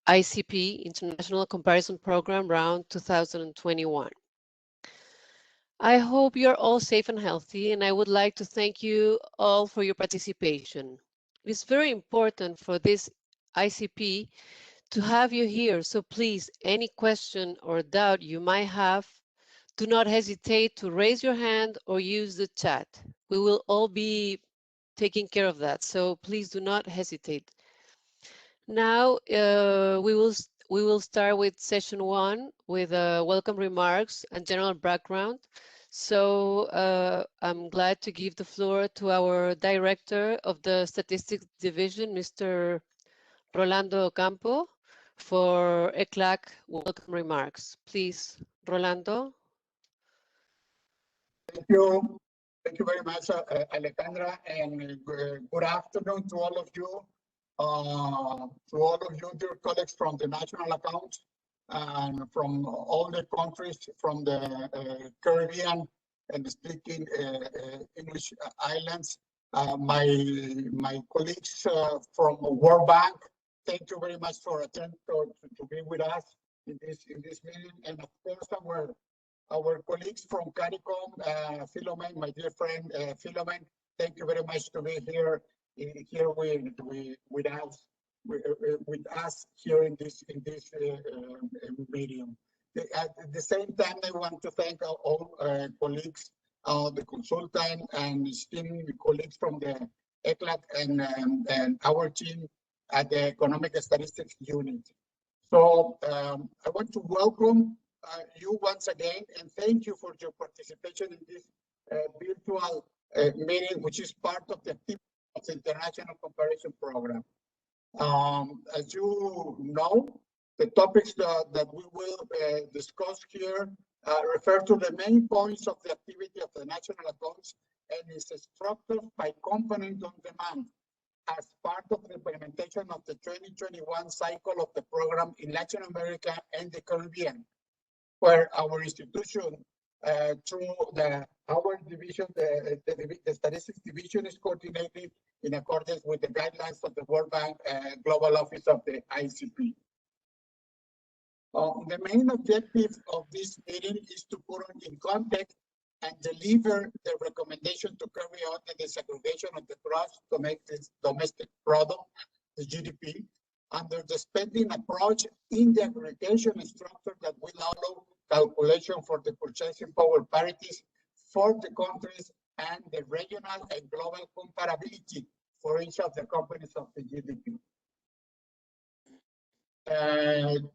ICP, International Comparison Program, round 2021. I hope you're all safe and healthy, and I would like to thank you all for your participation. It's very important for this ICP to have you here, so please, any question or doubt you might have, do not hesitate to raise your hand or use the chat. We will all be taking care of that, so please do not hesitate. Now we will start with session 1 with welcome remarks and general background. So I'm glad to give the floor to our director of the Statistics Division, Mr. Rolando Ocampo, for ECLAC welcome remarks. Please, Rolando. Thank you. Thank you very much, Alejandra, and good afternoon to all of you. Dear colleagues from the national accounts and from all the countries from the Caribbean and speaking English islands. My colleagues from World Bank, thank you very much for attending to be with us in this meeting, and of course our colleagues from Caricom, Philharmon, my dear friend Philharmon, thank you very much to be here with us here in this medium. At the same time, I want to thank all colleagues, the consultant and esteemed colleagues from the ECLAC and our team at the Economic Statistics Unit. So I want to welcome you once again and thank you for your participation in this virtual meeting, which is part of the activity of the International Comparison Program. As you know, the topics that we will discuss here refer to the main points of the activity of the national accounts and is structured by component on demand as part of the implementation of the 2021 cycle of the program in Latin America and the Caribbean, where our institution, through our division, the Statistics Division, is coordinated in accordance with the guidelines of the World Bank Global Office of the ICP. The main objective of this meeting is to put in context and deliver the recommendation to carry out the disaggregation of the gross domestic product, the GDP, under the spending approach in the aggregation structure that will allow calculation for the purchasing power parities for the countries and the regional and global comparability for each of the components of the GDP.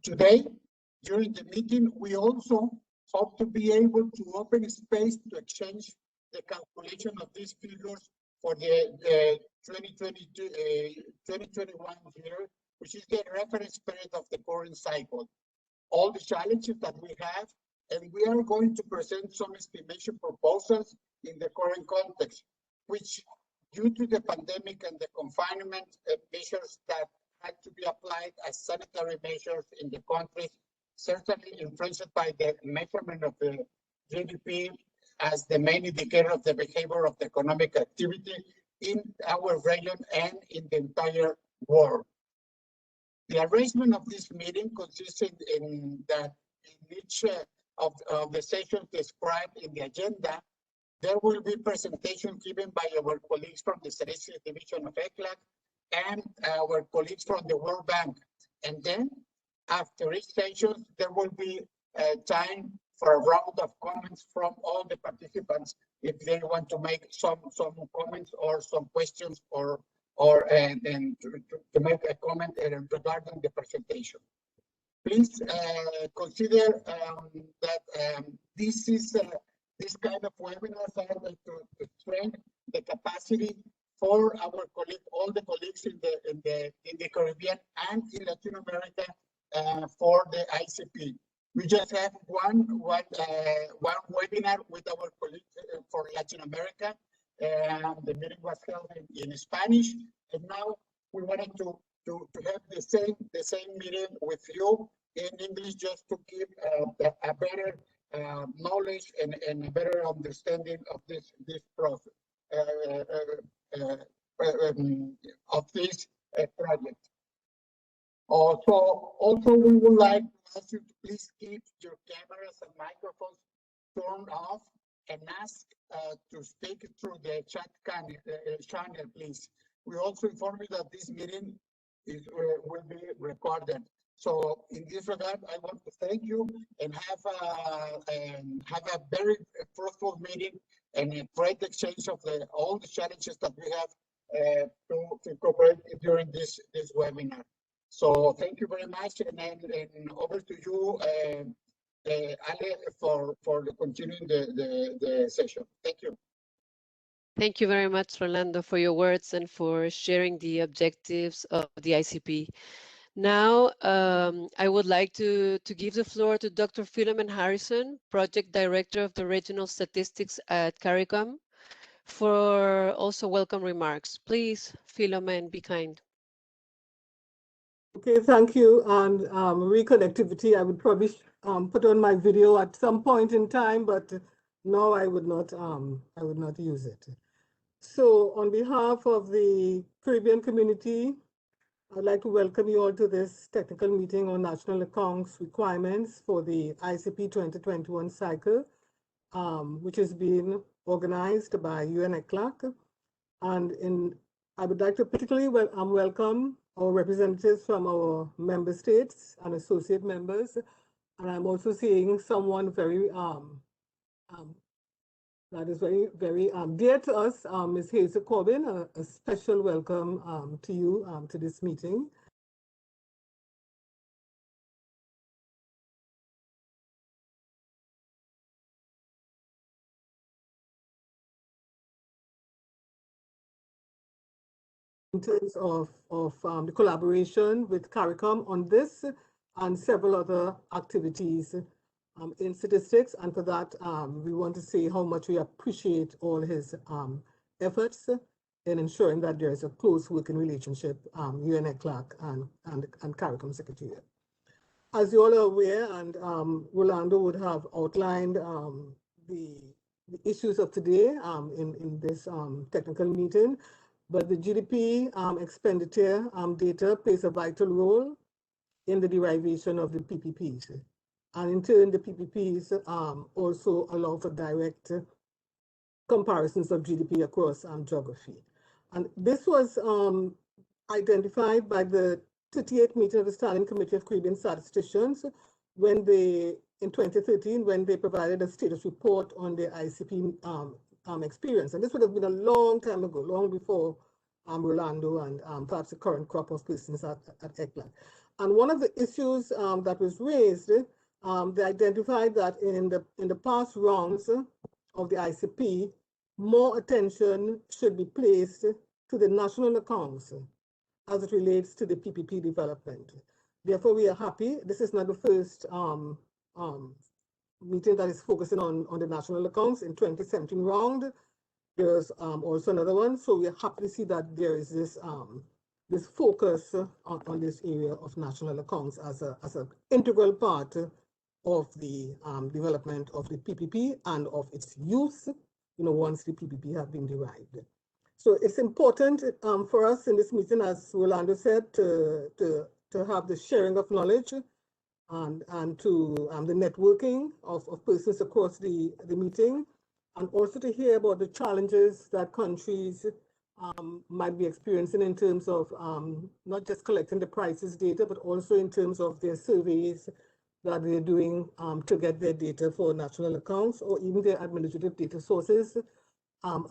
Today, during the meeting, we also hope to be able to open space to exchange the calculation of these figures for the 2021 year, which is the reference period of the current cycle. All the challenges that we have, and we are going to present some estimation proposals in the current context, which due to the pandemic and the confinement measures that had to be applied as sanitary measures in the countries, certainly influenced by the measurement of the GDP as the main indicator of the behavior of the economic activity in our region and in the entire world. The arrangement of this meeting consists in that in each of the sessions described in the agenda, there will be presentation given by our colleagues from the Statistics Division of ECLAC and our colleagues from the World Bank. And then after each session, there will be time for a round of comments from all the participants if they want to make some comments or some questions or to make a comment regarding the presentation. Please consider that this kind of webinars are going to strengthen the capacity for our colleagues, all the colleagues in the Caribbean and in Latin America for the ICP. We just have one webinar with our colleagues for Latin America. The meeting was held in Spanish, and now we wanted to have the same meeting with you in English, just to give a better knowledge and a better understanding of this process of this project. Also, we would like to ask you to please keep your cameras and microphones turned off and ask to speak through the chat channel, please. We also inform you that this meeting will be recorded. So in this regard, I want to thank you and have a very fruitful meeting and a great exchange of all the challenges that we have to incorporate during this webinar. So thank you very much, and over to you, Ale, for continuing the session. Thank you. Thank you very much, Rolando, for your words and for sharing the objectives of the ICP. Now, I would like to give the floor to Dr. Philharmon Harrison, Project Director of the Regional Statistics at Caricom, for also welcome remarks. Please, Philharmon, be kind. Okay, thank you. And reconnectivity, I would probably put on my video at some point in time, but no, I would not use it. So on behalf of the Caribbean community, I'd like to welcome you all to this technical meeting on national accounts requirements for the ICP 2021 cycle, which is being organized by ECLAC. And I would like to particularly welcome our representatives from our member states and associate members. And I'm also seeing someone very that is very, very dear to us, Ms. Hazel Corbin. A special welcome to you to this meeting. In terms of the collaboration with Caricom on this and several other activities in statistics. And for that, we want to say how much we appreciate all his efforts in ensuring that there is a close working relationship, ECLAC and Caricom Secretariat. As you all are aware, and Rolando would have outlined the issues of today in this technical meeting, but the GDP expenditure data plays a vital role in the derivation of the PPPs. And in turn, the PPPs also allow for direct comparisons of GDP across geography. And this was identified by the 38th meeting of the Standing Committee of Caribbean Statisticians when they, in 2013, when they provided a status report on the ICP experience. And this would have been a long time ago, long before Rolando and perhaps the current crop of persons at ECLAC. And one of the issues that was raised, they identified that in the past rounds of the ICP, more attention should be placed to the national accounts as it relates to the PPP development. Therefore, we are happy. This is not the first meeting that is focusing on the national accounts. In 2017 round, there's also another one. So we are happy to see that there is this this focus on this area of national accounts as an integral part of the development of the PPP and of its use, once the PPP have been derived. So it's important for us in this meeting, as Rolando said, to have the sharing of knowledge and to the networking of persons across the meeting, and also to hear about the challenges that countries might be experiencing in terms of not just collecting the prices data, but also in terms of their surveys that they're doing to get their data for national accounts or even their administrative data sources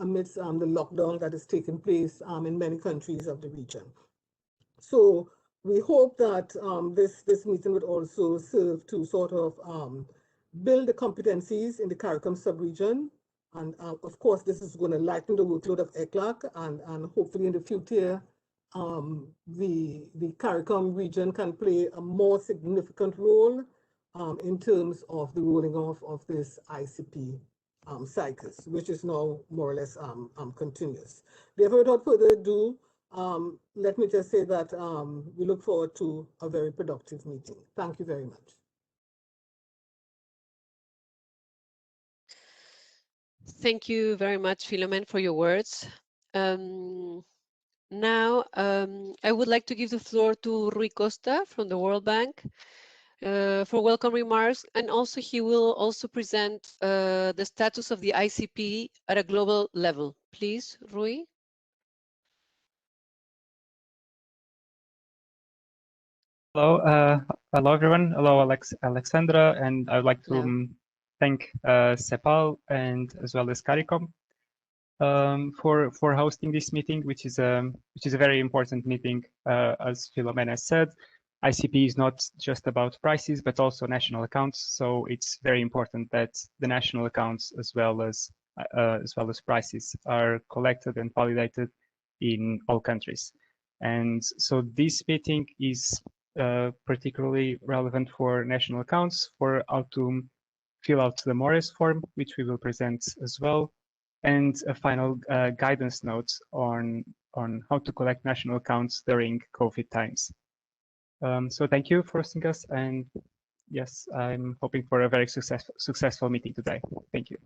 amidst the lockdown that is taking place in many countries of the region. So we hope that this meeting would also serve to sort of build the competencies in the Caricom sub-region. And of course, this is going to lighten the workload of ECLAC, and hopefully in the future, the Caricom region can play a more significant role in terms of the rolling off of this ICP cycles, which is now more or less continuous. Therefore, without further ado, let me just say that we look forward to a very productive meeting. Thank you very much. Thank you very much, Philharmon, for your words. Now, I would like to give the floor to Rui Costa from the World Bank for welcome remarks, and also he will also present the status of the ICP at a global level. Please, Rui. Hello, hello everyone. Hello, Alexandra, and I would like to thank CEPAL and as well as Caricom for hosting this meeting, which is a very important meeting. As Philomena said, ICP is not just about prices, but also national accounts. So it's very important that the national accounts as well as prices are collected and validated in all countries. And so this meeting is particularly relevant for national accounts, for how to fill out the MORES form, which we will present as well, and a final guidance note on how to collect national accounts during COVID times. So thank you for hosting us, and yes, I'm hoping for a very successful meeting today. Thank you.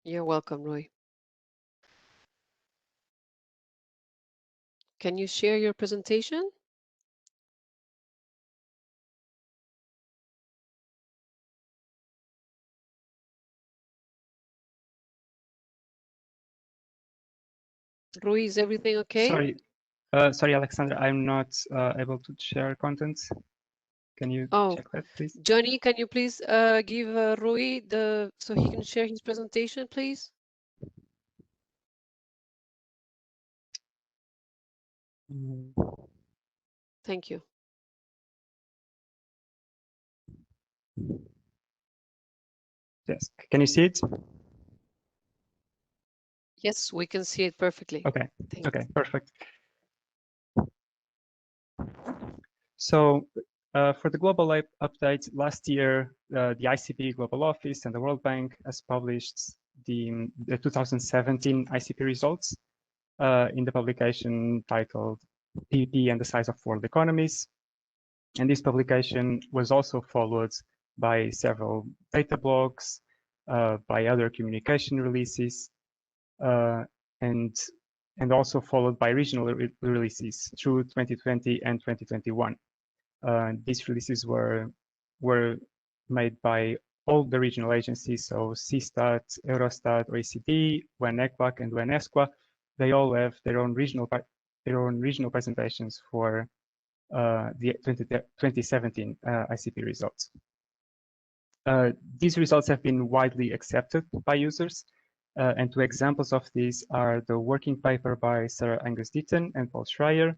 You're welcome, Rui. Can you share your presentation? Rui, is everything okay? Sorry, Alexandra, I'm not able to share content. Can you check that, please? Johnny, can you please give Rui so he can share his presentation, please? Thank you. Yes, can you see it? Yes, we can see it perfectly. Okay, Thanks. okay, perfect. So for the global update, last year, the ICP Global Office and the World Bank has published the 2017 ICP results in the publication titled PVP and the Size of World Economies. And this publication was also followed by several data blogs, by other communication releases, and also followed by regional releases through 2020 and 2021. These releases were made by all the regional agencies, so CSTAT, Eurostat, OECD, ECLAC, and ESCWA. They all have their own regional presentations for the 2017 ICP results. These results have been widely accepted by users, and two examples of these are the working paper by Sarah Angus Deaton and Paul Schreier,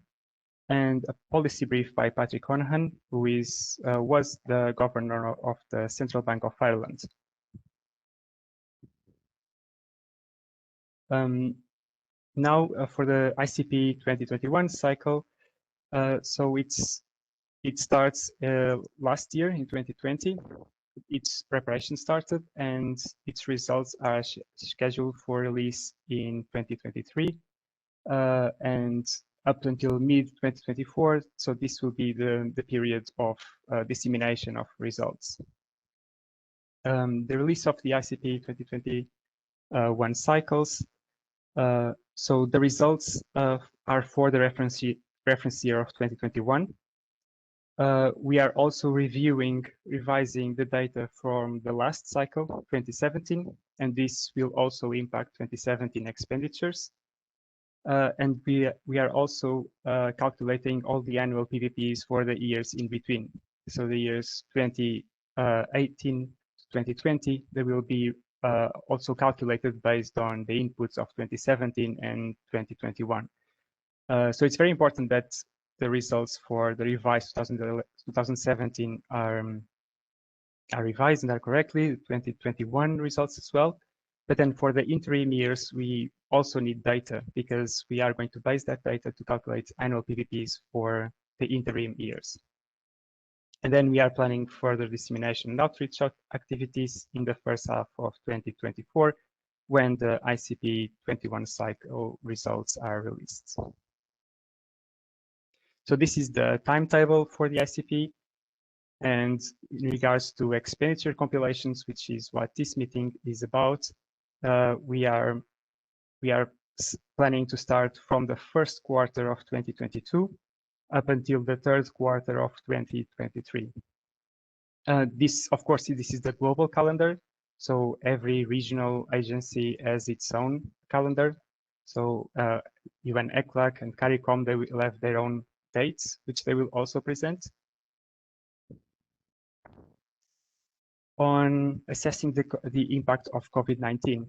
and a policy brief by Patrick Honohan, who was the governor of the Central Bank of Ireland. Now for the ICP 2021 cycle, so it starts last year in 2020. Its preparation started, and its results are scheduled for release in 2023, and up until mid-2024. So this will be the period of dissemination of results. The release of the ICP 2021 cycles. So the results are for the reference year of 2021. We are also revising the data from the last cycle, 2017, and this will also impact 2017 expenditures. And we are also calculating all the annual PVPs for the years in between. So the years 2018 to 2020, they will be also calculated based on the inputs of 2017 and 2021. So it's very important that the results for the revised 2017 are revised and are correctly, 2021 results as well. But then for the interim years, we also need data because we are going to base that data to calculate annual PVPs for the interim years. And then we are planning further dissemination and outreach activities in the first half of 2024 when the ICP 21 cycle results are released. So this is the timetable for the ICP. And in regards to expenditure compilations, which is what this meeting is about, we are we are planning to start from the first quarter of 2022 up until the third quarter of 2023. This, of course, this is the global calendar. So every regional agency has its own calendar. So even ECLAC and Caricom, they will have their own dates, which they will also present. On assessing the impact of COVID-19.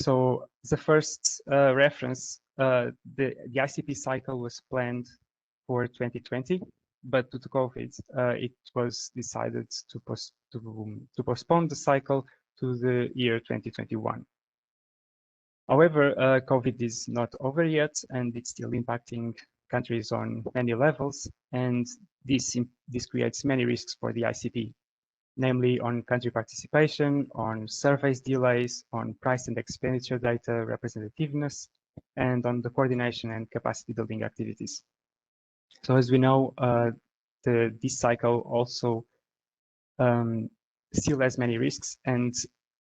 So the first reference, the ICP cycle was planned for 2020, but due to COVID, it was decided to postpone the cycle to the year 2021. However, COVID is not over yet, and it's still impacting countries on many levels, and this creates many risks for the ICP, namely on country participation, on surveys delays, on price and expenditure data representativeness, and on the coordination and capacity building activities. So as we know, this cycle also still has many risks, and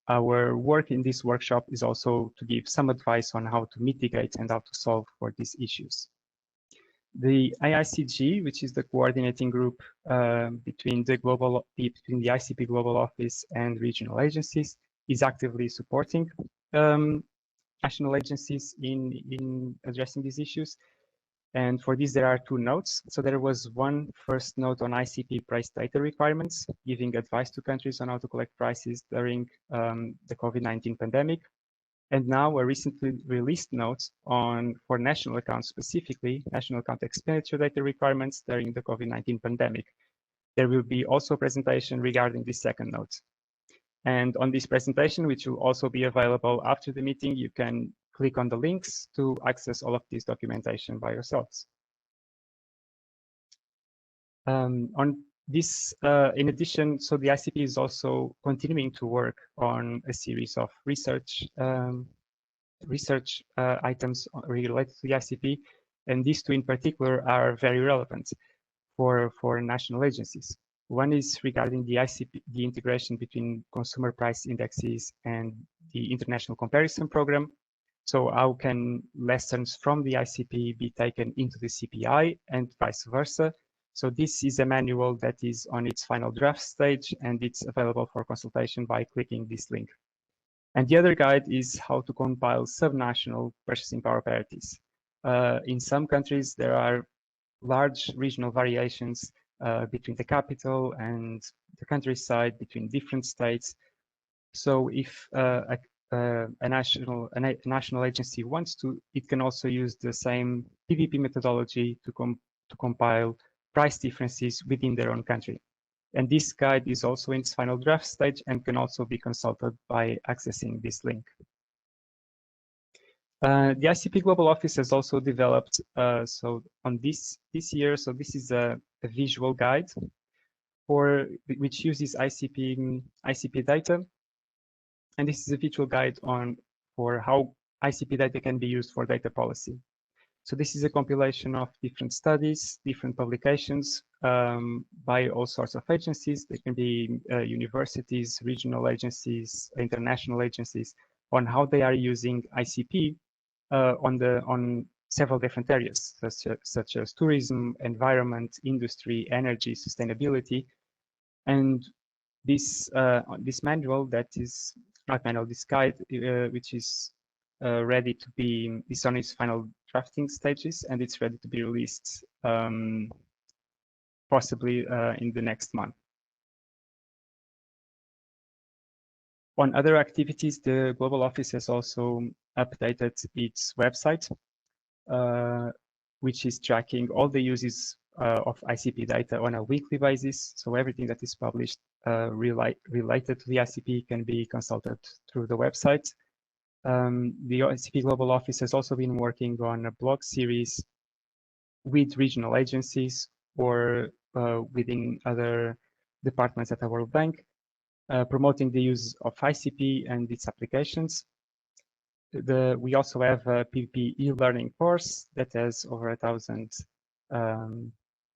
our work in this workshop is also to give some advice on how to mitigate and how to solve for these issues. The IICG, which is the coordinating group between the ICP Global Office and regional agencies, is actively supporting national agencies in addressing these issues. And for this, there are two notes. So there was one first note on ICP price data requirements, giving advice to countries on how to collect prices during the COVID-19 pandemic. And now a recently released note for national accounts, specifically national account expenditure data requirements during the COVID-19 pandemic. There will be also a presentation regarding this second note. And on this presentation, which will also be available after the meeting, you can click on the links to access all of this documentation by yourselves. On this, in addition, so the ICP is also continuing to work on a series of research items related to the ICP, and these two in particular are very relevant for national agencies. One is regarding the ICP, the integration between consumer price indexes and the international comparison program. So how can lessons from the ICP be taken into the CPI and vice versa? So this is a manual that is on its final draft stage, and it's available for consultation by clicking this link. And the other guide is how to compile subnational purchasing power parities. In some countries, there are large regional variations between the capital and the countryside, between different states. So if a national agency wants to, it can also use the same PVP methodology to compile price differences within their own country. And this guide is also in its final draft stage and can also be consulted by accessing this link. The ICP Global Office has also developed, so on this year, so this is a visual guide which uses ICP data. And this is a visual guide for how ICP data can be used for data policy. So this is a compilation of different studies, different publications by all sorts of agencies. They can be universities, regional agencies, international agencies, on how they are using ICP on several different areas, such as tourism, environment, industry, energy, sustainability. And this manual, this guide, which is ready to be, is on its final drafting stages, and it's ready to be released possibly in the next month. On other activities, the Global Office has also updated its website, which is tracking all the uses of ICP data on a weekly basis. So everything that is published related to the ICP can be consulted through the website. The ICP Global Office has also been working on a blog series with regional agencies or within other departments at the World Bank, promoting the use of ICP and its applications. We also have a PVP e-learning course that has over 1,000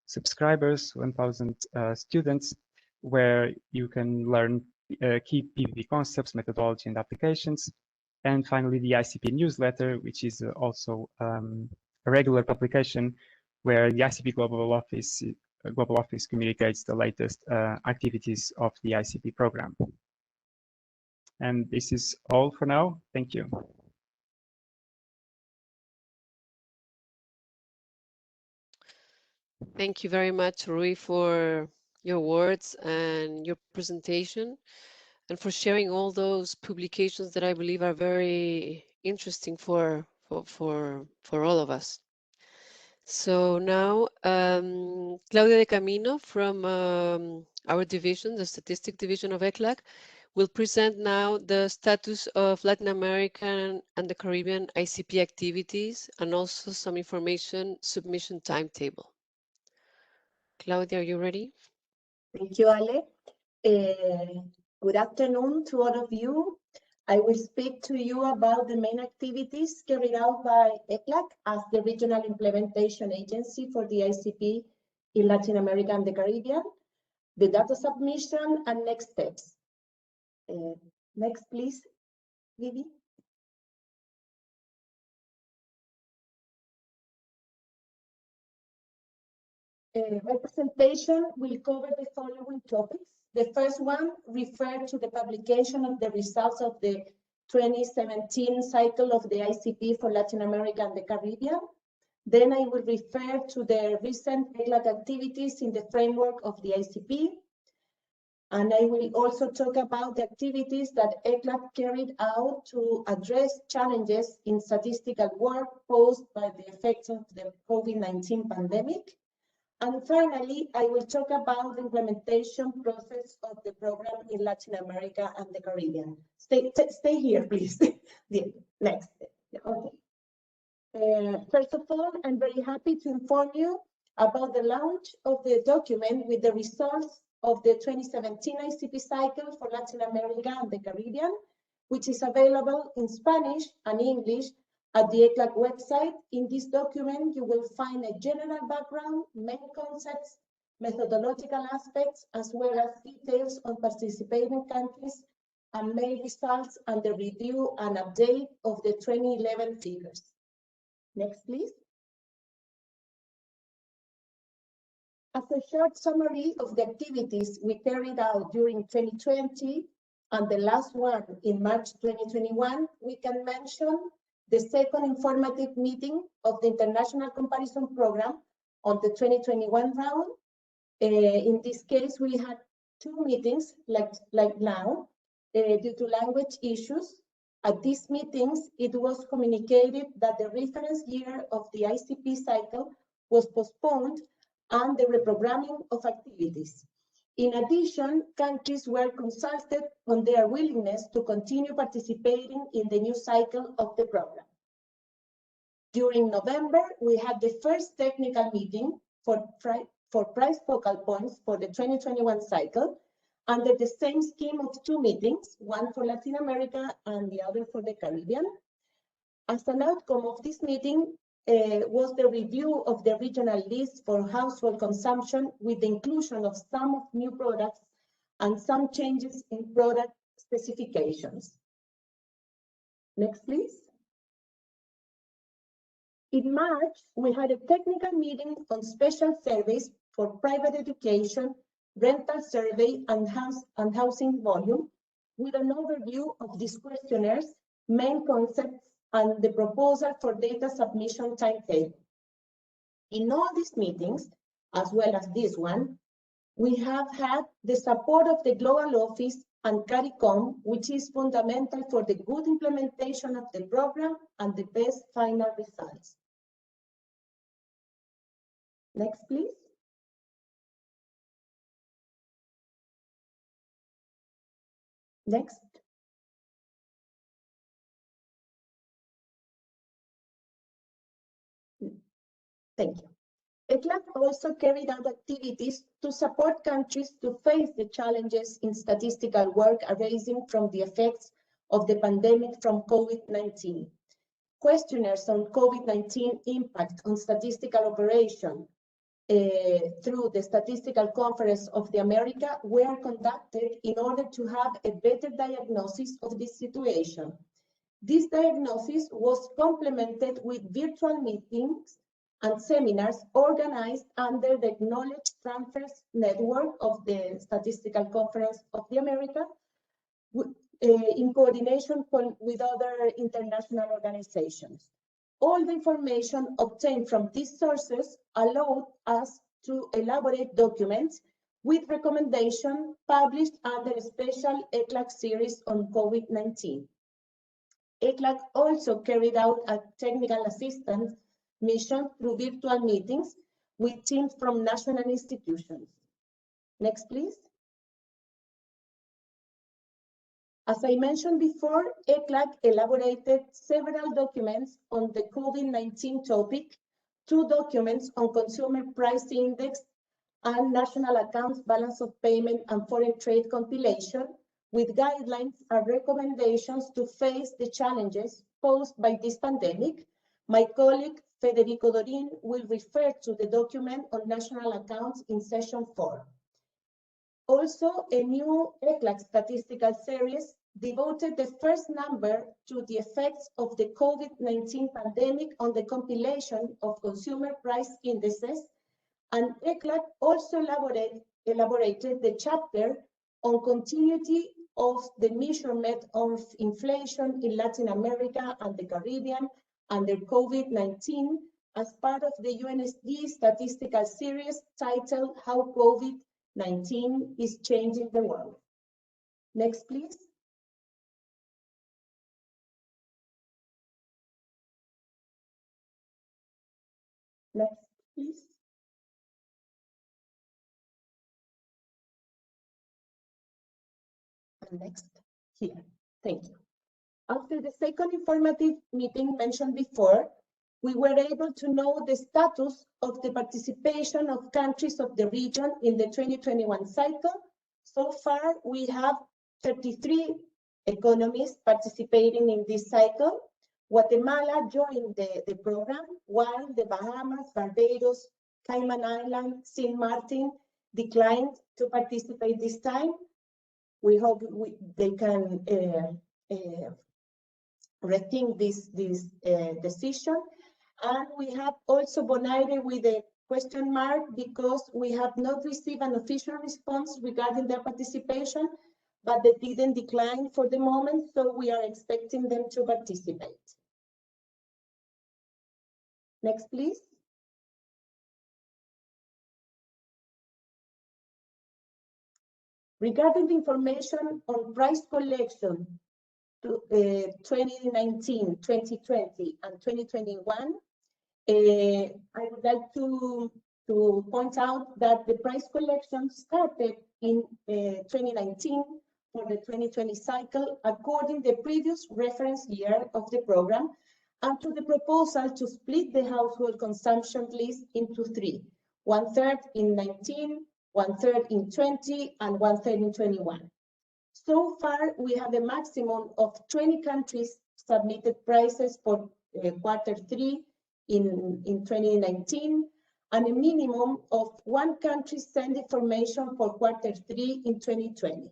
subscribers, 1,000 students, where you can learn key PVP concepts, methodology, and applications. And finally, the ICP newsletter, which is also a regular publication where the ICP Global Office communicates the latest activities of the ICP program. And this is all for now. Thank you. Thank you very much, Rui, for your words and your presentation, and for sharing all those publications that I believe are very interesting for all of us. So now, Claudia de Camino from our division, the Statistic Division of ECLAC, will present now the status of Latin American and the Caribbean ICP activities and also some information submission timetable. Claudia, are you ready? Thank you, Ale. Good afternoon to all of you. I will speak to you about the main activities carried out by ECLAC as the regional implementation agency for the ICP in Latin America and the Caribbean, the data submission, and next steps. Next, please, Vivi. My presentation will cover the following topics. The first one refers to the publication of the results of the 2017 cycle of the ICP for Latin America and the Caribbean. Then I will refer to the recent ECLAC activities in the framework of the ICP. And I will also talk about the activities that ECLAC carried out to address challenges in statistical work posed by the effects of the COVID-19 pandemic. And finally, I will talk about the implementation process of the program in Latin America and the Caribbean. Stay here, please. Next. Okay. First of all, I'm very happy to inform you about the launch of the document with the results of the 2017 ICP cycle for Latin America and the Caribbean, which is available in Spanish and English at the ECLAC website. In this document, you will find a general background, main concepts, methodological aspects, as well as details on participating countries and main results and the review and update of the 2011 figures. Next, please. As a short summary of the activities we carried out during 2020 and the last one in March 2021, we can mention the second informative meeting of the International Comparison Program on the 2021 round. In this case, we had two meetings like now due to language issues. At these meetings, it was communicated that the reference year of the ICP cycle was postponed and the reprogramming of activities. In addition, countries were consulted on their willingness to continue participating in the new cycle of the program. During November, we had the first technical meeting for price focal points for the 2021 cycle under the same scheme of two meetings, one for Latin America and the other for the Caribbean. As an outcome of this meeting, was the review of the regional list for household consumption with the inclusion of some of new products and some changes in product specifications. Next, please. In March, we had a technical meeting on special surveys for private education, rental survey, and housing volume with an overview of these questionnaires, main concepts, and the proposal for data submission timetable. In all these meetings, as well as this one, we have had the support of the Global Office and Caricom, which is fundamental for the good implementation of the program and the best final results. Next, please. Next. Thank you. ECLAC also carried out activities to support countries to face the challenges in statistical work arising from the effects of the pandemic from COVID-19. Questionnaires on COVID-19 impact on statistical operation through the Statistical Conference of the America were conducted in order to have a better diagnosis of this situation. This diagnosis was complemented with virtual meetings and seminars organized under the Knowledge Transfers Network of the Statistical Conference of the Americas, in coordination with other international organizations. All the information obtained from these sources allowed us to elaborate documents with recommendations published under a special ECLAC series on COVID-19. ECLAC also carried out a technical assistance mission through virtual meetings with teams from national institutions. Next, please. As I mentioned before, ECLAC elaborated several documents on the COVID-19 topic, 2 documents on consumer price index and national accounts balance of payment and foreign trade compilation, with guidelines and recommendations to face the challenges posed by this pandemic. My colleague Federico Dorin will refer to the document on national accounts in session 4. Also, a new ECLAC statistical series devoted the first number to the effects of the COVID-19 pandemic on the compilation of consumer price indices, and ECLAC also elaborated the chapter on continuity of the measurement of inflation in Latin America and the Caribbean under COVID-19 as part of the UNSD statistical series titled How COVID-19 is Changing the World. Next, please. Next, please. And next, here. Thank you. After the second informative meeting mentioned before, we were able to know the status of the participation of countries of the region in the 2021 cycle. So far, we have 33 economies participating in this cycle. Guatemala joined the program, while the Bahamas, Barbados, Cayman Islands, St. Martin declined to participate this time. We hope they can rethink this decision. And we have also Bonaire with a question mark because we have not received an official response regarding their participation, but they didn't decline for the moment, so we are expecting them to participate. Next, please. Regarding the information on price collection to 2019, 2020, and 2021, I would like to point out that the price collection started in 2019 for the 2020 cycle according to the previous reference year of the program, and to the proposal to split the household consumption list into 3, 1/3 in 19, 1/3 in 20, and 1/3 in 21. So far, we have a maximum of 20 countries submitted prices for Q3 in 2019, and a minimum of 1 country sent information for Q3 in 2020.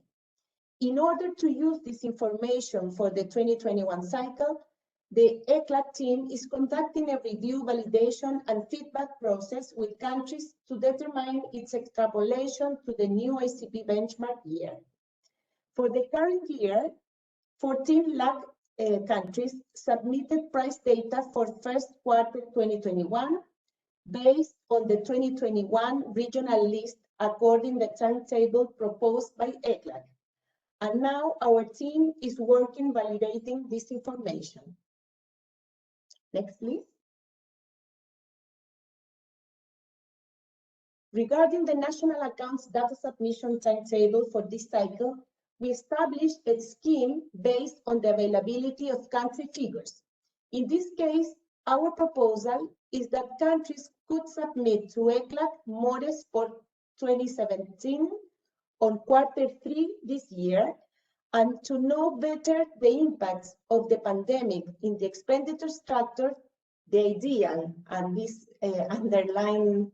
In order to use this information for the 2021 cycle, the ECLAC team is conducting a review, validation, and feedback process with countries to determine its extrapolation to the new ICP benchmark year. For the current year, 14 LAC countries submitted price data for first quarter 2021 based on the 2021 regional list according to the timetable proposed by ECLAC. And now our team is working validating this information. Next, please. Regarding the national accounts data submission timetable for this cycle, we established a scheme based on the availability of country figures. In this case, our proposal is that countries could submit to ECLAC MORES for 2017 on Q3 this year, and to know better the impacts of the pandemic in the expenditure structure, the ideal, and this underline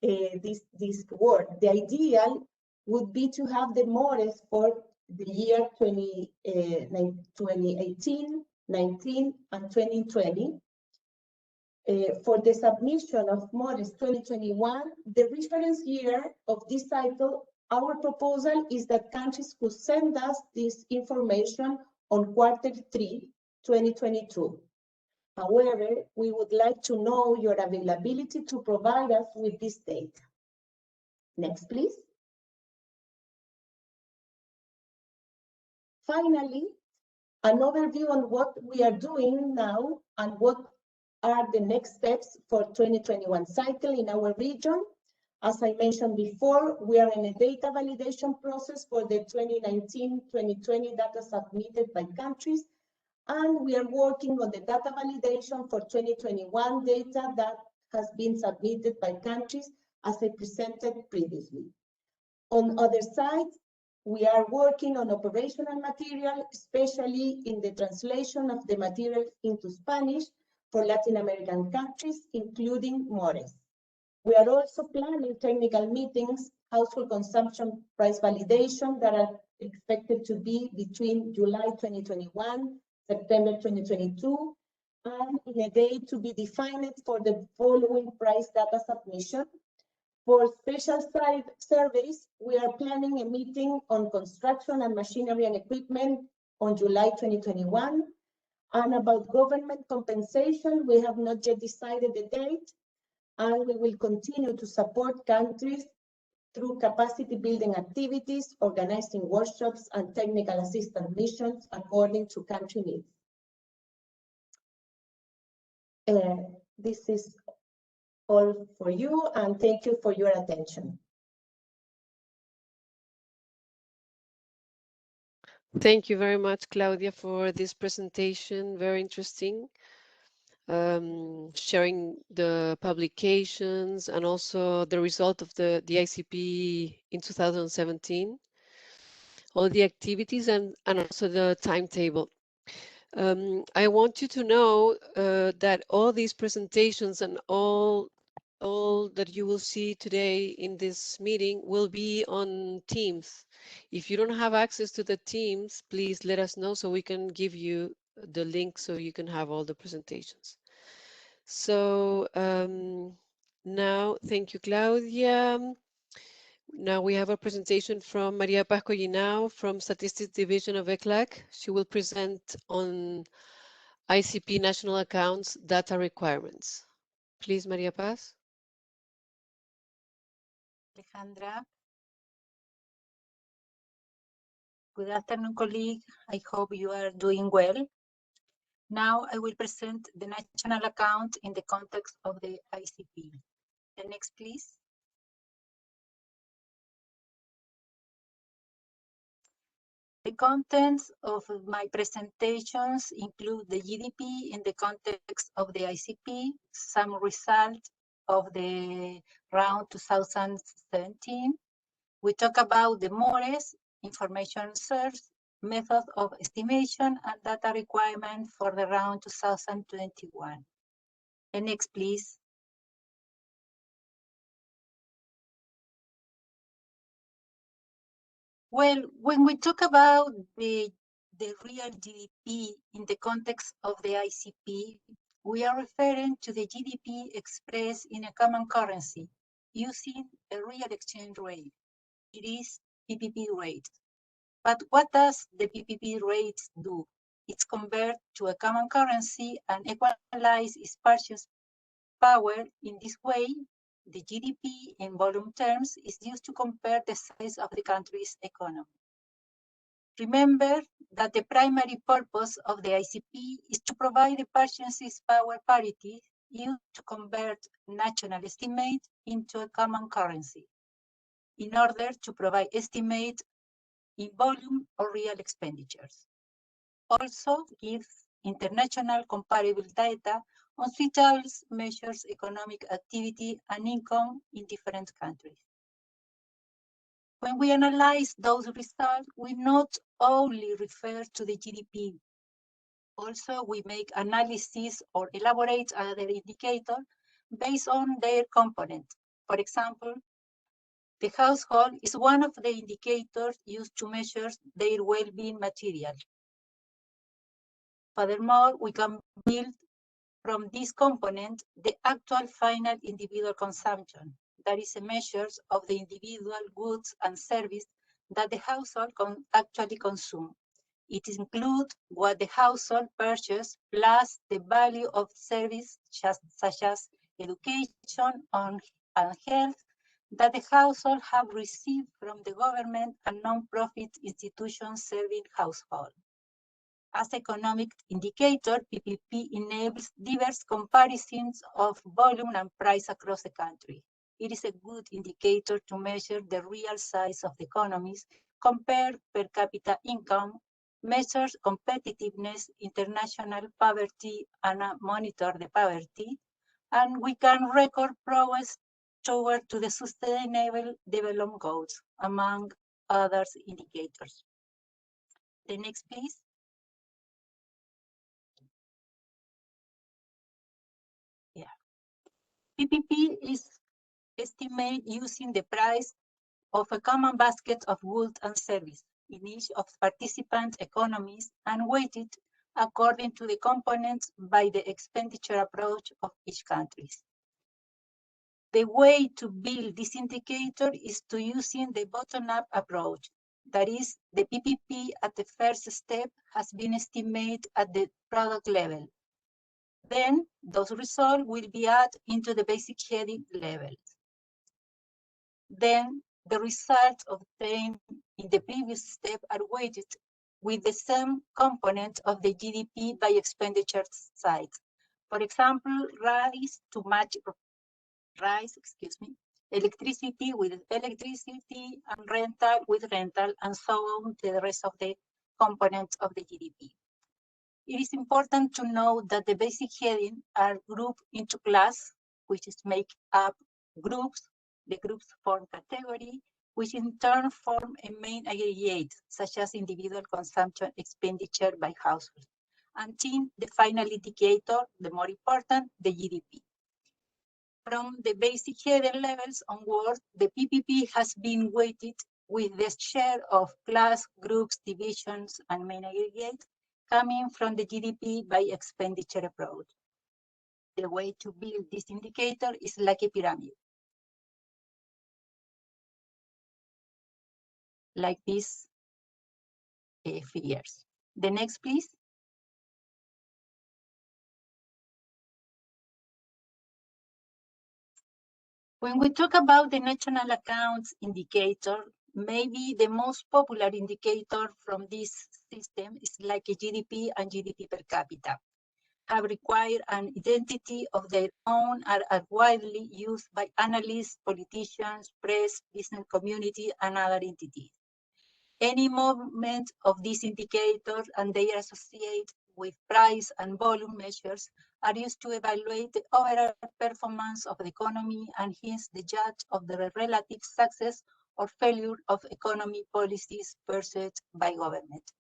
this word, the ideal would be to have the MORES for the year 2018, 2019 and 2020. For the submission of MORES 2021, the reference year of this cycle, our proposal is that countries could send us this information on Q3 2022. However, we would like to know your availability to provide us with this data. Next, please. Finally, an overview on what we are doing now and what are the next steps for 2021 cycle in our region. As I mentioned before, we are in a data validation process for the 2019-2020 data submitted by countries, and we are working on the data validation for 2021 data that has been submitted by countries, as I presented previously. On other side, we are working on operational material, especially in the translation of the material into Spanish for Latin American countries, including MORES. We are also planning technical meetings, household consumption price validation that are expected to be between July 2021, September 2022, and in a date to be defined for the following price data submission. For special surveys, we are planning a meeting on construction and machinery and equipment on July 2021. And about government compensation, we have not yet decided the date, and we will continue to support countries through capacity building activities, organizing workshops and technical assistance missions according to country needs. This is all for you, and thank you for your attention. Thank you very much, Claudia, for this presentation. Very interesting. Sharing the publications and also the result of the ICP in 2017, all the activities and also the timetable. I want you to know that all these presentations and all that you will see today in this meeting will be on Teams. If you don't have access to the Teams, please let us know so we can give you the link so you can have all the presentations. So now, thank you, Claudia. Now we have a presentation from Maria Paz Collinao from Statistics Division of ECLAC. She will present on ICP National Accounts data requirements. Please, Maria Paz. Alejandra. Good afternoon, colleague. I hope you are doing well. Now I will present the national account in the context of the ICP. The next, please. The contents of my presentations include the GDP in the context of the ICP, some results of the round 2017. We talk about the MORES, information source, method of estimation, and data requirement for the round 2021. The next, please. Well, when we talk about the real GDP in the context of the ICP, we are referring to the GDP expressed in a common currency using a real exchange rate. It is PPP rate. But what does the PPP rate do? It's convert to a common currency and equalize its purchase power. In this way, the GDP in volume terms is used to compare the size of the country's economy. Remember that the primary purpose of the ICP is to provide the purchasing power parity used to convert national estimate into a common currency in order to provide estimate in volume or real expenditures. Also gives international comparable data on suitable measures economic activity and income in different countries. When we analyze those results, we not only refer to the GDP, also we make analysis or elaborate other indicators based on their component. For example, the household is one of the indicators used to measure their well-being material. Furthermore, we can build from this component the actual final individual consumption. That is a measure of the individual goods and services that the household actually consume. It includes what the household purchases plus the value of services such as education and health that the household have received from the government and non-profit institutions serving households. As economic indicator, PPP enables diverse comparisons of volume and price across the country. It is a good indicator to measure the real size of the economies, compare per capita income, measures competitiveness, international poverty, and monitor the poverty. And we can record progress toward to the Sustainable Development Goals, among other indicators. The next, please. PPP is estimated using the price of a common basket of goods and services in each of participant economies and weighted according to the components by the expenditure approach of each country. The way to build this indicator is to using the bottom-up approach. That is, the PPP at the first step has been estimated at the product level. Then those results will be added into the basic heading level. Then the results obtained in the previous step are weighted with the same component of the GDP by expenditure side. For example, electricity with electricity, and rental with rental, and so on to the rest of the components of the GDP. It is important to know that the basic heading are grouped into class, which is make up groups. The groups form category, which in turn form a main aggregate, such as individual consumption expenditure by household. Until the final indicator, the more important, the GDP. From the basic heading levels onward, the PPP has been weighted with the share of class, groups, divisions, and main aggregate coming from the GDP by expenditure approach. The way to build this indicator is like a pyramid. Like these figures. The next, please. When we talk about the national accounts indicator, maybe the most popular indicator from this system is like a GDP and GDP per capita, have required an identity of their own and are widely used by analysts, politicians, press, business community, and other entities. Any movement of these indicators and they are associated with price and volume measures are used to evaluate the overall performance of the economy and hence the judge of the relative success or failure of economy policies pursued by government.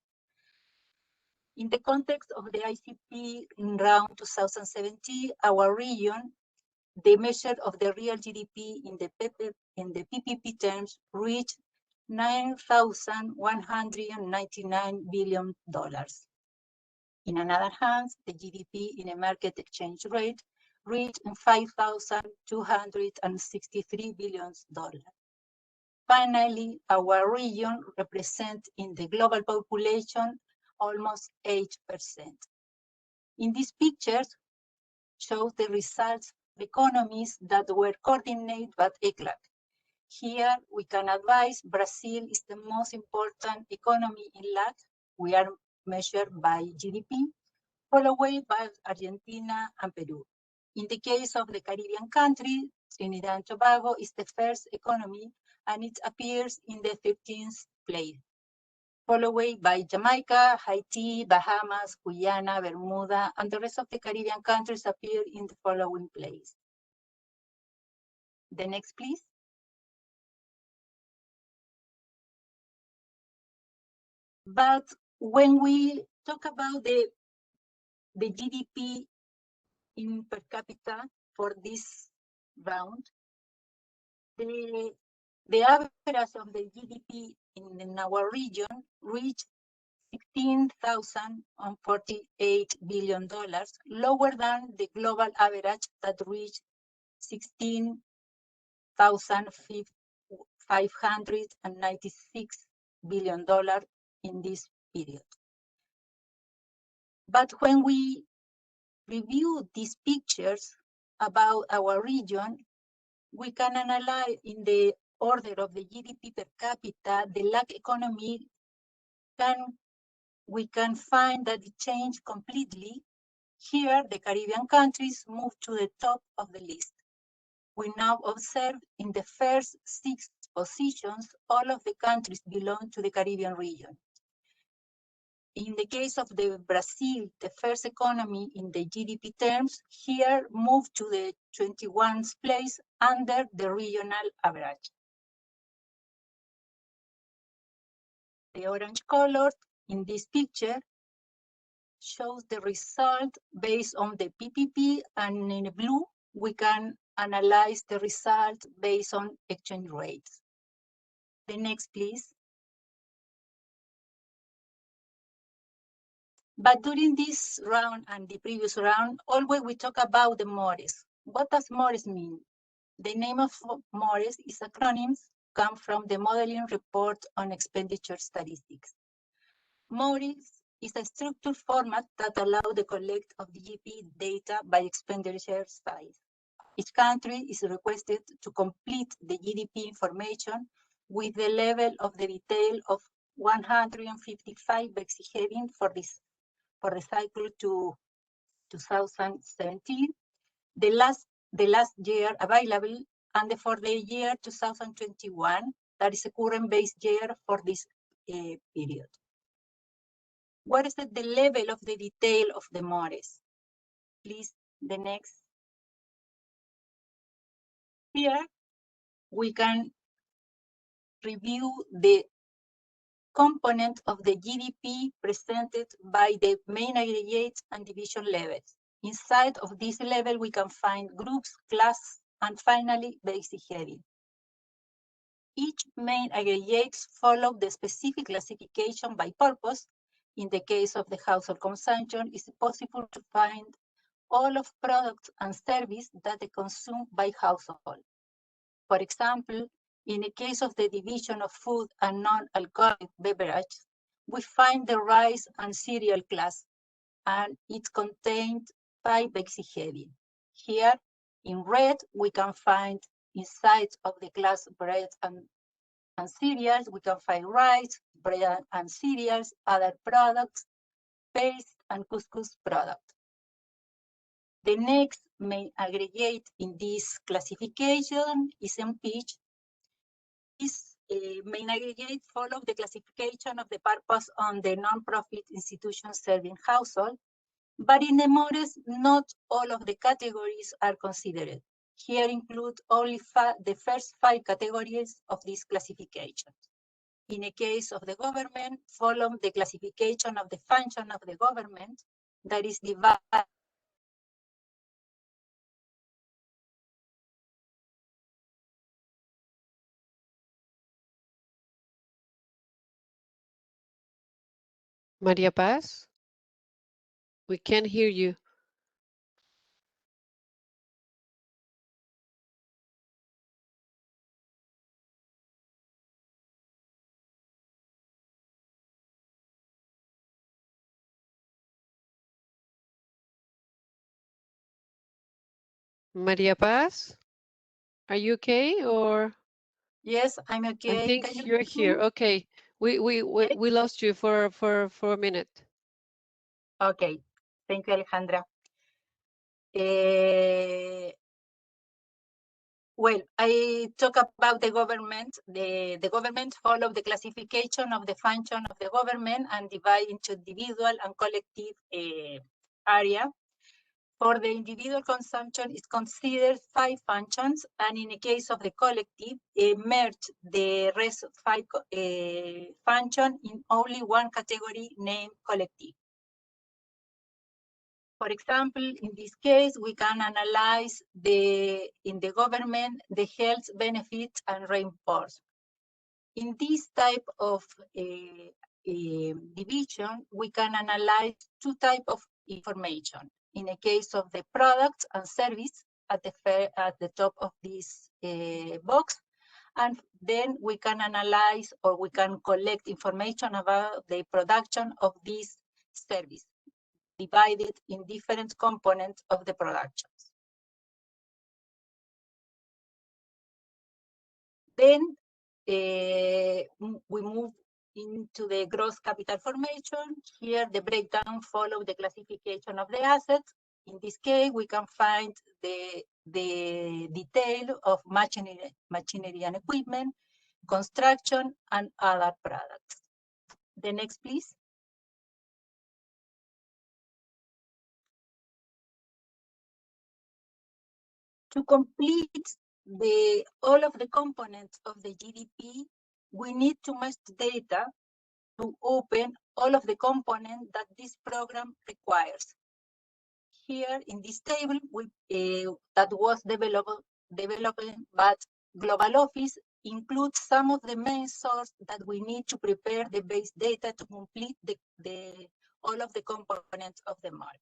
In the context of the ICP in round 2017, our region, the measure of the real GDP in the PPP terms reached $9,199 billion. In another hand, the GDP in a market exchange rate reached $5,263 billion. Finally, our region represents in the global population almost 8%. In these pictures, shows the results of economies that were coordinated by ECLAC. Here we can advise Brazil is the most important economy in LAC. We are measured by GDP, followed by Argentina and Peru. In the case of the Caribbean country, Trinidad and Tobago is the first economy and it appears in the 15th place, followed by Jamaica, Haiti, Bahamas, Guyana, Bermuda, and the rest of the Caribbean countries appear in the following place. The next, please. But when we talk about the GDP in per capita for this round, the average of the GDP in our region reached $16,048 billion, lower than the global average that reached $16,596 billion in this period. But when we review these pictures about our region, we can analyze in the order of the GDP per capita, the LAC economy we can find that it changed completely. Here, the Caribbean countries moved to the top of the list. We now observe in the first 6 positions, all of the countries belong to the Caribbean region. In the case of the Brazil, the first economy in the GDP terms, here moved to the 21st place under the regional average. The orange color in this picture shows the result based on the PPP, and in blue, we can analyze the result based on exchange rates. The next, please. But during this round and the previous round, always we talk about the MORES. What does MORES mean? The name of MORES is acronyms, come from the Modeling Report on Expenditure Statistics. MORES is a structured format that allows the collect of GDP data by expenditure size. Each country is requested to complete the GDP information with the level of the detail of 155 basic heading for the cycle to 2017, the last year available, and for the year 2021, that is a current base year for this period. What is the level of the detail of the MORES? Please, the next. Here, we can review the component of the GDP presented by the main aggregates and division levels. Inside of this level, we can find groups, class, and finally, basic heading. Each main aggregates follow the specific classification by purpose. In the case of the household consumption, it's possible to find all of products and services that are consumed by household. For example, in the case of the division of food and non-alcoholic beverages, we find the rice and cereal class, and it contained 5 basic headings. Here, in red, we can find inside of the class bread and cereals, we can find rice, bread and cereals, other products, paste, and couscous products. The next main aggregate in this classification is peach. This main aggregate follows the classification of the purpose on the non-profit institution serving household, but in the MORES, not all of the categories are considered. Here include only the first 5 categories of this classification. In the case of the government, follow the classification of the function of the government that is divided. Maria Paz? We can't hear you. Maria Paz? Are you okay, or? Yes, I'm okay. I think you're here. Okay. We lost you for a minute. Okay. Thank you, Alejandra. Well, I talk about the government. The government follow the classification of the function of the government and divide into individual and collective area. For the individual consumption, is considered 5 functions, and in the case of the collective, merge the rest of 5 functions in only one category named collective. For example, in this case, we can analyze in the government, the health benefits and reimbursement. In this type of division, we can analyze two types of information. In the case of the products and service at the top of this box, and then we can analyze or we can collect information about the production of this service, divided in different components of the productions. Then we move into the gross capital formation. Here, the breakdown follows the classification of the assets. In this case, we can find the detail of machinery and equipment, construction, and other products. The next, please. To complete all of the components of the GDP, we need too much data to open all of the components that this program requires. Here in this table, that was developed, but Global Office includes some of the main sources that we need to prepare the base data to complete all of the components of the model.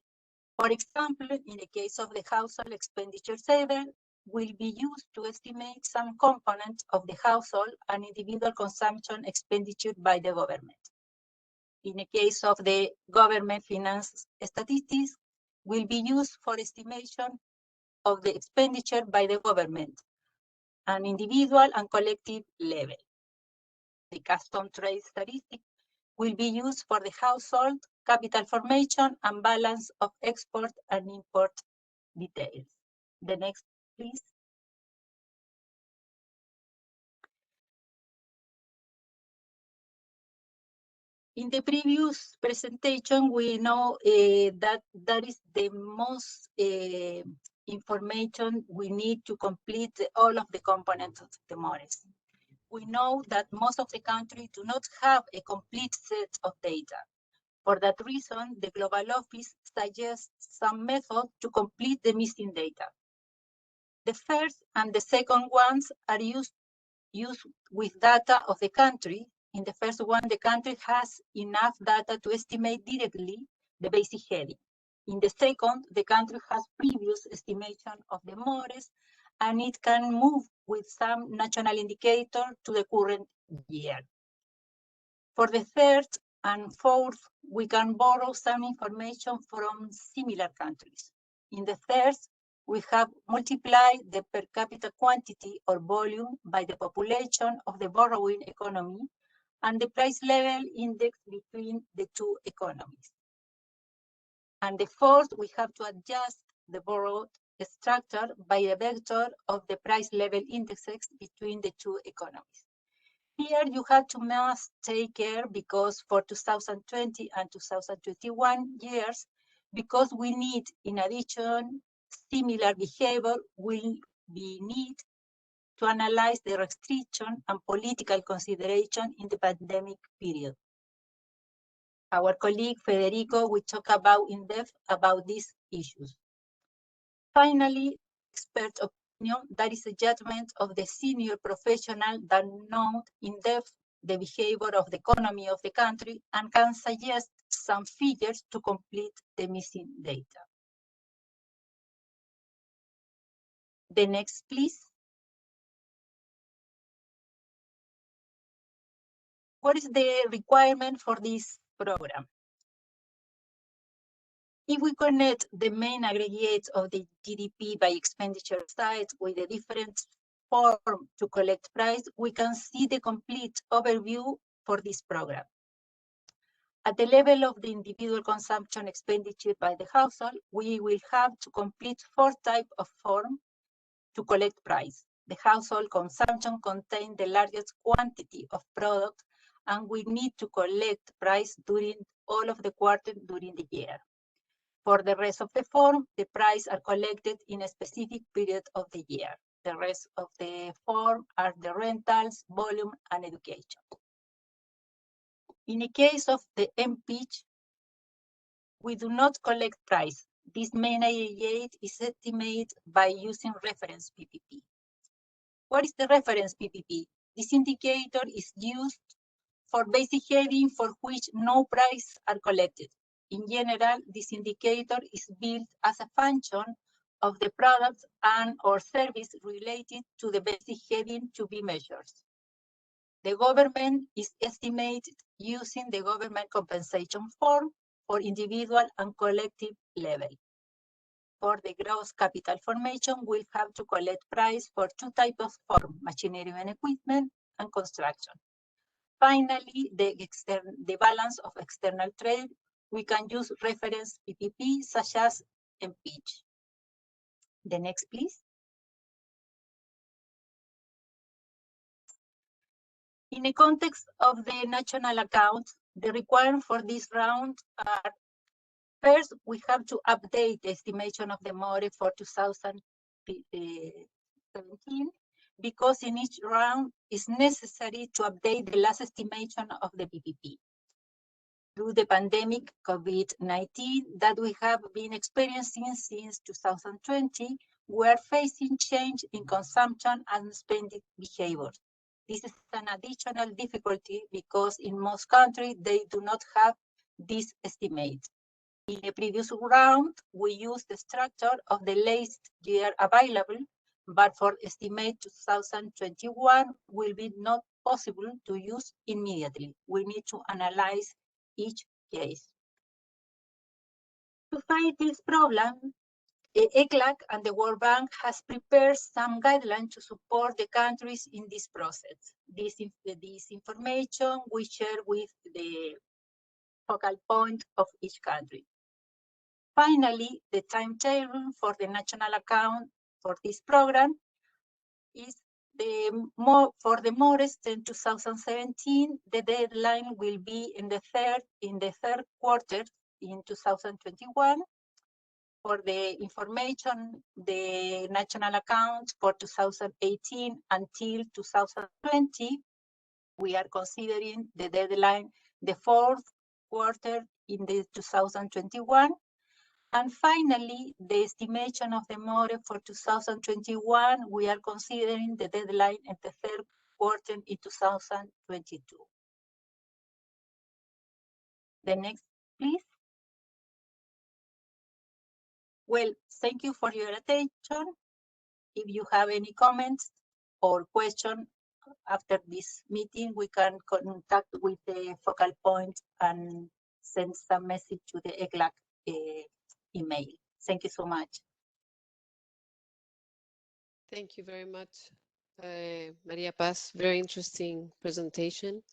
For example, in the case of the household expenditure table, will be used to estimate some components of the household and individual consumption expenditure by the government. In the case of the government finance statistics, will be used for estimation of the expenditure by the government, an individual and collective level. The custom trade statistics will be used for the household, capital formation, and balance of export and import details. The next, please. In the previous presentation, we know that is the most information we need to complete all of the components of the models. We know that most of the countries do not have a complete set of data. For that reason, the Global Office suggests some method to complete the missing data. The first and the second ones are used with data of the country. In the first one, the country has enough data to estimate directly the basic heading. In the second, the country has previous estimation of the models, and it can move with some national indicator to the current year. For the third and fourth, we can borrow some information from similar countries. In the third, we have multiplied the per capita quantity or volume by the population of the borrowing economy and the price level index between the two economies. And the fourth, we have to adjust the borrowed structure by a vector of the price level indexes between the two economies. Here you have to must take care because for 2020 and 2021 years, because we need, in addition, similar behavior will be need to analyze the restriction and political consideration in the pandemic period. Our colleague Federico will talk about in depth about these issues. Finally, expert opinion, that is a judgment of the senior professional that know in depth the behavior of the economy of the country and can suggest some figures to complete the missing data. The next, please. What is the requirement for this program? If we connect the main aggregates of the GDP by expenditure side with the different form to collect price, we can see the complete overview for this program. At the level of the individual consumption expenditure by the household, we will have to complete 4 types of form to collect price. The household consumption contains the largest quantity of product, and we need to collect price during all of the quarter during the year. For the rest of the form, the prices are collected in a specific period of the year. The rest of the form are the rentals, volume, and education. In the case of the MPH, we do not collect price. This main aggregate is estimated by using reference PPP. What is the reference PPP? This indicator is used for basic heading for which no prices are collected. In general, this indicator is built as a function of the product and or service related to the basic heading to be measured. The government is estimated using the government compensation form for individual and collective level. For the gross capital formation, we'll have to collect price for two types of form, machinery and equipment and construction. Finally, the balance of external trade, we can use reference PPP such as MPH. The next, please. In the context of the national account, the requirements for this round are, first, we have to update the estimation of the MORE for 2017, because in each round it's necessary to update the last estimation of the PPP. Through the pandemic COVID-19 that we have been experiencing since 2020, we are facing change in consumption and spending behavior. This is an additional difficulty because in most countries, they do not have this estimate. In the previous round, we used the structure of the latest year available, but for estimate 2021 will be not possible to use immediately. We need to analyze each case. To fight this problem, ECLAC and the World Bank has prepared some guidelines to support the countries in this process. This information we share with the focal point of each country. Finally, the timetable for the national account for this program is for the MORES in 2017. The deadline will be in the third quarter in 2021. For the information, the national account for 2018 until 2020, we are considering the deadline the fourth quarter in the 2021. And finally, the estimation of the MORE for 2021, we are considering the deadline in the third quarter in 2022. The next, please. Well, thank you for your attention. If you have any comments or question after this meeting, we can contact with the focal point and send some message to the ECLAC email. Thank you so much. Thank you very much, Maria Paz. Very interesting presentation.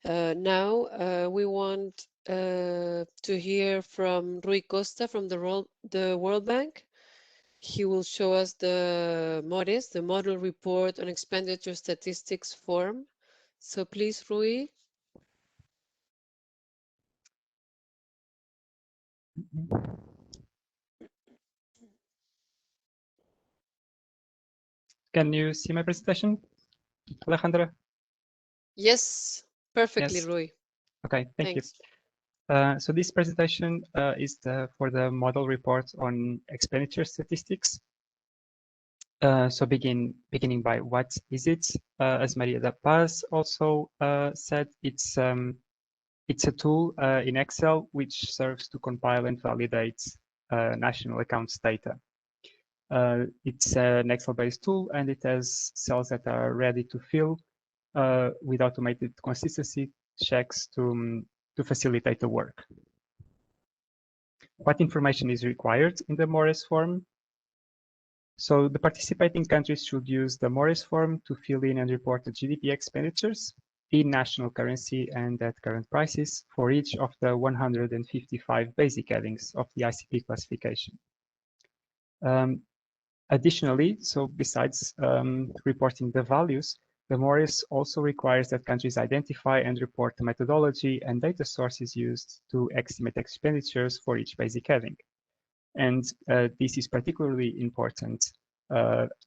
Now we want to hear from Rui Costa from the World Bank. He will show us the MORES, the Model Report on Expenditure Statistics form. So please, Rui. Can you see my presentation, Alejandra? Yes, perfectly, Yes. Rui. Okay, thank Thanks. you. So this presentation is for the model report on expenditure statistics. So beginning by what is it? As Maria Paz also said, it's a tool in Excel which serves to compile and validate national accounts data. It's an Excel-based tool, and it has cells that are ready to fill with automated consistency checks to facilitate the work. What information is required in the MORES form? So the participating countries should use the MORES form to fill in and report the GDP expenditures in national currency and at current prices for each of the 155 basic headings of the ICP classification. Additionally, so besides reporting the values, the MORES also requires that countries identify and report the methodology and data sources used to estimate expenditures for each basic heading. And this is particularly important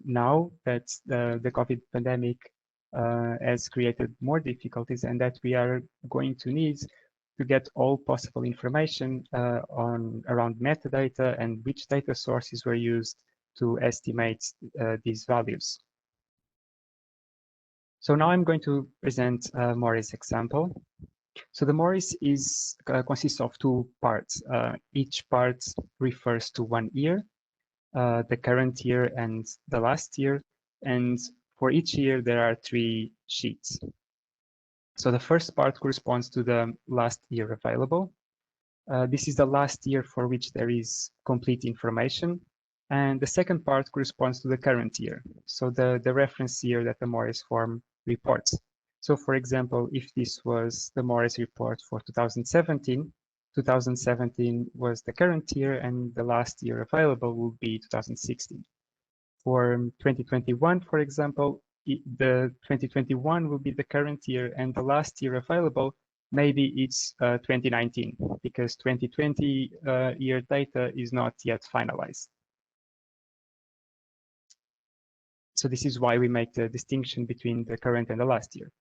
now that the COVID pandemic has created more difficulties, and that we are going to need to get all possible information around metadata and which data sources were used to estimate these values. So now I'm going to present a Morris example. So the Morris consists of two parts. Each part refers to 1 year, the current year and the last year. And for each year, there are 3 sheets. So the first part corresponds to the last year available. This is the last year for which there is complete information. And the second part corresponds to the current year. So the reference year that the Morris form reports. So for example, if this was the Morris report for 2017, 2017 was the current year and the last year available will be 2016. For 2021, for example, the 2021 will be the current year and the last year available, maybe it's 2019 because 2020 year data is not yet finalized. So this is why we make the distinction between the current and the last year.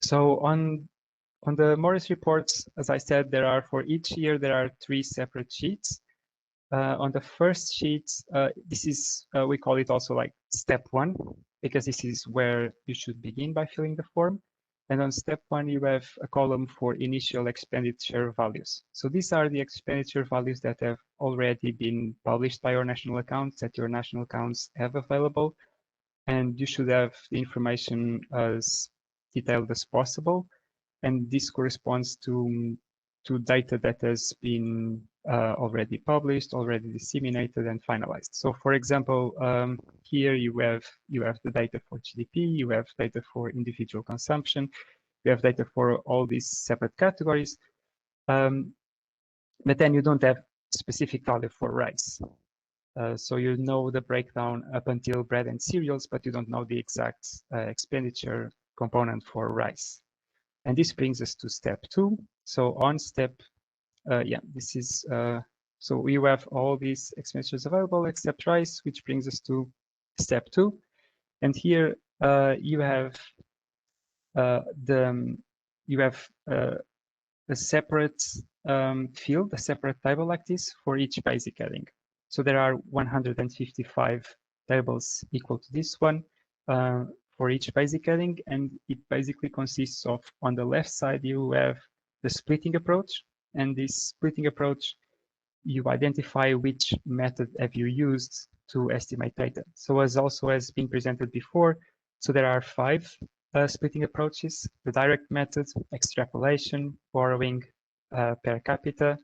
So on the Morris reports, as I said, for each year, there are 3 separate sheets. On the first sheet, we call it also like step 1, because this is where you should begin by filling the form. And on step 1, you have a column for initial expenditure values. So these are the expenditure values that have already been published by your national accounts, that your national accounts have available. And you should have the information as detailed as possible. And this corresponds to data that has been already published, already disseminated and finalized. So for example, here you have the data for GDP, you have data for individual consumption, you have data for all these separate categories, but then you don't have specific value for rice. So you know the breakdown up until bread and cereals, but you don't know the exact expenditure component for rice. And this brings us to step 2. So on step, this is, so we have all these expenditures available except rice, which brings us to step 2. And here you have a separate field, a separate table like this for each basic heading. So there are 155 tables equal to this one for each basic heading, and it basically consists of, on the left side, you have the splitting approach, and this splitting approach, you identify which method have you used to estimate data. So as also has been presented before, so there are 5 splitting approaches: the direct method, extrapolation, borrowing per capita,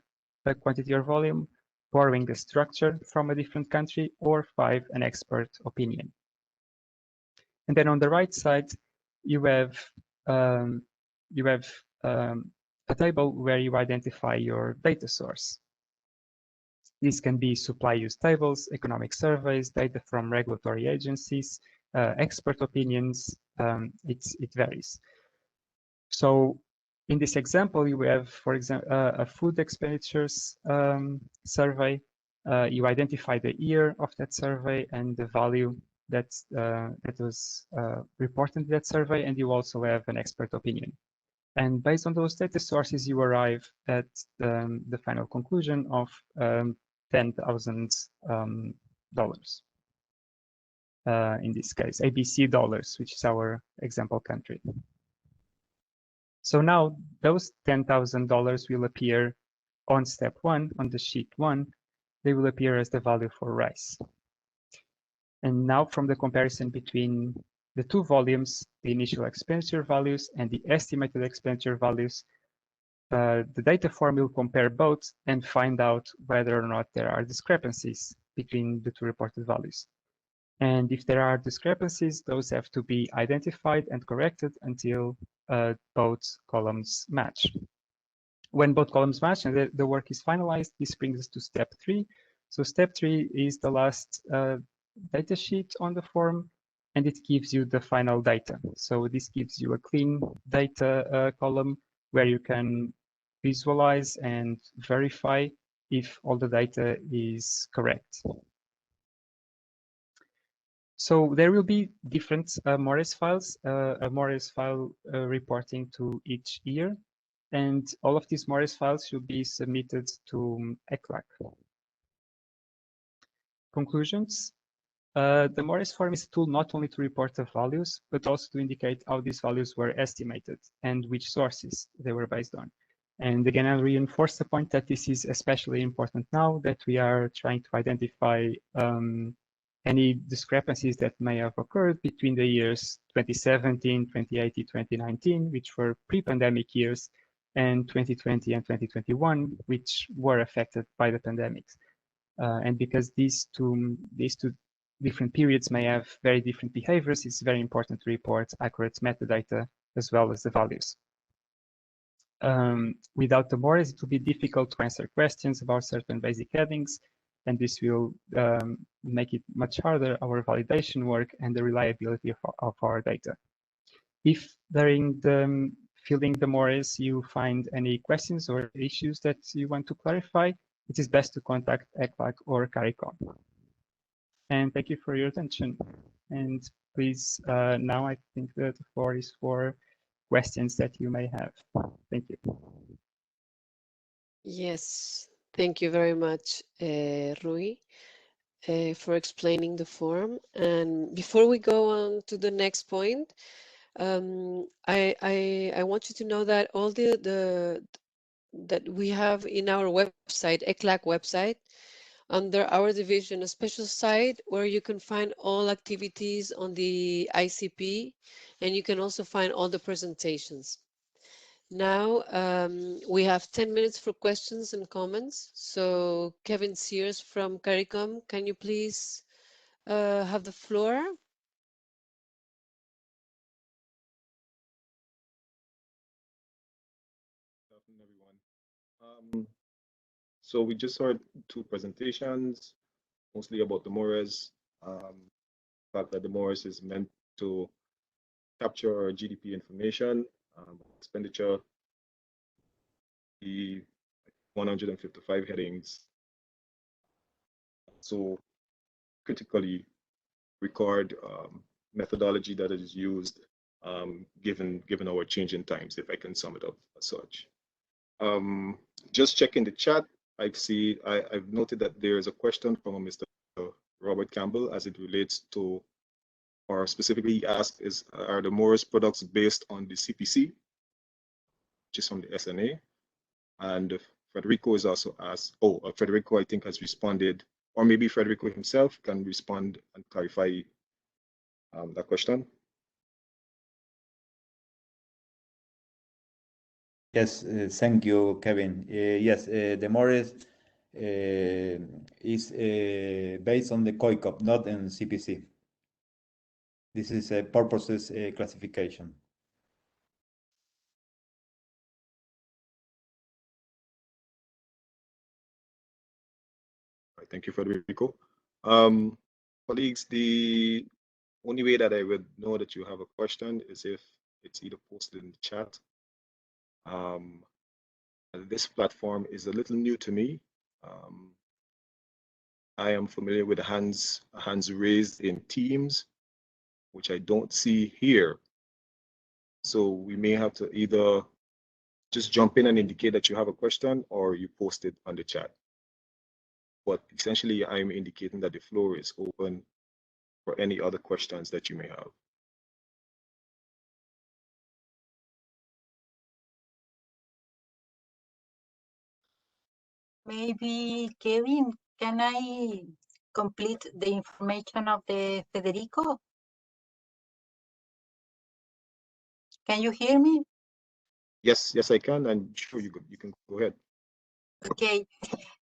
quantity or volume, borrowing the structure from a different country, or 5, an expert opinion. And then on the right side, you have a table where you identify your data source. This can be supply use tables, economic surveys, data from regulatory agencies, expert opinions. It varies. So in this example, you have, for example, a food expenditures survey. You identify the year of that survey and the value that was reported in that survey, and you also have an expert opinion. And based on those data sources, you arrive at the final conclusion of $10,000 in this case, ABC dollars, which is our example country. So now those $10,000 will appear on step 1, on the sheet 1, they will appear as the value for rice. And now from the comparison between the 2 volumes, the initial expenditure values and the estimated expenditure values, the data form will compare both and find out whether or not there are discrepancies between the 2 reported values. And if there are discrepancies, those have to be identified and corrected until both columns match. When both columns match and the work is finalized, this brings us to step 3. So step 3 is the last data sheet on the form, and it gives you the final data. So this gives you a clean data column where you can visualize and verify if all the data is correct. So there will be different Morris files, a Morris file reporting to each year, and all of these Morris files should be submitted to ECLAC. Conclusions. The Morris form is a tool not only to report the values, but also to indicate how these values were estimated and which sources they were based on. And again, I'll reinforce the point that this is especially important now that we are trying to identify any discrepancies that may have occurred between the years 2017, 2018, 2019, which were pre-pandemic years, and 2020 and 2021, which were affected by the pandemics. And because these two different periods may have very different behaviors, it's very important to report accurate metadata as well as the values. Without the Morris, it will be difficult to answer questions about certain basic headings, and this will make it much harder, our validation work and the reliability of our data. If during the filling the Morris you find any questions or issues that you want to clarify, it is best to contact ECLAC or Caricom. And thank you for your attention. And please, now I think that the floor is for questions that you may have. Thank you. Yes, thank you very much, Rui, for explaining the form. And before we go on to the next point, I want you to know that all that we have in our website, ECLAC website, under our division, a special site where you can find all activities on the ICP, and you can also find all the presentations. Now, we have 10 minutes for questions and comments. So Kevin Sears from Caricom, can you please have the floor? Good afternoon, everyone. So we just heard two presentations, mostly about the Morris, the fact that the Morris is meant to capture GDP information, expenditure, the 155 headings. So critically record methodology that is used given our change in times, if I can sum it up as such. Just checking the chat, I've noted that there is a question from a Mr. Robert Campbell as it relates to, or specifically asked, are the Morris products based on the CPC, which is from the SNA? And Federico is also asked, Federico I think has responded, or maybe Federico himself can respond and clarify that question. Yes, thank you, Kevin. Yes, the Morris is based on the COICOP, not in CPC. This is a purposes classification. Right, thank you, Federico. Colleagues, the only way that I would know that you have a question is if it's either posted in the chat. This platform is a little new to me. I am familiar with hands raised in Teams, which I don't see here. So we may have to either just jump in and indicate that you have a question, or you post it on the chat. But essentially, I'm indicating that the floor is open for any other questions that you may have. Maybe, Kevin, can I complete the information of the Federico? Can you hear me? Yes, I can, and sure, you can go ahead. Okay.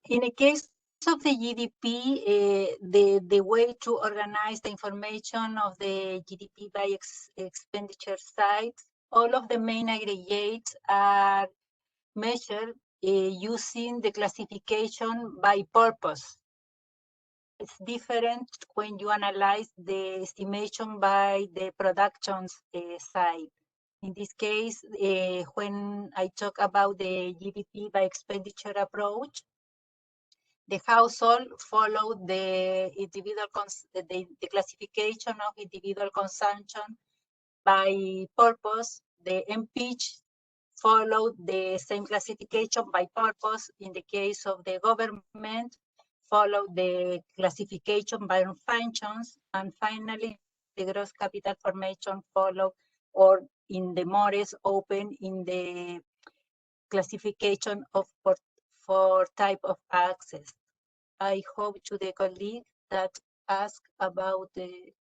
In the case of the GDP, the way to organize the information of the GDP by expenditure side, all of the main aggregates are measured using the classification by purpose. It's different when you analyze the estimation by the production side. In this case, when I talk about the GDP by expenditure approach, the household followed the individual the classification of individual consumption by purpose. The MPH followed the same classification by purpose. In the case of the government, followed the classification by functions, And finally, the gross capital formation followed or in the MORES open in the classification of for type of access. I hope to the colleague that ask about this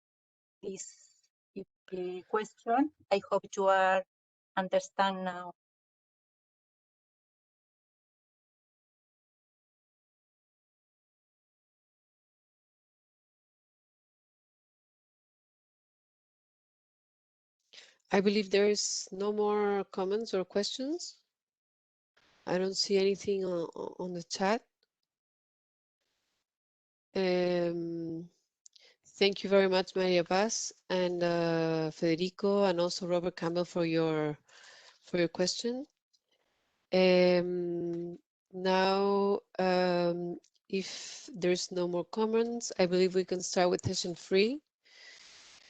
question. I hope you are understand now. I believe there's no more comments or questions. I don't see anything on the chat. Thank you very much, Maria Paz and Federico, and also Robert Campbell for your question. Now, if there's no more comments, I believe we can start with session 3.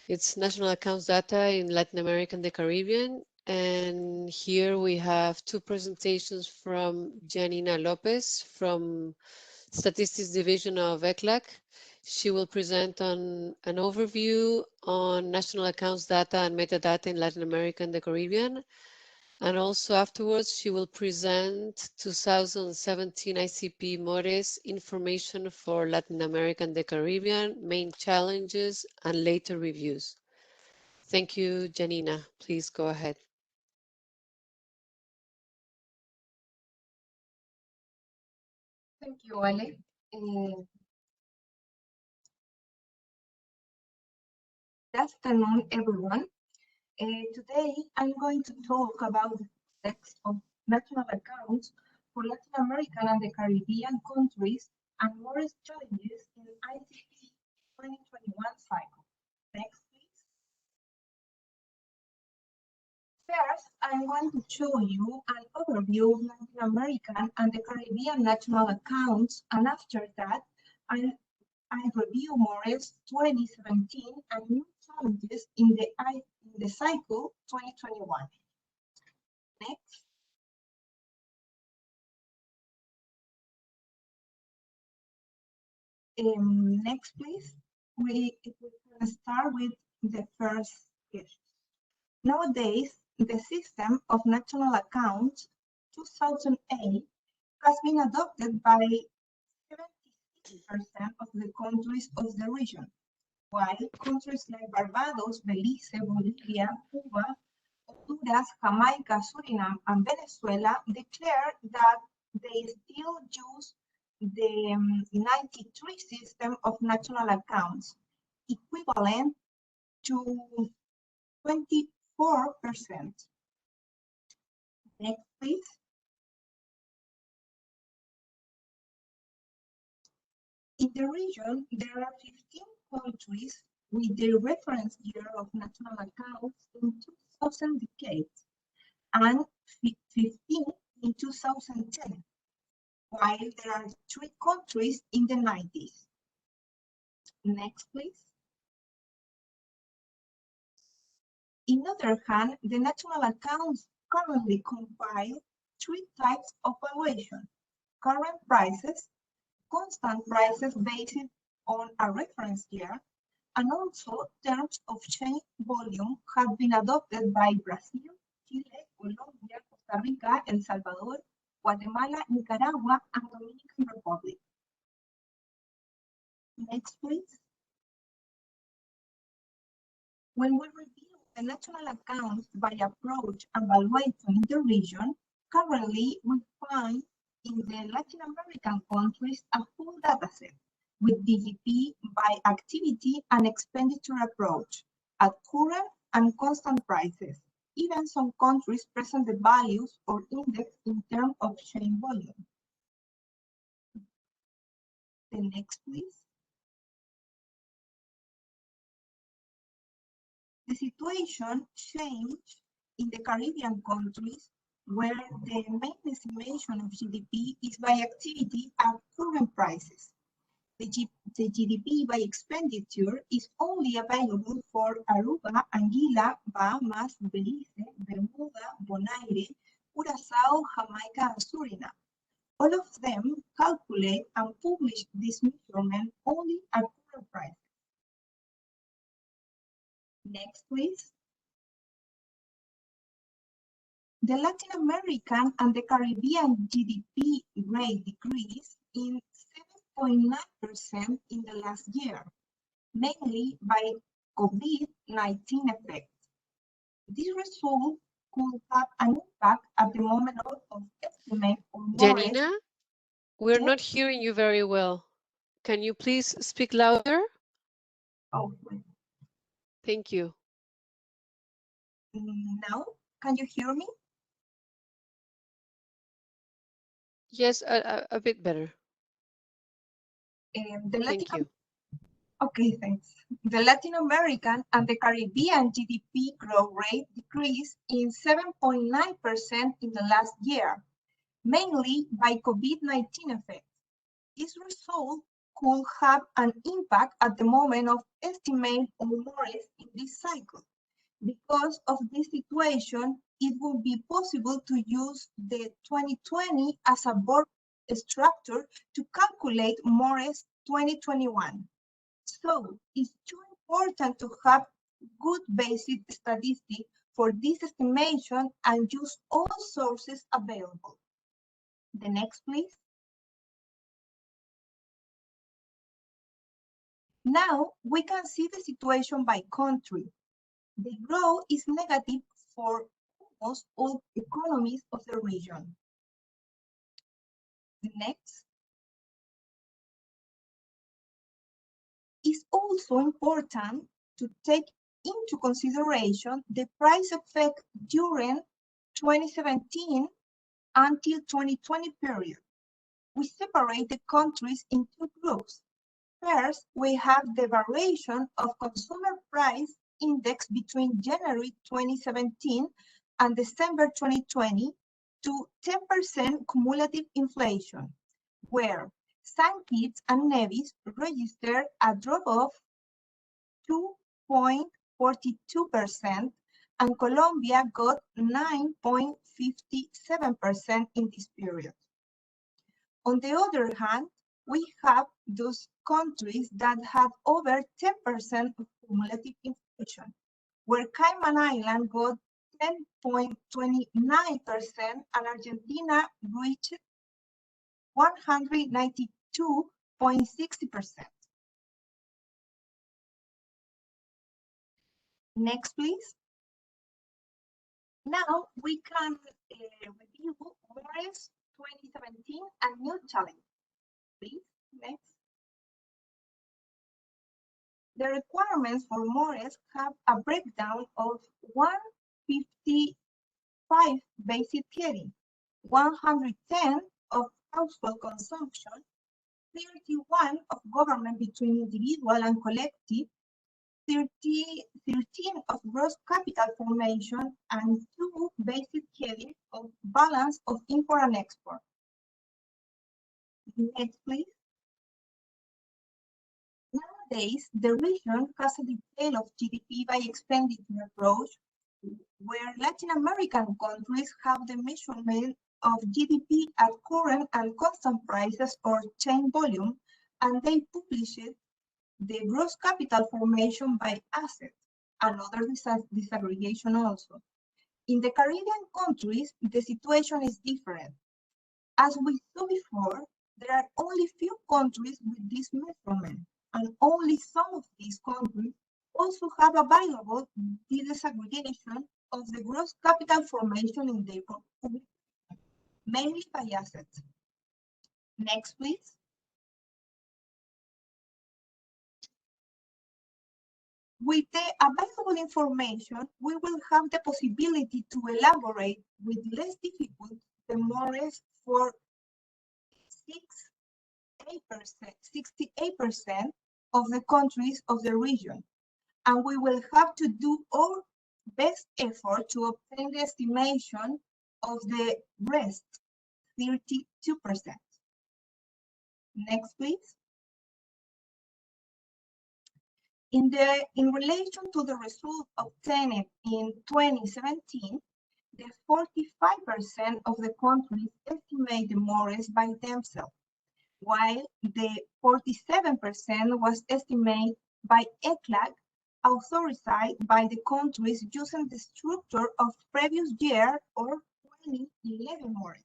It's national accounts data in Latin America and the Caribbean. And here we have 2 presentations from Janina Lopez from Statistics Division of ECLAC. She will present on an overview on national accounts data and metadata in Latin America and the Caribbean. And also afterwards, she will present 2017 ICP MORES information for Latin America and the Caribbean, main challenges, and later reviews. Thank you, Janina. Please go ahead. Thank you, Ale. Good afternoon, everyone. Today, I'm going to talk about the context of national accounts for Latin American and the Caribbean countries and more challenges in ICP 2021 cycle. Next, please. First, I'm going to show you an overview of Latin American and the Caribbean national accounts, and after that, I review MORES 2017 and new challenges in the cycle 2021. Next. Next, please. We can start with the first issue. Nowadays, the system of national accounts 2008 has been adopted by 76% of the countries of the region, while countries like Barbados, Belize, Bolivia, Cuba, Honduras, Jamaica, Suriname, and Venezuela declare that they still use the 93 system of national accounts, equivalent to 24%. Next, please. In the region, there are 15 countries with the reference year of national accounts in 2000 decades and 15 in 2010, while there are 3 countries in the 90s. Next, please. On the other hand, the national accounts currently compile 3 types of valuation: current prices, constant prices based on a reference year, and also terms of change volume have been adopted by Brazil, Chile, Colombia, Costa Rica, El Salvador, Guatemala, Nicaragua, and Dominican Republic. Next, please. When we review the national accounts by approach and valuation in the region, currently we find in the Latin American countries a full dataset with DGP by activity and expenditure approach at current and constant prices. Even some countries present the values or index in terms of change volume. The next, please. The situation changed in the Caribbean countries where the main estimation of GDP is by activity at current prices. The GDP by expenditure is only available for Aruba, Anguilla, Bahamas, Belize, Bermuda, Bonaire, Curaçao, Jamaica, and Suriname. All of them calculate and publish this measurement only at current prices. Next, please. The Latin American and the Caribbean GDP rate decreased in 7.9% in the last year, mainly by COVID-19 effect. This result could have an impact at the moment of estimate or more. Janina, we're not hearing you very well. Can you please speak louder? Oh, Thank you. now, can you hear me? Yes, a bit better. Thank you. Okay, thanks. The Latin American and the Caribbean GDP growth rate decreased in 7.9% in the last year, mainly by COVID-19 effects. This result could have an impact at the moment of estimate or more in this cycle. Because of this situation, it would be possible to use the 2020 as a board structure to calculate MORES 2021. So it's too important to have good basic statistics for this estimation and use all sources available. The next, please. Now we can see the situation by country. The growth is negative for almost all economies of the region. The next. It's also important to take into consideration the price effect during 2017 until 2020 period. We separate the countries in two groups. First, we have the variation of consumer price index between January 2017 and December 2020 to 10% cumulative inflation, where St. Kitts and Nevis registered a drop of 2.42% and Colombia got 9.57% in this period. On the other hand, we have those countries that have over 10% of cumulative inflation, where Cayman Island got 10.29% and Argentina reached 192.60%. Next, please. Now we can review MORES 2017 and new challenge. Please, next. The requirements for MORES have a breakdown of 155 basic theory, 110 of household consumption, 31 of government between individual and collective, 13 of gross capital formation, and 2 basic theory of balance of import and export. Next, please. Nowadays, the region has a detail of GDP by expenditure approach, where Latin American countries have the measurement of GDP at current and constant prices or chain volume, and they publish it, the gross capital formation by assets, another disaggregation also. In the Caribbean countries, the situation is different. As we saw before, there are only few countries with this measurement, and only some of these countries also have available the disaggregation of the gross capital formation in their population, mainly by assets. Next, please. With the available information, we will have the possibility to elaborate with less difficulty the MORES for 68% of the countries of the region. And we will have to do our best effort to obtain the estimation of the rest, 32%. Next, please. In relation to the result obtained in 2017, the 45% of the countries estimate the MORES by themselves, while the 47% was estimated by ECLAC authorized by the countries using the structure of previous year or 2011 MORES.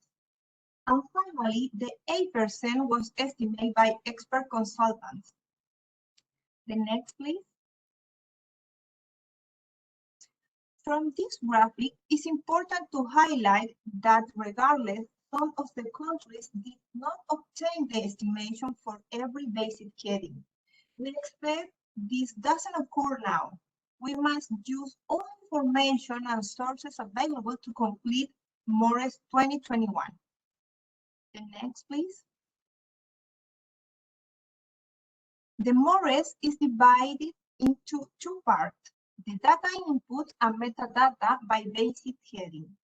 And finally, the 8% was estimated by expert consultants. The next, please. From this graphic, it's important to highlight that regardless, some of the countries did not obtain the estimation for every basic heading. We expect this doesn't occur now. We must use all information and sources available to complete MORES 2021. The next, please. The MORES is divided into two parts, the data input and metadata by basic heading.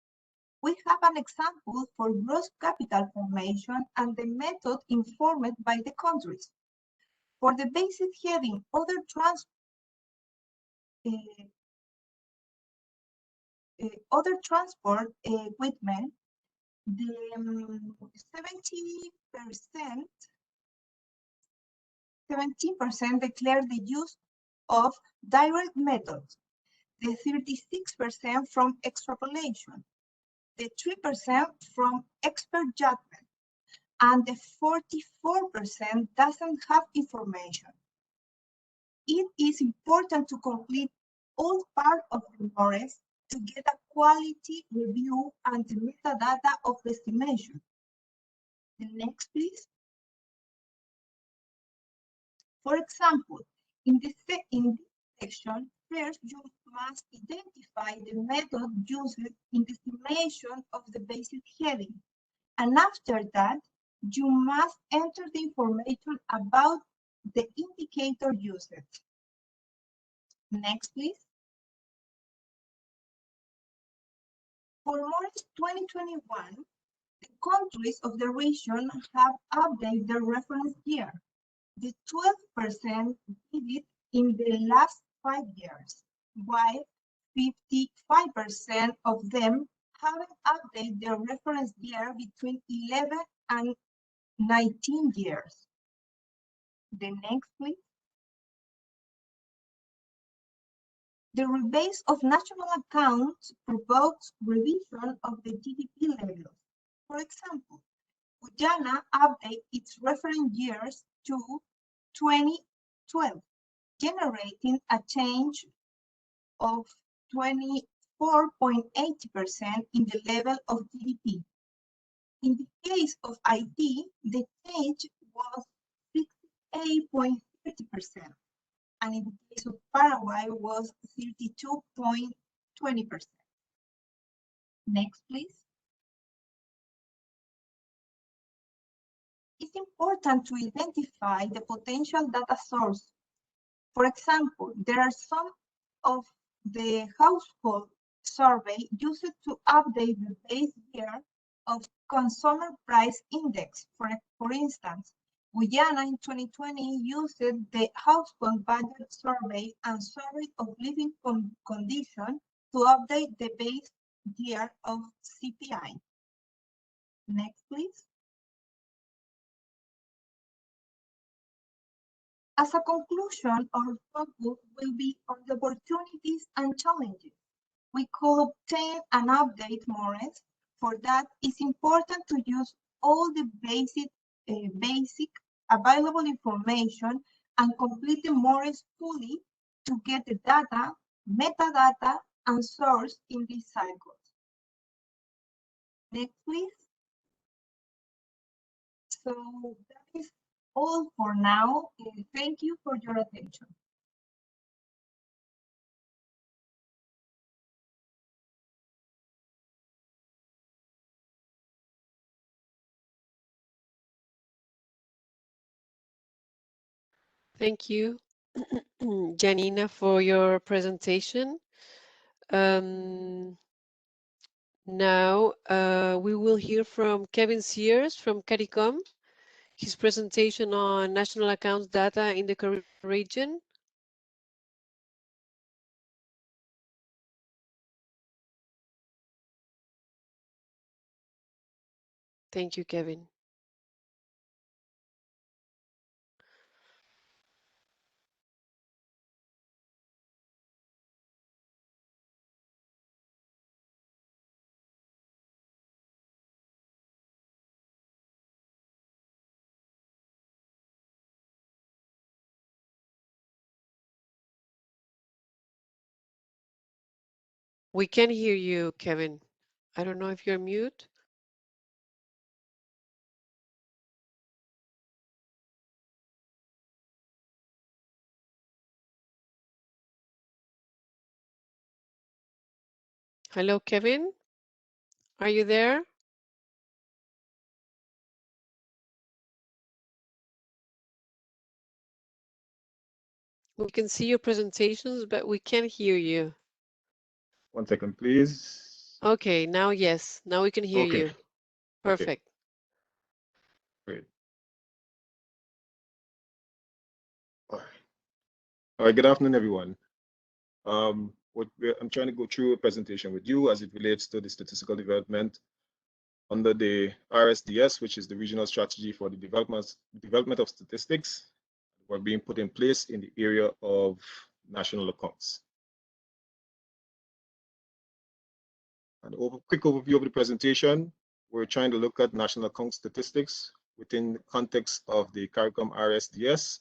We have an example for gross capital formation and the method informed by the countries. For the basic heading, other transport equipment, the 17% declare the use of direct methods, the 36% from extrapolation, the 3% from expert judgment, and the 44% doesn't have information. It is important to complete all parts of the MORES to get a quality review and the metadata of the estimation. The next, please. For example, in this section, first you must identify the method used in the estimation of the basic heading. And after that, you must enter the information about the indicator used. Next, please. For MORES 2021, the countries of the region have updated their reference year. The 12% did it in the last 5 years, while 55% of them haven't updated their reference year between 11 and 19 years. The next, please. The rebase of national accounts provokes revision of the GDP levels. For example, Guyana updated its reference years to 2012, generating a change of 24.80% in the level of GDP. In the case of IT, the change was 68.30%, and in the case of Paraguay was 32.20%. Next, please. It's important to identify the potential data source. For example, there are some of the household survey used to update the base year of consumer price index. For instance, Guyana in 2020 used the household budget survey and survey of living condition to update the base year of CPI. Next, please. As a conclusion, our focus will be on the opportunities and challenges. We could obtain and update MORES. For that, it's important to use all the basic available information and complete the MORES fully to get the data, metadata, and source in these cycles. Next, please. So that is all for now. Thank you for your attention. Thank you, Janina, for your presentation. Now we will hear from Kevin Sears from Caricom, his presentation on national accounts data in the Caribbean region. Thank you, Kevin. We can hear you, Kevin. I don't know if you're mute. Hello, Kevin. Are you there? We can see your presentations, but we can't hear you. 1 second, please. Okay, now yes. Now we can hear Okay. you. Perfect. Great. All right. All right, good afternoon, everyone. I'm trying to go through a presentation with you as it relates to the statistical development under the RSDS, which is the regional strategy for the development of statistics, were being put in place in the area of national accounts. And quick overview of the presentation, we're trying to look at national account statistics within the context of the Caricom RSDS.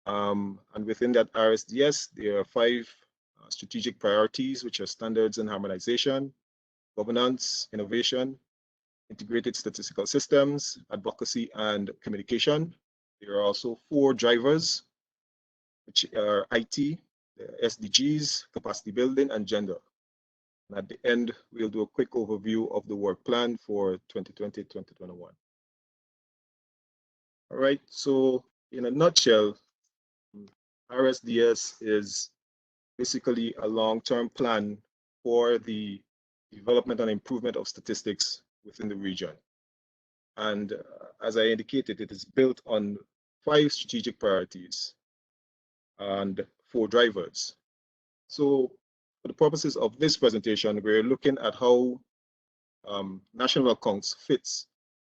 And within that RSDS, there are 5 strategic priorities, which are standards and harmonization, governance, innovation, integrated statistical systems, advocacy and communication. There are also 4 drivers, which are IT, the SDGs, capacity building, and gender. And at the end, we'll do a quick overview of the work plan for 2020-2021. All right, so in a nutshell, RSDS is basically a long-term plan for the development and improvement of statistics within the region. And as I indicated, it is built on 5 strategic priorities and 4 drivers. So for the purposes of this presentation, we're looking at how national accounts fits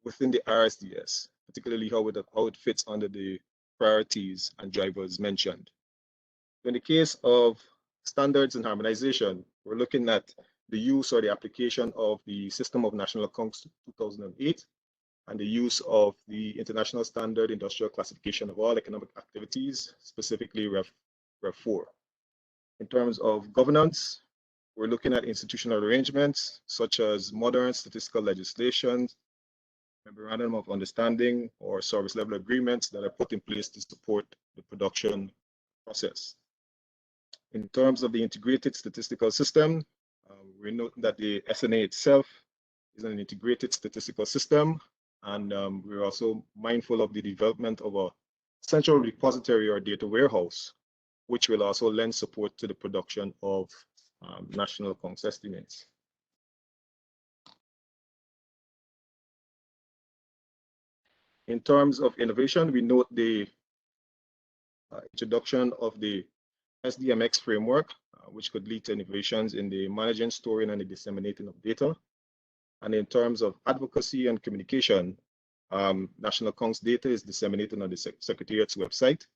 within the RSDS, particularly how it fits under the priorities and drivers mentioned. In the case of standards and harmonization, we're looking at the use or the application of the System of National Accounts 2008 and the use of the International Standard Industrial Classification of all economic activities, specifically Ref 4. In terms of governance, we're looking at institutional arrangements such as modern statistical legislation, memorandum of understanding, or service level agreements that are put in place to support the production process. In terms of the integrated statistical system, we note that the SNA itself is an integrated statistical system, and we're also mindful of the development of a central repository or data warehouse, which will also lend support to the production of national accounts estimates. In terms of innovation, we note the introduction of the SDMX framework, which could lead to innovations in the managing, storing, and the disseminating of data. And in terms of advocacy and communication, national accounts data is disseminated on the Secretariat's website.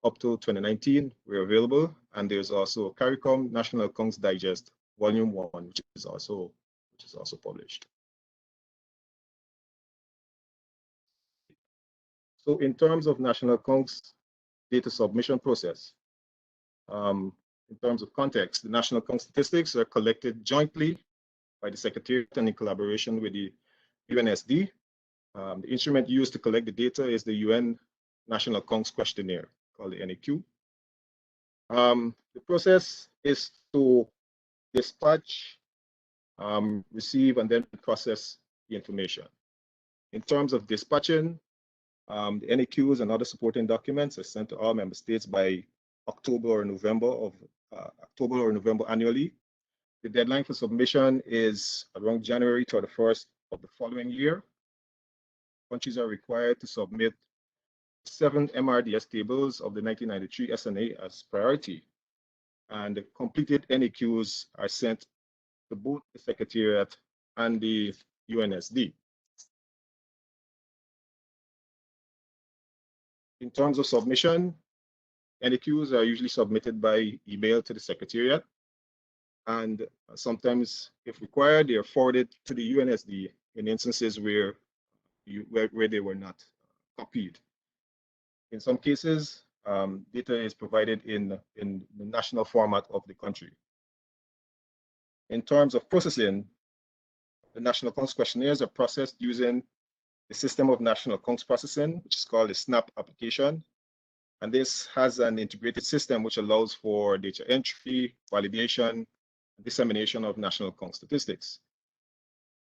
Up to 2019, we're available, and there's also a Caricom National Accounts Digest, Volume 1, which is also published. So in terms of national accounts data submission process, in terms of context, the national account statistics are collected jointly by the Secretariat and in collaboration with the UNSD. The instrument used to collect the data is the UN National Accounts Questionnaire, called the NAQ. The process is to dispatch, receive, and then process the information. In terms of dispatching, the NAQs and other supporting documents are sent to all member states by October or November annually. The deadline for submission is around January 31st of the following year. Countries are required to submit 7 MRDS tables of the 1993 SNA as priority, and the completed NAQs are sent to both the Secretariat and the UNSD. In terms of submission, NAQs are usually submitted by email to the Secretariat, and sometimes, if required, they are forwarded to the UNSD in instances where they were not copied. In some cases, data is provided in the national format of the country. In terms of processing, the national accounts questionnaires are processed using the System of National Accounts Processing, which is called the SNAP application. And this has an integrated system which allows for data entry, validation, and dissemination of national account statistics.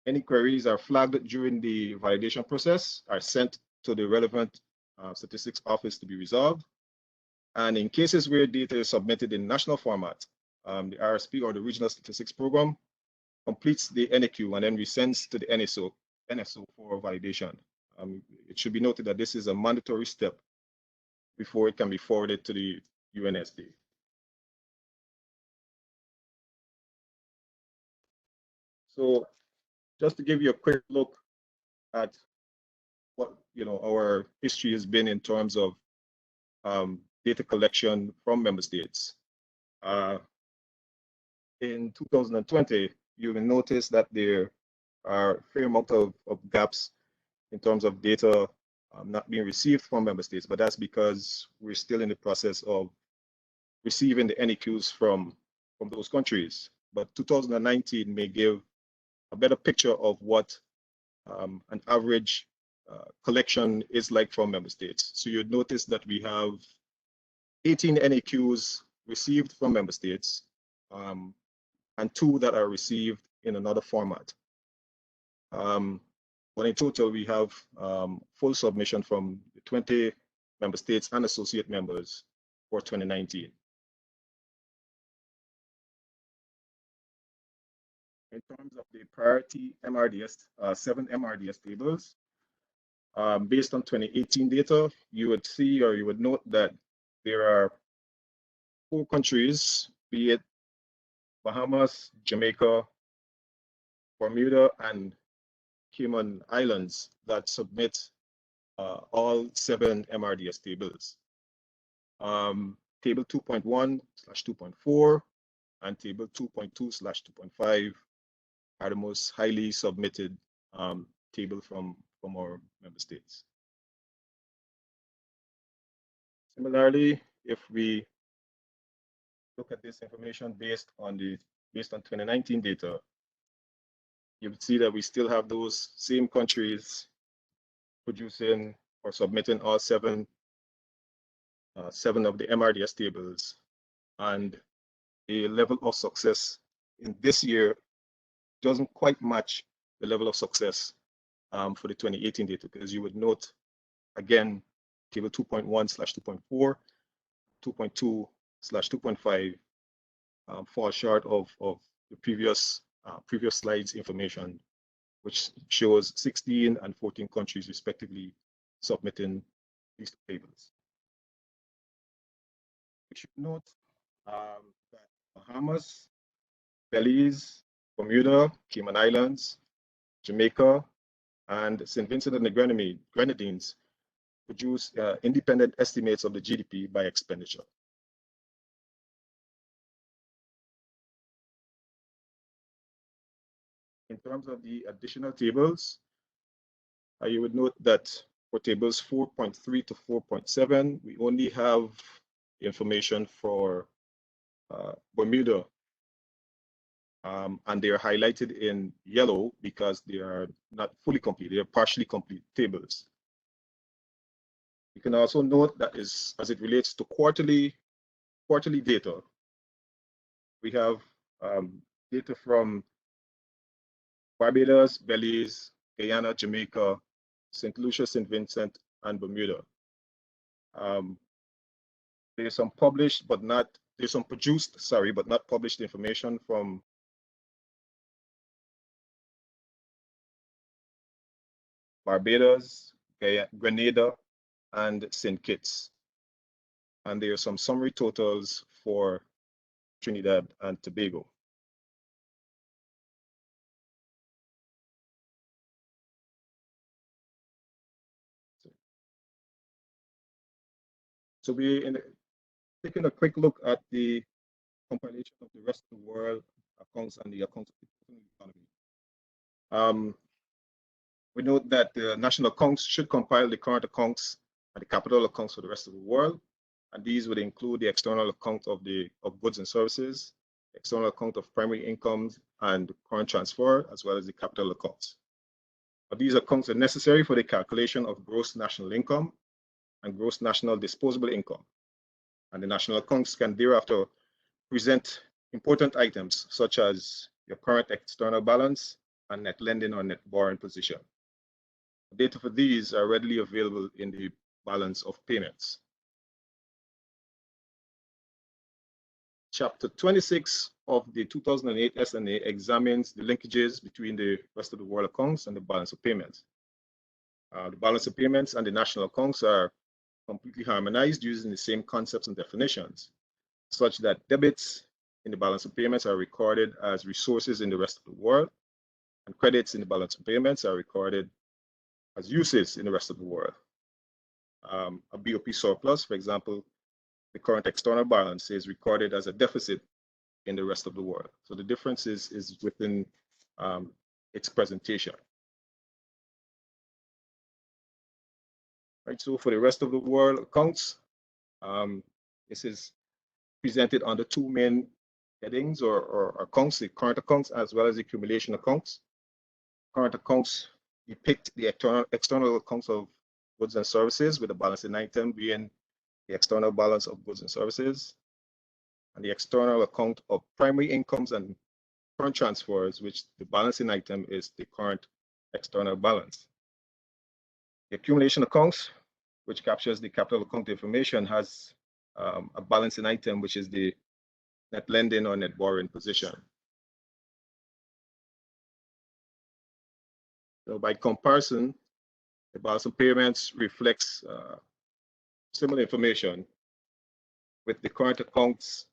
Any queries are flagged during the validation process, are sent to the relevant statistics office to be resolved. And in cases where data is submitted in national format, the RSP or the Regional Statistics Program completes the NAQ and then resends to the NSO for validation. It should be noted that this is a mandatory step before it can be forwarded to the UNSD. So just to give you a quick look at what our history has been in terms of data collection from member states. In 2020, you will notice that there are a fair amount of gaps in terms of data not being received from member states, but that's because we're still in the process of receiving the NEQs from those countries. But 2019 may give a better picture of what an average collection is like from member states. So you'd notice that we have 18 NEQs received from member states and 2 that are received in another format. But in total, we have full submission from the 20 member states and associate members for 2019. In terms of the priority MRDS, 7 MRDS tables, based on 2018 data, you would see or you would note that there are 4 countries, be it Bahamas, Jamaica, Bermuda, and Cayman Islands, that submit all 7 MRDS tables. Table 2.1/2.4 and table 2.2/2.5 are the most highly submitted table from our member states. Similarly, if we look at this information based on 2019 data, you would see that we still have those same countries producing or submitting all 7 of the MRDS tables, and the level of success in this year doesn't quite match the level of success for the 2018 data, because you would note, again, table 2.1/2.4, 2.2/2.5 fall short of the previous slides information, which shows 16 and 14 countries respectively submitting these tables. We should note that Bahamas, Belize, Bermuda, Cayman Islands, Jamaica, and St. Vincent and the Grenadines produce independent estimates of the GDP by expenditure. In terms of the additional tables, you would note that for tables 4.3 to 4.7, we only have information for Bermuda, and they are highlighted in yellow because they are not fully complete. They are partially complete tables. You can also note that as it relates to quarterly data, we have data from Barbados, Belize, Guyana, Jamaica, St. Lucia, St. Vincent, and Bermuda. There's some produced, but not published information from Barbados, Grenada, and St. Kitts. And there are some summary totals for Trinidad and Tobago. So taking a quick look at the compilation of the rest of the world accounts and the accounts of the economy. We note that the national accounts should compile the current accounts and the capital accounts for the rest of the world, and these would include the external account of goods and services, external account of primary incomes and current transfer, as well as the capital accounts. But these accounts are necessary for the calculation of gross national income and gross national disposable income. And the national accounts can thereafter present important items such as your current external balance and net lending or net borrowing position. Data for these are readily available in the balance of payments. Chapter 26 of the 2008 SNA examines the linkages between the rest of the world accounts and the balance of payments. The balance of payments and the national accounts are completely harmonized using the same concepts and definitions, such that debits in the balance of payments are recorded as resources in the rest of the world, and credits in the balance of payments are recorded as uses in the rest of the world. A BOP surplus, for example, the current external balance is recorded as a deficit in the rest of the world. So the difference is within its presentation. Right, so for the rest of the world accounts, this is presented under two main headings or accounts, the current accounts as well as the accumulation accounts. Current accounts depict the external accounts of goods and services, with the balancing item being the external balance of goods and services, and the external account of primary incomes and current transfers, which the balancing item is the current external balance. The accumulation accounts, which captures the capital account information, has a balancing item, which is the net lending or net borrowing position. So by comparison, the balance of payments reflects similar information, with the current accounts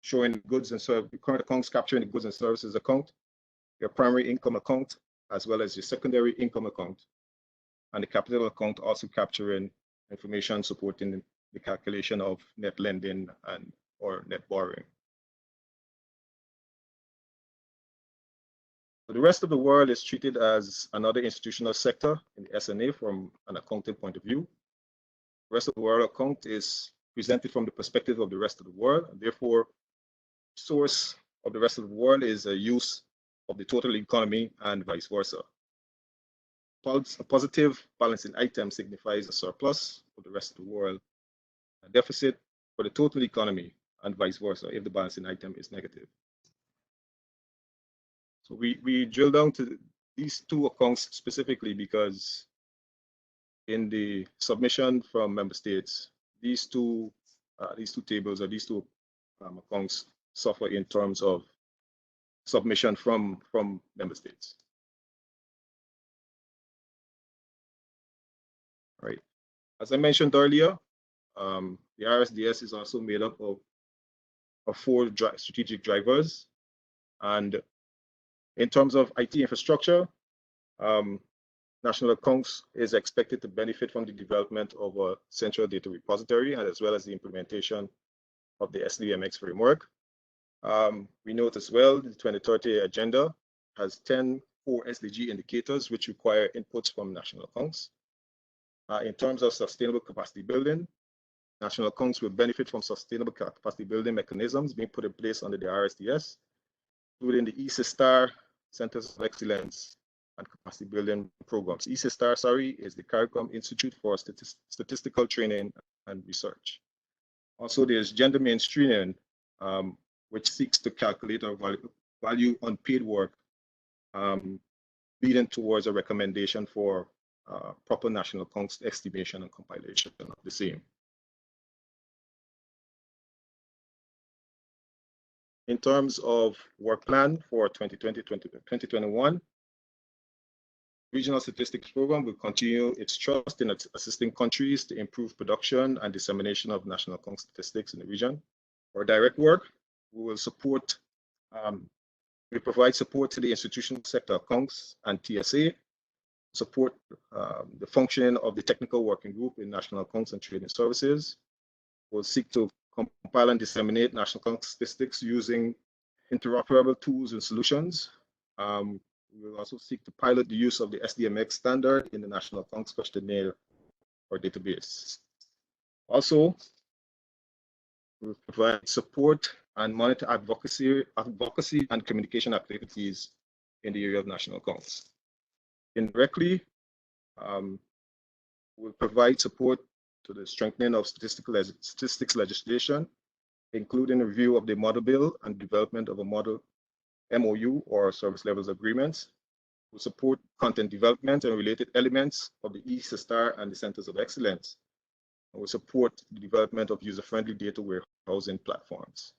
showing goods and services, the current accounts capturing the goods and services account, your primary income account, as well as your secondary income account, and the capital account also capturing information supporting the calculation of net lending and or net borrowing. So the rest of the world is treated as another institutional sector in the SNA from an accounting point of view. The rest of the world account is presented from the perspective of the rest of the world, and therefore, source of the rest of the world is a use of the total economy and vice versa. A positive balancing item signifies a surplus for the rest of the world, a deficit for the total economy, and vice versa if the balancing item is negative. So we drill down to these two accounts specifically because in the submission from member states, these two tables or these two accounts suffer in terms of submission from member states. Right. As I mentioned earlier, the RSDS is also made up of four strategic drivers. And in terms of IT infrastructure, National Accounts is expected to benefit from the development of a central data repository, and as well as the implementation of the SDMX framework. We note as well the 2030 agenda has 10 core SDG indicators which require inputs from National Accounts. In terms of sustainable capacity building, National Accounts will benefit from sustainable capacity building mechanisms being put in place under the RSDS, including the ECSTAR Centers of Excellence and Capacity Building Programs. ECSTAR, is the Caricom Institute for Statistical Training and Research. Also, there's gender mainstreaming, which seeks to calculate our value on paid work, leading towards a recommendation for proper National Accounts estimation and compilation of the same. In terms of work plan for 2020-2021, Regional Statistics Program will continue its trust in assisting countries to improve production and dissemination of national account statistics in the region. For direct work, we will support, we provide support to the institutional sector accounts and TSA, support the functioning of the technical working group in national accounts and trading services. We'll seek to compile and disseminate national account statistics using interoperable tools and solutions. We will also seek to pilot the use of the SDMX standard in the National Accounts Questionnaire or database. Also, We provide support and monitor advocacy and communication activities in the area of national accounts. Indirectly, we provide support to the strengthening of statistics legislation, including review of the model bill and development of a model MOU or service levels agreements. We support content development and related elements of the ECSTAR and the Centers of Excellence. And we support the development of user-friendly data warehousing platforms.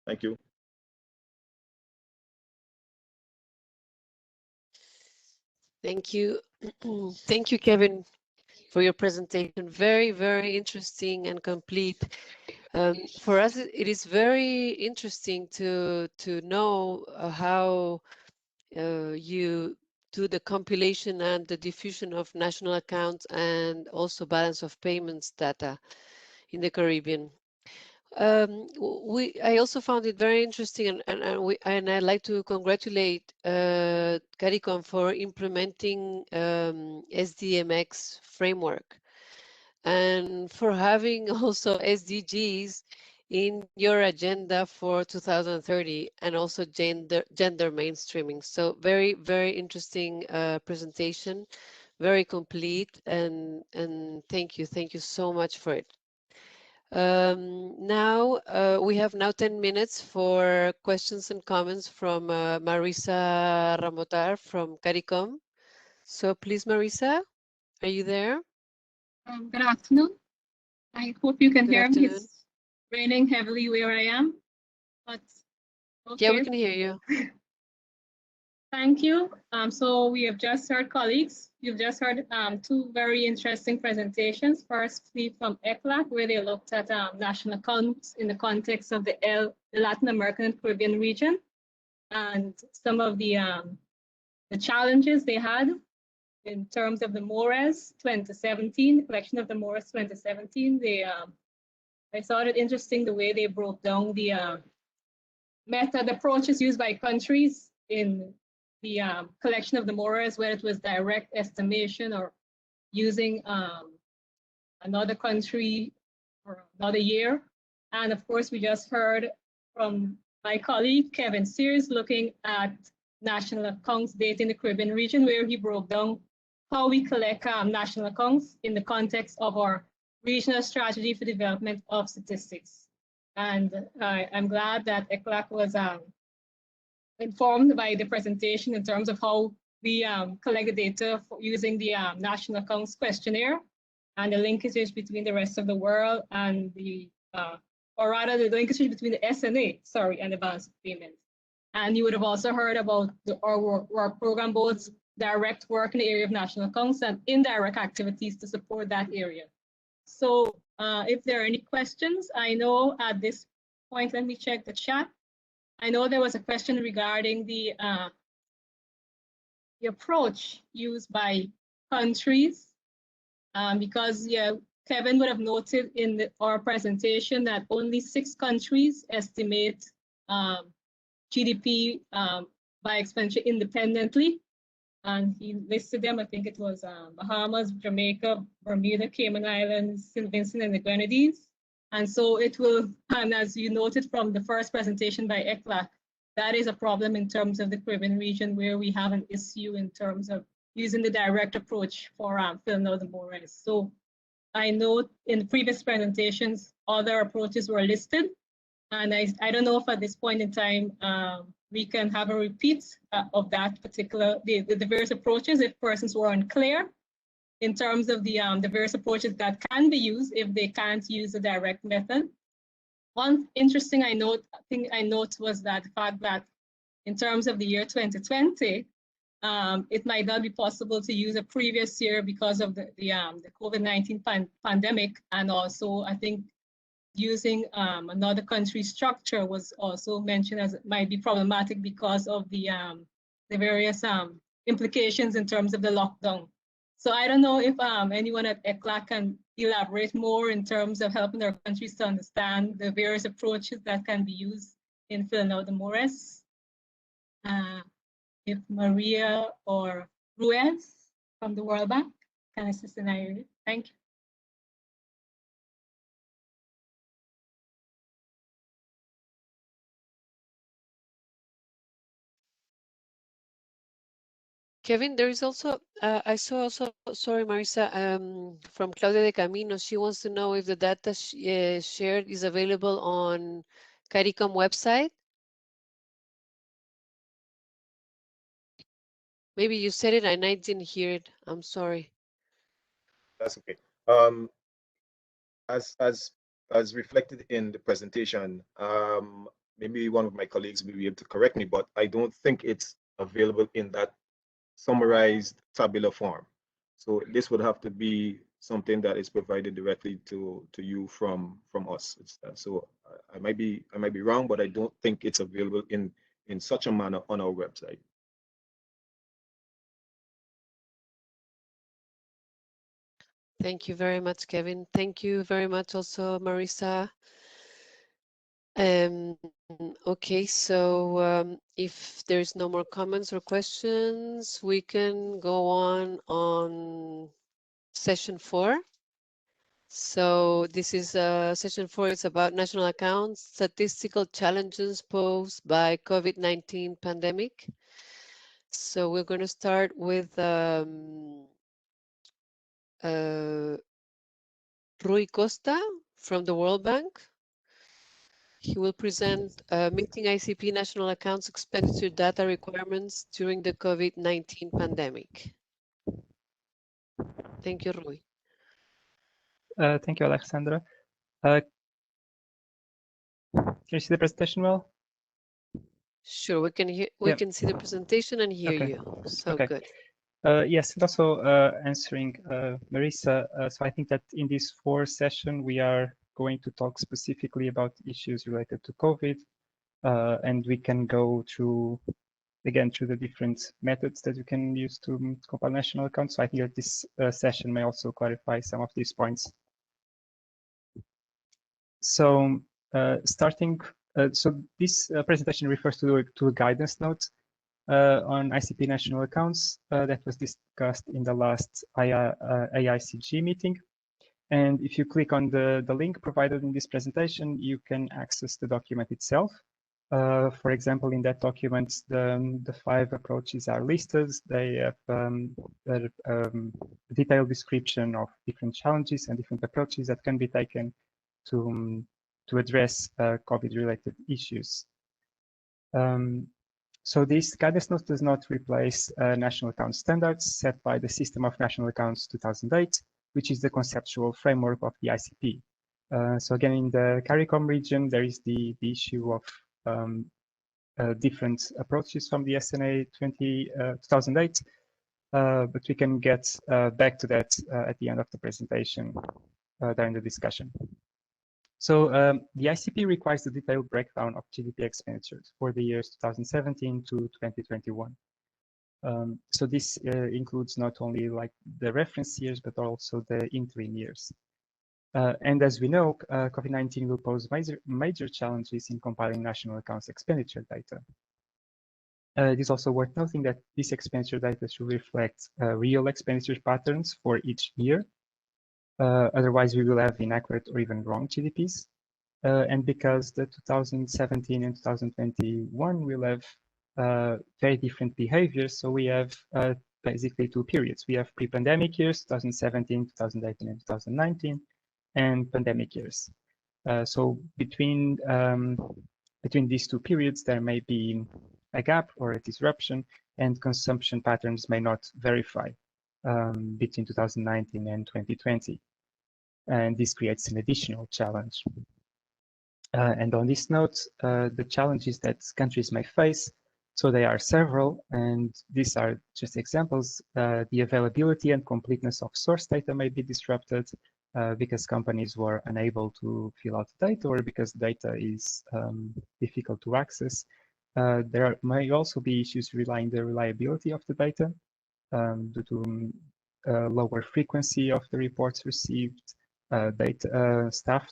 Thank you. Thank you. Thank you, Kevin, for your presentation. Very, very interesting and complete. For us, it is very interesting to know how you do the compilation and the diffusion of national accounts and also balance of payments data in the Caribbean. I also found it very interesting, and I'd like to congratulate Caricom for implementing SDMX framework and for having also SDGs in your agenda for 2030 and also gender mainstreaming. So very, very interesting presentation, very complete, and thank you so much for it. Now we have 10 minutes for questions and comments from Marisa Ramotar from Caricom. So please, Marisa, are you there? Good afternoon. I hope you can hear me. It's raining heavily where I am, but okay. Yeah, we can hear you. Thank you. So we have just heard, colleagues, you've just heard two very interesting presentations. Firstly, from ECLAC, where they looked at national accounts in the context of the Latin American and Caribbean region, and some of the challenges they had in terms of the MORES 2017, the collection of the MORES 2017. I thought it interesting the way they broke down the method approaches used by countries in the collection of the MORES, whether it was direct estimation or using another country or another year. And of course, we just heard from my colleague, Kevin Sears, looking at national accounts data in the Caribbean region, where he broke down how we collect national accounts in the context of our regional strategy for development of statistics. And I'm glad that ECLAC was informed by the presentation in terms of how we collect the data using the National Accounts Questionnaire and the linkages between the rest of the world and the, or rather the linkage between the SNA, sorry, and the balance of payments. And you would have also heard about our work program, both direct work in the area of national accounts and indirect activities to support that area. So if there are any questions, I know at this point, let me check the chat. I know there was a question regarding the approach used by countries, because Kevin would have noted in our presentation that only 6 countries estimate GDP by expenditure independently. And he listed them. I think it was Bahamas, Jamaica, Bermuda, Cayman Islands, St. Vincent, and the Grenadines. And so it will, and as you noted from the first presentation by ECLAC, that is a problem in terms of the Caribbean region, where we have an issue in terms of using the direct approach for filling out the MORES. So I know in the previous presentations, other approaches were listed. And I don't know if at this point in time, we can have a repeat of that particular, the various approaches if persons were unclear in terms of the various approaches that can be used if they can't use the direct method. One interesting thing I note was that the fact that in terms of the year 2020, it might not be possible to use a previous year because of the COVID-19 pandemic, and also I think using another country's structure was also mentioned as it might be problematic because of the various implications in terms of the lockdown. So I don't know if anyone at ECLAC can elaborate more in terms of helping our countries to understand the various approaches that can be used in filling out the MORES. If Maria or Ruiz from the World Bank can assist in that area. Thank you. Kevin, there is also, I saw also, sorry, Marisa, from Claudia de Camino. She wants to know if the data shared is available on Caricom website. Maybe you said it and I didn't hear it. I'm sorry. That's okay. As reflected in the presentation, maybe one of my colleagues will be able to correct me, but I don't think it's available in that summarized tabular form. So this would have to be something that is provided directly to you from us. So I might be wrong, but I don't think it's available in such a manner on our website. Thank you very much, Kevin. Thank you very much also, Marisa. Okay, so if there's no more comments or questions, we can go on session 4. So this is session 4. It's about national accounts, statistical challenges posed by COVID-19 pandemic. So we're going to start with Rui Costa from the World Bank. He will present meeting ICP national accounts expenditure data requirements during the COVID-19 pandemic. Thank you, Rui. Thank you, Alexandra. Can you see the presentation well? Sure, we can hear. We can see the presentation and hear you. So good. Yes, and also answering Marisa. So I think that in this 4th session, we are going to talk specifically about issues related to COVID, and we can go through, again, through the different methods that you can use to compile national accounts. So I think that this session may also clarify some of these points. So starting, so this presentation refers to a guidance note on ICP national accounts that was discussed in the last AICG meeting. And if you click on the link provided in this presentation, you can access the document itself. For example, in that document, the 5 approaches are listed. They have a detailed description of different challenges and different approaches that can be taken to address COVID-related issues. So this guidance note does not replace national account standards set by the System of National Accounts 2008, which is the conceptual framework of the ICP. So again, in the Caricom region, there is the issue of different approaches from the SNA 2008, but we can get back to that at the end of the presentation during the discussion. So the ICP requires the detailed breakdown of GDP expenditures for the years 2017 to 2021. So this includes not only like the reference years, but also the interim years. And as we know, COVID-19 will pose major challenges in compiling national accounts expenditure data. It is also worth noting that this expenditure data should reflect real expenditure patterns for each year. Otherwise, we will have inaccurate or even wrong GDPs. And because the 2017 and 2021 will have very different behaviors, so we have basically 2 periods. We have pre-pandemic years, 2017, 2018, and 2019, and pandemic years. So between these 2 periods, there may be a gap or a disruption, and consumption patterns may not verify between 2019 and 2020. And this creates an additional challenge. And on this note, the challenges that countries may face, so there are several, and these are just examples. The availability and completeness of source data may be disrupted because companies were unable to fill out data or because data is difficult to access. There may also be issues relying the reliability of the data due to lower frequency of the reports received, staff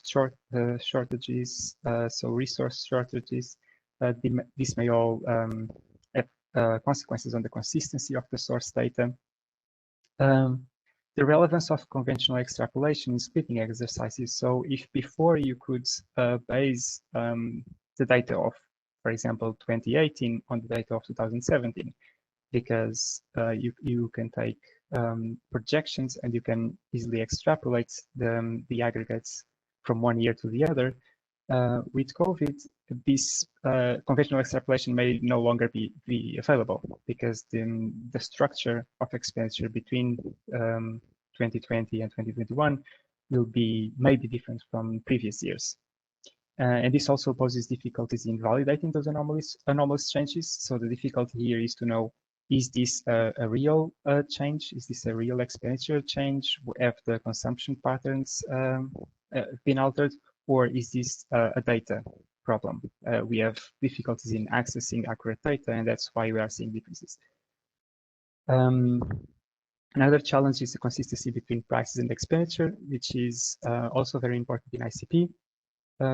shortages, so resource shortages. This may all have consequences on the consistency of the source data. The relevance of conventional extrapolation in splitting exercises. So if before you could base the data of, for example, 2018 on the data of 2017, because you can take projections and you can easily extrapolate the aggregates from one year to the other. With COVID, this conventional extrapolation may no longer be available because the structure of expenditure between 2020 and 2021 may be different from previous years. And this also poses difficulties in validating those anomalous changes. So the difficulty here is to know, is this a real change? Is this a real expenditure change? Have the consumption patterns been altered? Or is this a data problem? We have difficulties in accessing accurate data, and that's why we are seeing differences. Another challenge is the consistency between prices and expenditure, which is also very important in ICP.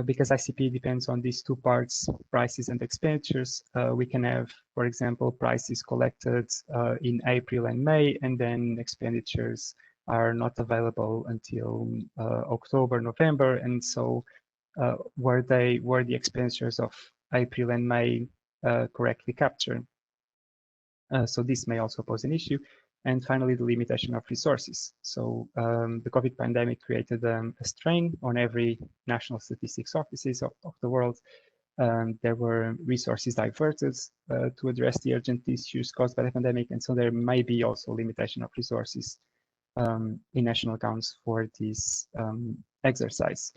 Because ICP depends on these two parts, prices and expenditures. We can have, for example, prices collected in April and May, and then expenditures are not available until October, November. And so were the expenditures of April and May correctly captured? So this may also pose an issue. And finally, the limitation of resources. So the COVID pandemic created a strain on every national statistics offices of the world. There were resources diverted to address the urgent issues caused by the pandemic. And so there may be also limitation of resources in national accounts for this exercise.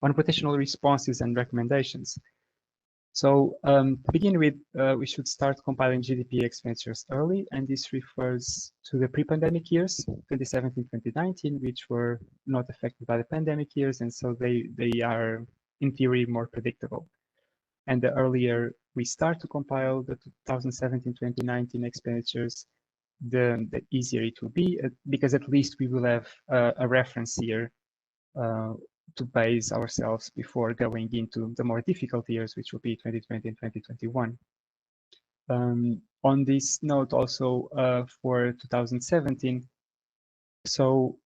On potential responses and recommendations. So to begin with, we should start compiling GDP expenditures early, and this refers to the pre-pandemic years, 2017, 2019, which were not affected by the pandemic years, and so they are, in theory, more predictable. And the earlier we start to compile the 2017, 2019 expenditures, the easier it will be, because at least we will have a reference year to base ourselves before going into the more difficult years, which will be 2020 and 2021. On this note, also for 2017, so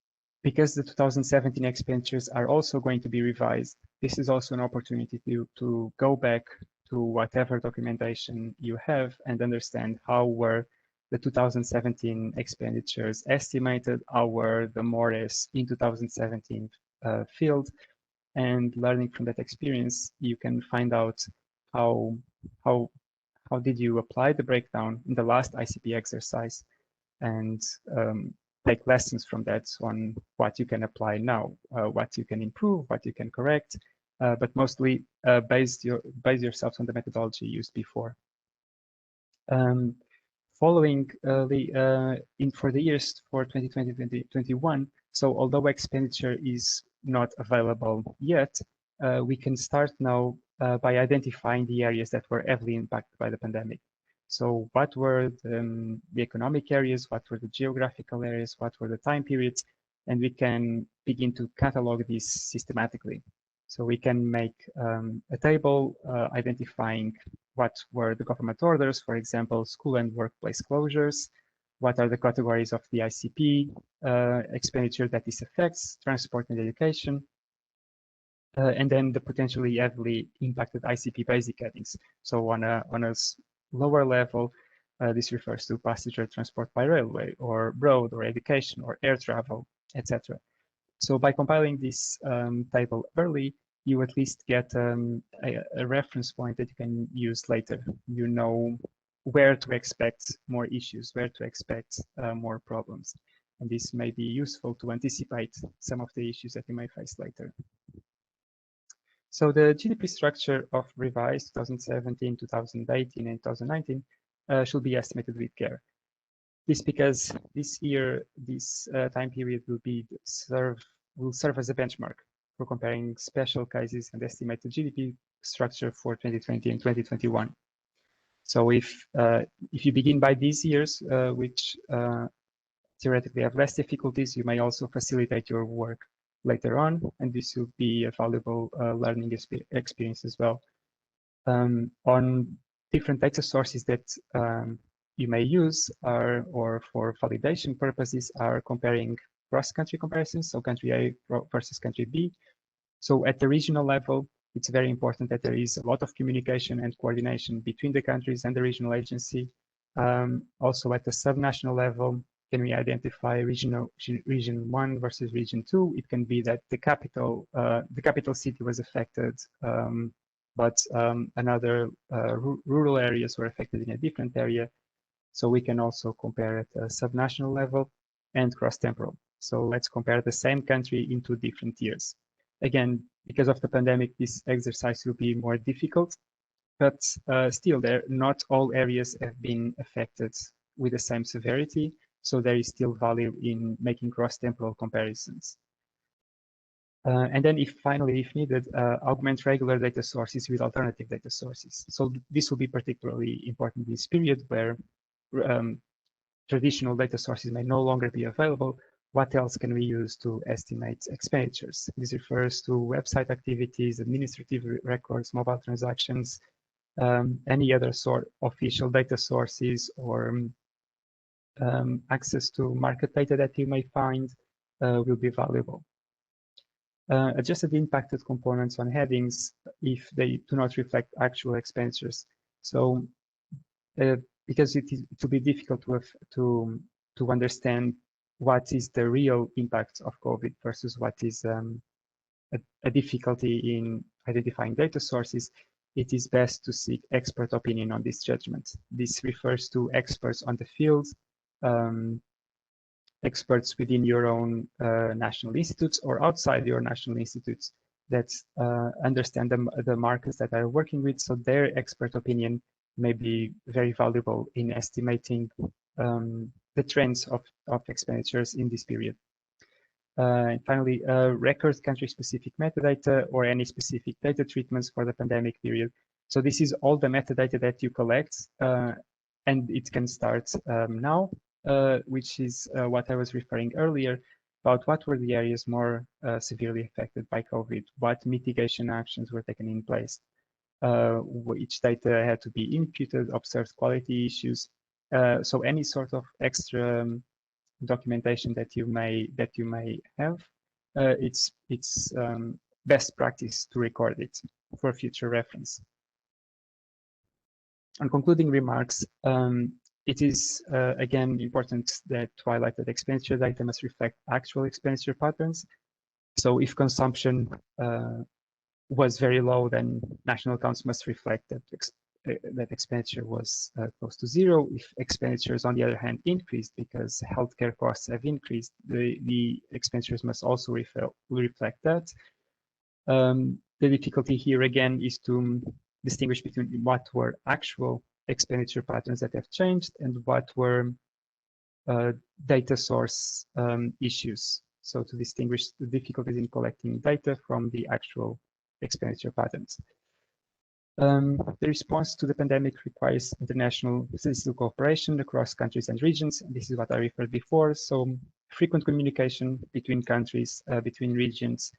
because the 2017 expenditures are also going to be revised, this is also an opportunity to go back to whatever documentation you have and understand how were the 2017 expenditures estimated, how were the mores in 2017 field, and learning from that experience, you can find out how did you apply the breakdown in the last ICP exercise, and take lessons from that on what you can apply now, what you can improve, what you can correct, but mostly base yourselves on the methodology used before. Following for the years for 2020, 2021, so although expenditure is not available yet, we can start now by identifying the areas that were heavily impacted by the pandemic. So what were the economic areas, what were the geographical areas, what were the time periods, and we can begin to catalog these systematically. So we can make a table identifying what were the government orders, for example, school and workplace closures, what are the categories of the ICP expenditure that this affects, transport and education, and then the potentially heavily impacted ICP basic headings. So on a lower level, this refers to passenger transport by railway or road or education or air travel, etc. So by compiling this table early, you at least get a reference point that you can use later. You know where to expect more issues, where to expect more problems. And this may be useful to anticipate some of the issues that you may face later. So the GDP structure of revised 2017, 2018, and 2019 should be estimated with care. This because this year, this time period will serve as a benchmark for comparing special cases and estimated GDP structure for 2020 and 2021. So if you begin by these years, which theoretically have less difficulties, you may also facilitate your work later on, and this will be a valuable learning experience as well. On different data sources that you may use or for validation purposes are comparing cross-country comparisons, so country A versus country B. So at the regional level, it's very important that there is a lot of communication and coordination between the countries and the regional agency. Also at the subnational level, can we identify region 1 versus region 2? It can be that the capital city was affected, but another rural areas were affected in a different area. So we can also compare at a subnational level and cross-temporal. So let's compare the same country in 2 different years. Again, because of the pandemic, this exercise will be more difficult, but still, not all areas have been affected with the same severity. So there is still value in making cross-temporal comparisons. And then finally, if needed, augment regular data sources with alternative data sources. So this will be particularly important in this period where traditional data sources may no longer be available. What else can we use to estimate expenditures? This refers to website activities, administrative records, mobile transactions, any other sort of official data sources, or access to market data that you may find will be valuable. Adjusted impacted components on headings if they do not reflect actual expenditures. So because it will be difficult to understand what is the real impact of COVID versus what is a difficulty in identifying data sources, it is best to seek expert opinion on this judgment. This refers to experts on the field, experts within your own national institutes or outside your national institutes that understand the markets that are working with. So their expert opinion may be very valuable in estimating the trends of expenditures in this period. And finally, record country-specific metadata or any specific data treatments for the pandemic period. So this is all the metadata that you collect, and it can start now, which is what I was referring earlier about what were the areas more severely affected by COVID, what mitigation actions were taken in place, which data had to be imputed, observed quality issues. So any sort of extra documentation that you may have, it's best practice to record it for future reference. On concluding remarks, it is again important to highlight that expenditure data must reflect actual expenditure patterns. So if consumption was very low, then national accounts must reflect that that expenditure was close to zero. If expenditures, on the other hand, increased because healthcare costs have increased, the expenditures must also reflect that. The difficulty here again is to distinguish between what were actual expenditure patterns that have changed and what were data source issues. So to distinguish the difficulties in collecting data from the actual expenditure patterns. The response to the pandemic requires international statistical cooperation across countries and regions. This is what I referred before. So frequent communication between countries, between regions,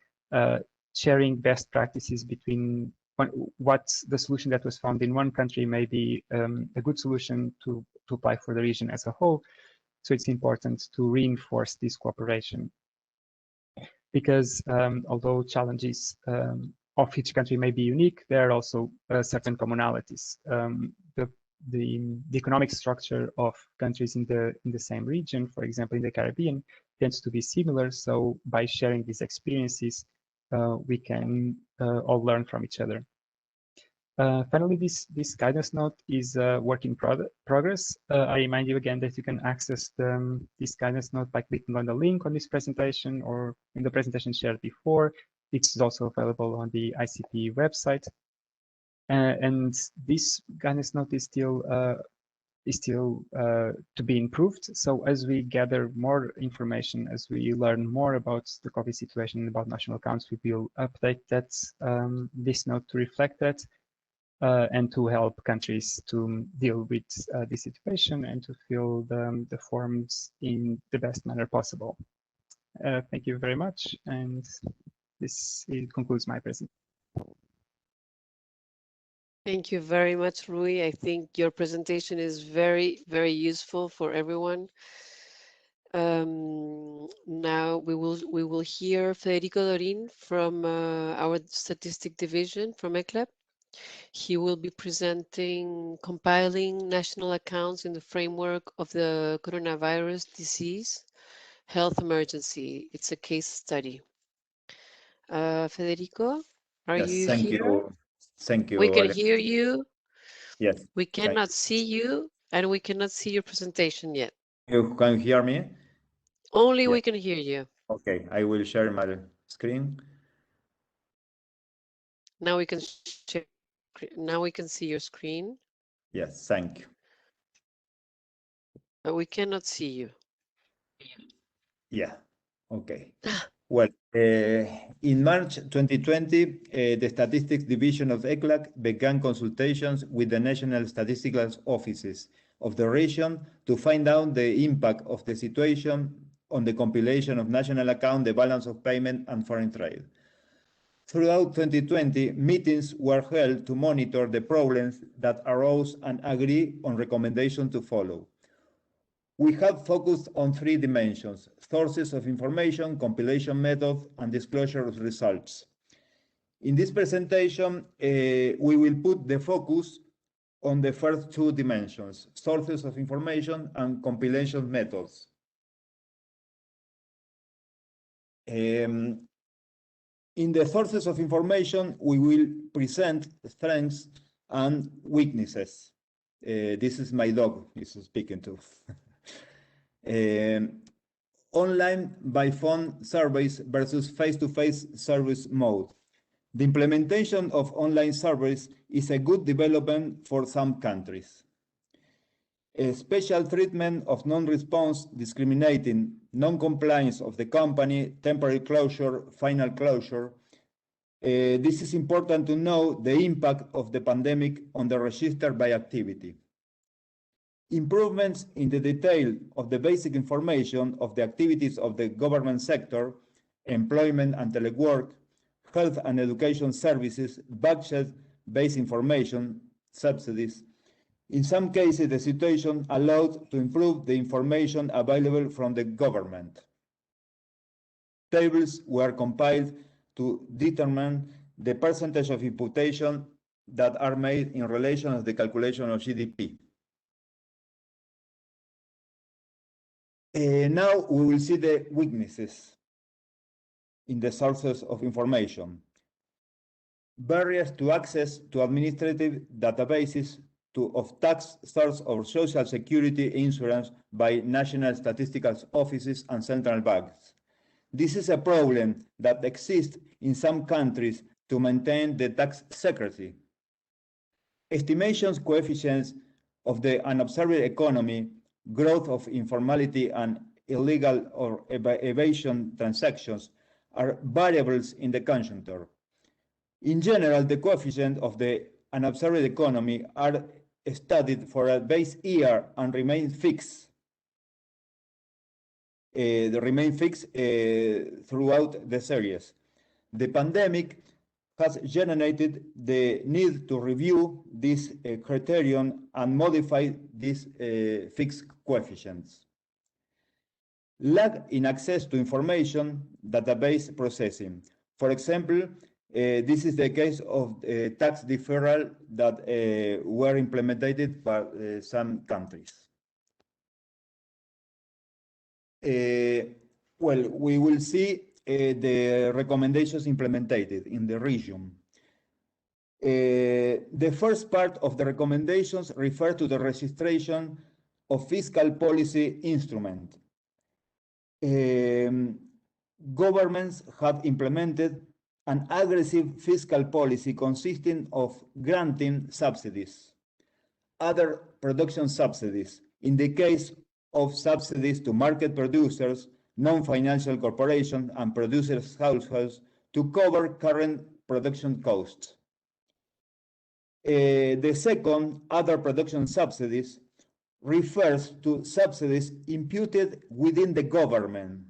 sharing best practices between what the solution that was found in one country may be a good solution to apply for the region as a whole. So it's important to reinforce this cooperation because although challenges of each country may be unique, there are also certain commonalities. The economic structure of countries in the same region, for example, in the Caribbean, tends to be similar. So by sharing these experiences, we can all learn from each other. Finally, this guidance note is a work in progress. I remind you again that you can access this guidance note by clicking on the link on this presentation or in the presentation shared before. It's also available on the ICP website. And this guidance note is still to be improved. So as we gather more information, as we learn more about the COVID situation, about national accounts, we will update that this note to reflect that and to help countries to deal with this situation and to fill the forms in the best manner possible. Thank you very much, and this concludes my presentation. Thank you very much, Rui. I think your presentation is very, very useful for everyone. Now we will hear Federico Dorin from our statistic division from ECLAC. He will be presenting compiling national accounts in the framework of the coronavirus disease health emergency. It's a case study. Federico, are Yes, you thank here? you. Thank you, We can Alex. hear you. Yes. We cannot see you, and we cannot see your presentation yet. You can hear me? Only Yeah. we can hear you. Okay, I will share my screen. Now we can share. Now we can see your screen, Yes, thank you. but we cannot see you. Yeah, okay. Well, in March 2020, the Statistics Division of ECLAC began consultations with the National Statistical Offices of the region to find out the impact of the situation on the compilation of national account, the balance of payment, and foreign trade. Throughout 2020, meetings were held to monitor the problems that arose and agree on recommendations to follow. We have focused on three dimensions: sources of information, compilation methods, and disclosure of results. In this presentation, we will put the focus on the first two dimensions, sources of information and compilation methods. In the sources of information, we will present strengths and weaknesses. This is my dog, he's speaking to. Online by phone surveys versus face-to-face service mode. The implementation of online surveys is a good development for some countries. A special treatment of non-response, discriminating, non-compliance of the company, temporary closure, final closure. This is important to know the impact of the pandemic on the register by activity. Improvements in the detail of the basic information of the activities of the government sector, employment and telework, health and education services, budget-based information, subsidies. In some cases, the situation allowed to improve the information available from the government. Tables were compiled to determine the percentage of imputation that are made in relation to the calculation of GDP. Now we will see the weaknesses in the sources of information. Barriers to access to administrative databases of tax, source of social security insurance by national statistical offices and central banks. This is a problem that exists in some countries to maintain the tax secrecy. Estimations coefficients of the unobserved economy, growth of informality and illegal or evasion transactions are variables in the conjuncture. In general, the coefficient of the unobserved economy are studied for a base year and remain fixed. They remain fixed throughout the series. The pandemic has generated the need to review this criterion and modify these fixed coefficients. Lag in access to information, database processing. For example, this is the case of tax deferral that were implemented by some countries. Well, we will see the recommendations implemented in the region. The first part of the recommendations refer to the registration of fiscal policy instrument. Governments have implemented an aggressive fiscal policy consisting of granting subsidies, other production subsidies, in the case of subsidies to market producers, non-financial corporations, and producers' households to cover current production costs. The second, other production subsidies, refers to subsidies imputed within the government.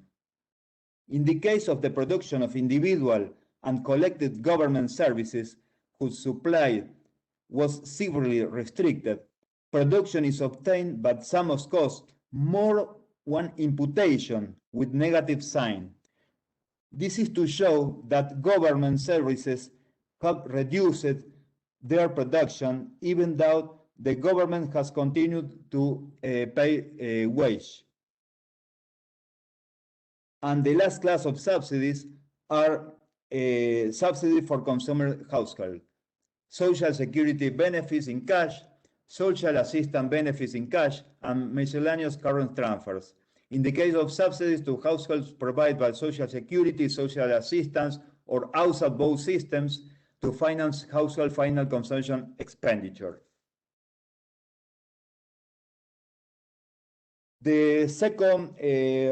In the case of the production of individual and collective government services whose supply was severely restricted, production is obtained but sum of cost more one imputation with negative sign. This is to show that government services have reduced their production, even though the government has continued to pay wage. And the last class of subsidies are subsidies for consumer household, social security benefits in cash, social assistance benefits in cash, and miscellaneous current transfers. In the case of subsidies to households provided by social security, social assistance, or outside both systems to finance household final consumption expenditure. The second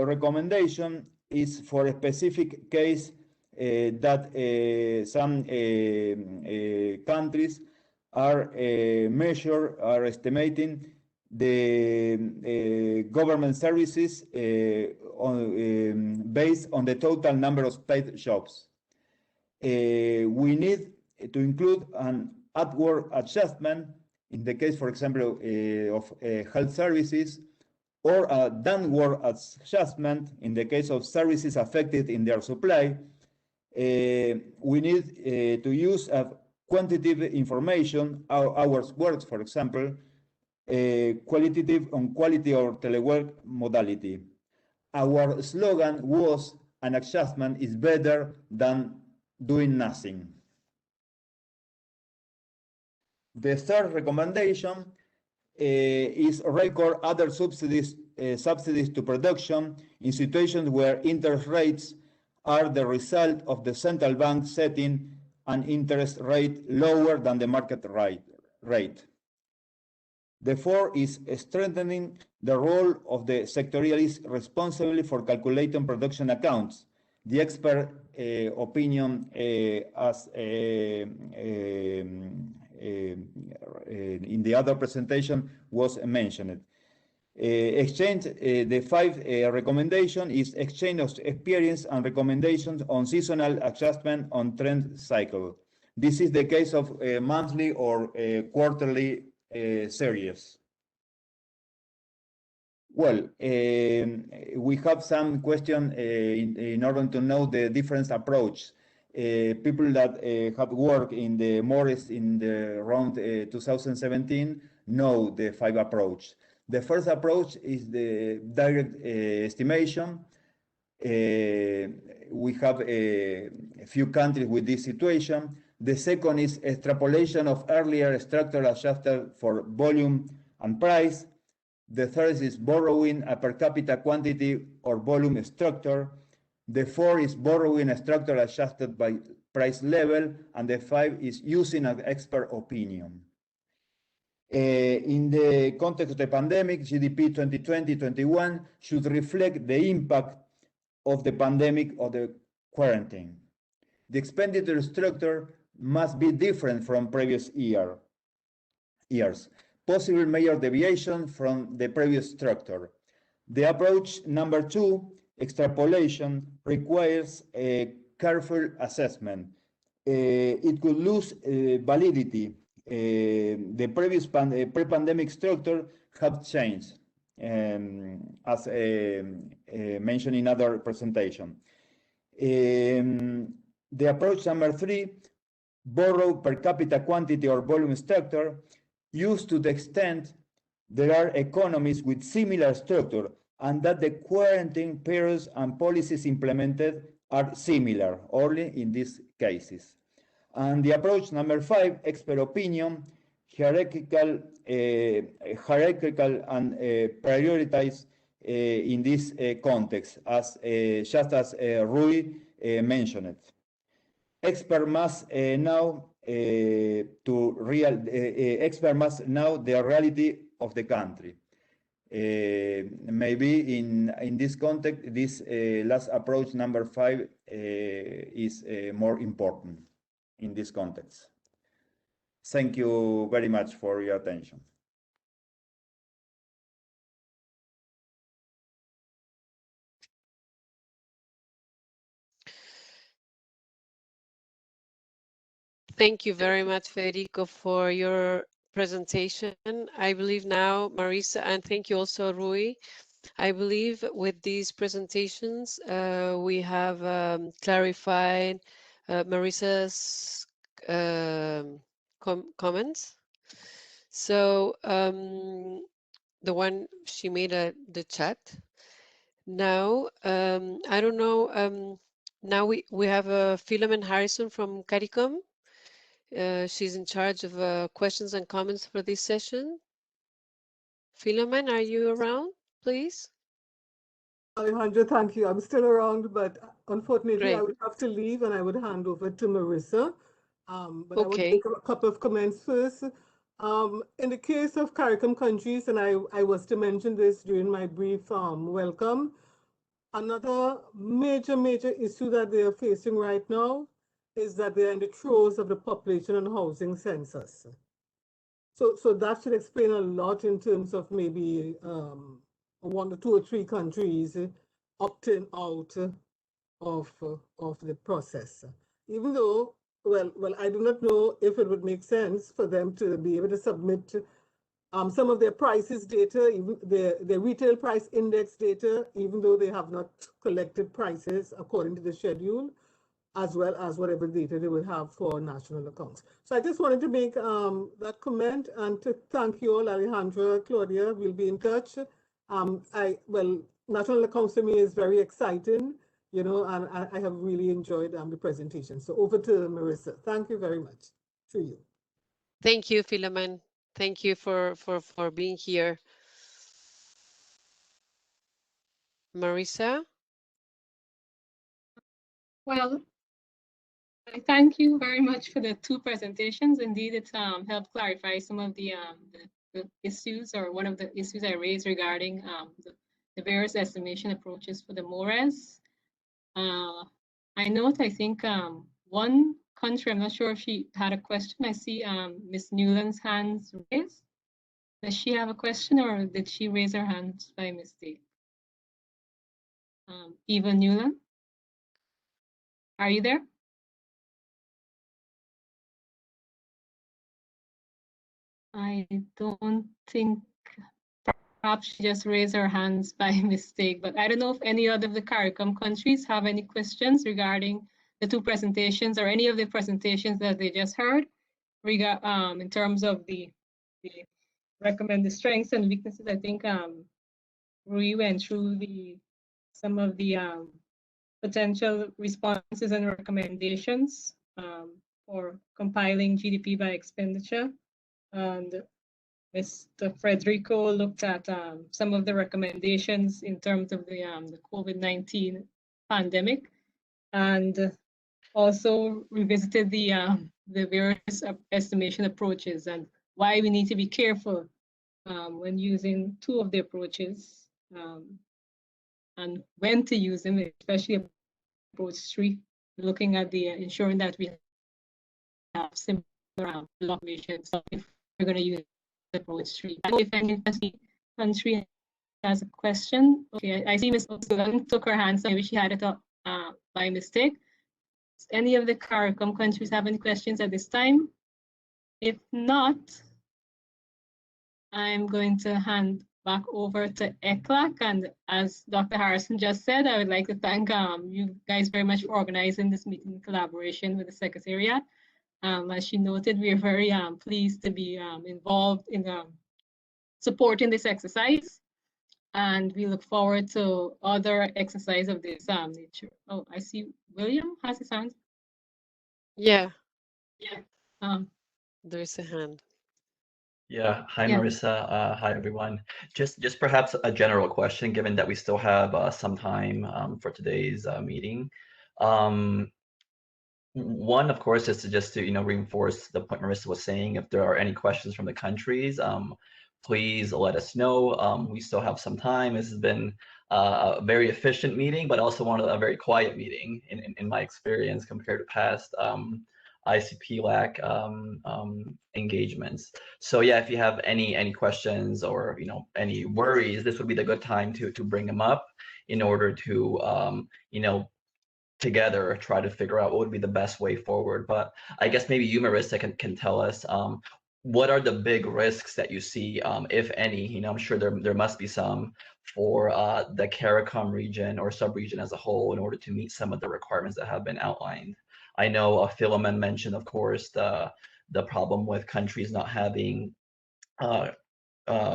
recommendation is for a specific case that some countries are estimating the government services based on the total number of paid jobs. We need to include an upward adjustment in the case, for example, of health services, or a downward adjustment in the case of services affected in their supply. We need to use quantitative information, hours worked, for example, qualitative on quality or telework modality. Our slogan was, an adjustment is better than doing nothing. The third recommendation is record other subsidies to production in situations where interest rates are the result of the central bank setting an interest rate lower than the market rate. The fourth is strengthening the role of the sectorialists responsible for calculating production accounts. The expert opinion as in the other presentation was mentioned. The fifth recommendation is exchange of experience and recommendations on seasonal adjustment on trend cycle. This is the case of monthly or quarterly series. Well, we have some questions in order to know the different approach. People that have worked in the Morris in the around 2017 know the five approach. The first approach is the direct estimation. We have a few countries with this situation. The second is extrapolation of earlier structure adjusted for volume and price. The third is borrowing a per capita quantity or volume structure. The fourth is borrowing a structure adjusted by price level. And the fifth is using an expert opinion. In the context of the pandemic, GDP 2020-21 should reflect the impact of the pandemic or the quarantine. The expenditure structure must be different from previous years. Possible major deviation from the previous structure. The approach number 2, extrapolation, requires a careful assessment. It could lose validity. The previous pre-pandemic structure have changed, as mentioned in other presentation. The approach number 3, borrow per capita quantity or volume structure, used to the extent there are economies with similar structure and that the quarantine periods and policies implemented are similar, only in these cases. And the approach number 5, expert opinion, hierarchical and prioritize in this context, as just as Rui mentioned it. Expert must know the reality of the country. Maybe in this context, this last approach number 5 is more important in this context. Thank you very much for your attention. Thank you very much, Federico, for your presentation. I believe now, Marisa, and thank you also, Rui. I believe with these presentations, we have clarified Marisa's comments. So the one she made the chat. Now, I don't know. Now we have Philharmon Harrison from Caricom. She's in charge of questions and comments for this session. Philharmon, are you around, please? Alejandra, thank you. I'm still around, but unfortunately, Great. I would have to leave and I would hand over to Marissa. But I want to Okay. make a couple of comments first. In the case of Caricom countries, and I was to mention this during my brief welcome, another major issue that they are facing right now is that they're in the throes of the population and housing census. So that should explain a lot in terms of maybe 1 or 2 or 3 countries opting out of the process. Even though, well, I do not know if it would make sense for them to be able to submit some of their prices data, even their retail price index data, even though they have not collected prices according to the schedule, as well as whatever data they will have for national accounts. So I just wanted to make that comment and to thank you all, Alejandra, Claudia. We'll be in touch. Well, national accounts to me is very exciting, you know, and I have really enjoyed the presentation. So over to Marissa. Thank you very much. To you. Thank you, Philharmon. Thank you for being here. Marissa? Well, I thank you very much for the 2 presentations. Indeed, it helped clarify some of the issues, or one of the issues I raised regarding the various estimation approaches for the MORES. I note, I think one country, I'm not sure if she had a question. I see Ms. Newland's hands raised. Does she have a question, or did she raise her hand by mistake? Eva Newland, are you there? I don't think, perhaps she just raised her hands by mistake, but I don't know if any other of the Caricom countries have any questions regarding the 2 presentations or any of the presentations that they just heard in terms of the recommended strengths and weaknesses. I think we went through some of the potential responses and recommendations for compiling GDP by expenditure. And Mr. Frederico looked at some of the recommendations in terms of the COVID-19 pandemic, and also revisited the various estimation approaches and why we need to be careful when using 2 of the approaches, and when to use them, especially approach 3, looking at the ensuring that we have similar populations. So if we're going to use approach 3, I don't know if any country has a question. Okay, I see Ms. O'Sullivan took her hands, so maybe she had it up by mistake. Does any of the Caricom countries have any questions at this time? If not, I'm going to hand back over to ECLAC. And as Dr. Harrison just said, I would like to thank you guys very much for organizing this meeting in collaboration with the Secretariat. As she noted, we are very pleased to be involved in supporting this exercise. And we look forward to other exercise of this nature. Oh, I see William has his hand. Yeah. Yeah. There's a hand. Yeah. Hi, Marissa. Hi, everyone. Just perhaps a general question, given that we still have some time for today's meeting. One, of course, is to reinforce the point Marissa was saying. If there are any questions from the countries, please let us know. We still have some time. This has been a very efficient meeting, but also a very quiet meeting in my experience compared to past ICP-LAC engagements. So yeah, if you have any questions or any worries, this would be the good time to bring them up in order to together try to figure out what would be the best way forward. But I guess maybe you, Marissa, can tell us what are the big risks that you see, if any. I'm sure there must be some for the Caricom region or sub-region as a whole in order to meet some of the requirements that have been outlined. I know Philharmon mentioned, of course, the the problem with countries not having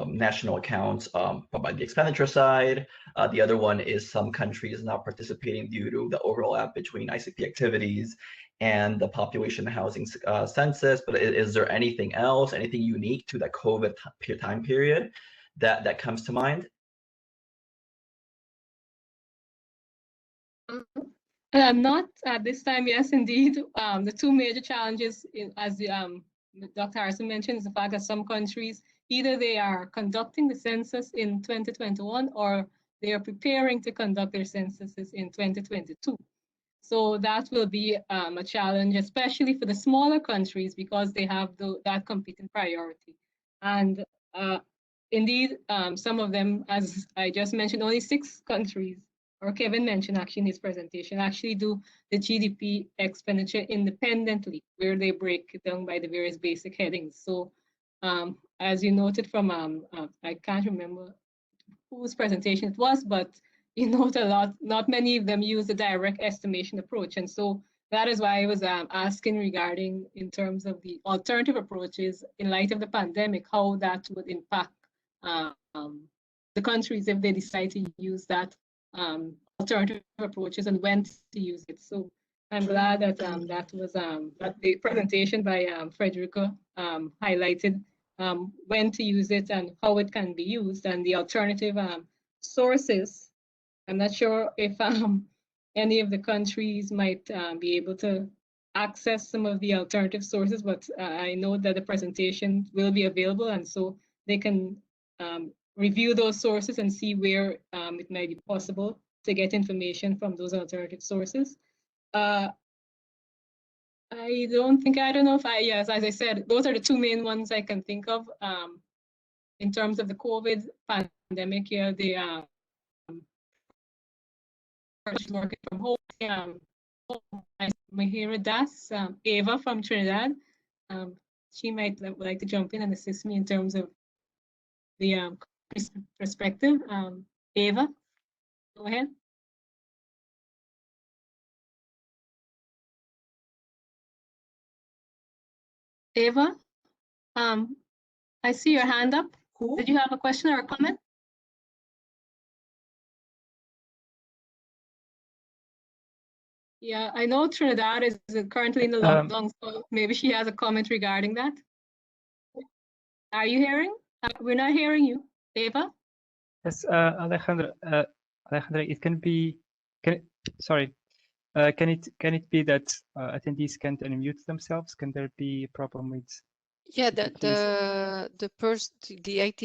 national accounts by the expenditure side. The other one is some countries not participating due to the overlap between ICP activities and the population housing census. But is there anything else, anything unique to the COVID time period that comes to mind? Not at this time. Yes, indeed. The two major challenges, as Dr. Harrison mentioned, is the fact that some countries, either they are conducting the census in 2021 or they are preparing to conduct their censuses in 2022. So that will be a challenge, especially for the smaller countries, because they have that competing priority. And indeed, some of them, as I just mentioned, only 6 countries, or Kevin mentioned actually in his presentation, actually do the GDP expenditure independently, where they break it down by the various basic headings. So as you noted from, I can't remember whose presentation it was, but you note a lot, not many of them use the direct estimation approach. And so that is why I was asking regarding, in terms of the alternative approaches in light of the pandemic, how that would impact the countries if they decide to use that alternative approaches and when to use it. So I'm glad that that was that the presentation by Frederica highlighted when to use it and how it can be used, and the alternative sources. I'm not sure if any of the countries might be able to access some of the alternative sources, but I know that the presentation will be available, and so they can review those sources and see where it might be possible to get information from those alternative sources. I don't know if yes, as I said, those are the 2 main ones I can think of in terms of the COVID pandemic here. The working from home. Mahira Das, Ava from Trinidad. She might like to jump in and assist me in terms of the perspective. Ava, go ahead. Ava, I see your hand up. Who? Did you have a question or a comment? Yeah, I know Trinidad is currently in the lockdown, so maybe she has a comment regarding that. Are you hearing? We're not hearing you, Eva. Yes, Alejandra, it can be, sorry, can it be that attendees can't unmute themselves? Can there be a problem with? Yeah, the IT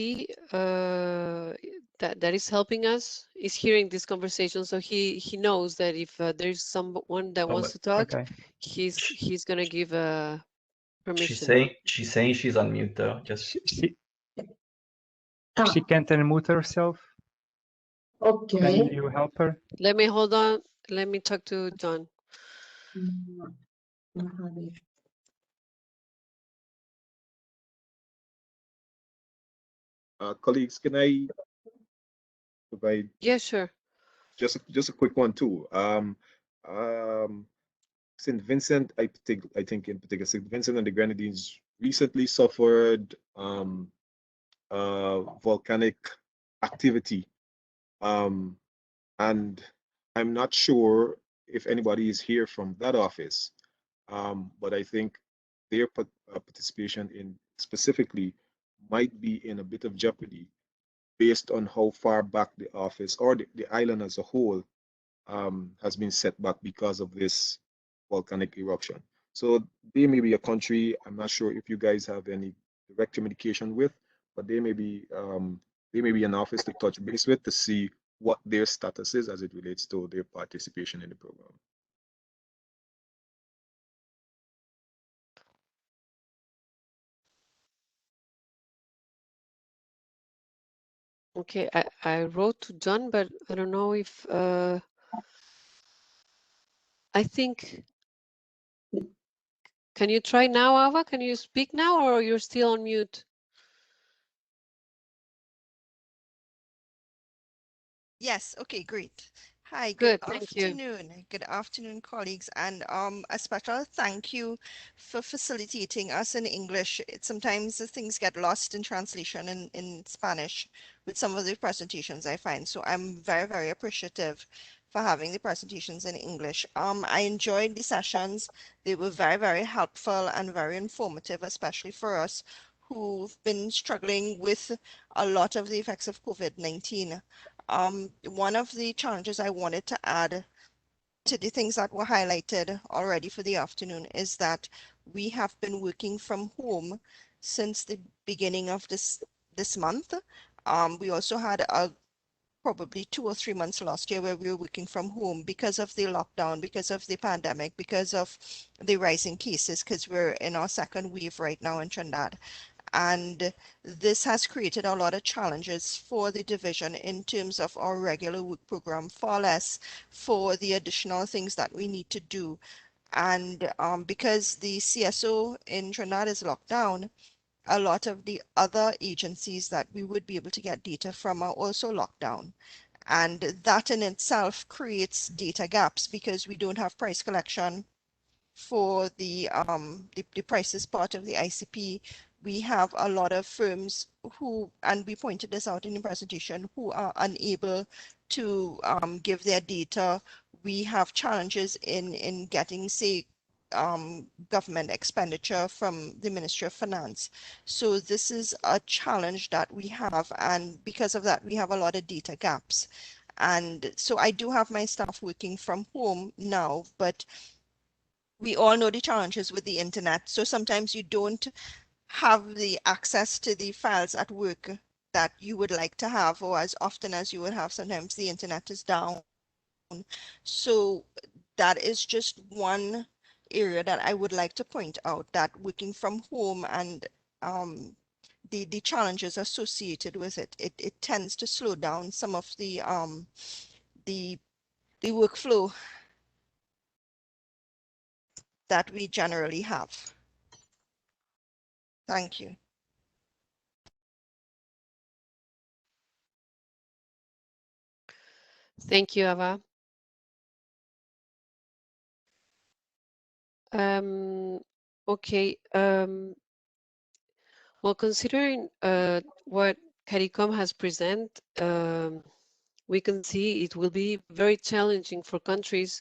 that is helping us is hearing this conversation, so he knows that if there's someone that wants to talk, okay, he's gonna give permission. She's saying she's on mute though. Just she can't unmute herself. Okay. Can you help her? Let me hold on. Let me talk to John. Colleagues, can I provide? Yeah, sure. Just a quick one too. St. Vincent, I think in particular, St. Vincent and the Grenadines recently suffered volcanic activity, and I'm not sure if anybody is here from that office, but I think their participation in specifically might be in a bit of jeopardy based on how far back the office or the island as a whole has been set back because of this volcanic eruption. So they may be a country, I'm not sure if you guys have any direct communication with, but they may be an office to touch base with to see what their status is as it relates to their participation in the program. Okay, I wrote to John, but I don't know if I think. Can you try now, Ava? Can you speak now, or you're still on mute? Yes, okay, great. Hi, Good, thank you. Good afternoon, colleagues, and a special thank you for facilitating us in English. Sometimes the things get lost in translation in Spanish with some of the presentations I find. So I'm very, very appreciative for having the presentations in English. I enjoyed the sessions. They were very, very helpful and very informative, especially for us who've been struggling with a lot of the effects of COVID-19. One of the challenges I wanted to add to the things that were highlighted already for the afternoon is that we have been working from home since the beginning of this month. We also had probably 2 or 3 months last year where we were working from home because of the lockdown, because of the pandemic, because of the rising cases, because we're in our second wave right now in Trinidad. And this has created a lot of challenges for the division in terms of our regular work program, far less for the additional things that we need to do. And because the CSO in Trinidad is locked down, a lot of the other agencies that we would be able to get data from are also locked down. And that in itself creates data gaps because we don't have price collection for the prices part of the ICP. We have a lot of firms who, and we pointed this out in the presentation, who are unable to give their data. We have challenges in getting, say, government expenditure from the Ministry of Finance. So this is a challenge that we have, and because of that, we have a lot of data gaps. And so I do have my staff working from home now, but we all know the challenges with the internet. So sometimes you don't have the access to the files at work that you would like to have, or as often as you would have. Sometimes the internet is down. So that is just one area that I would like to point out, that working from home and the challenges associated with it tends to slow down some of the workflow that we generally have. Thank you. Thank you, Ava. Okay. Well, considering what Caricom has presented, we can see it will be very challenging for countries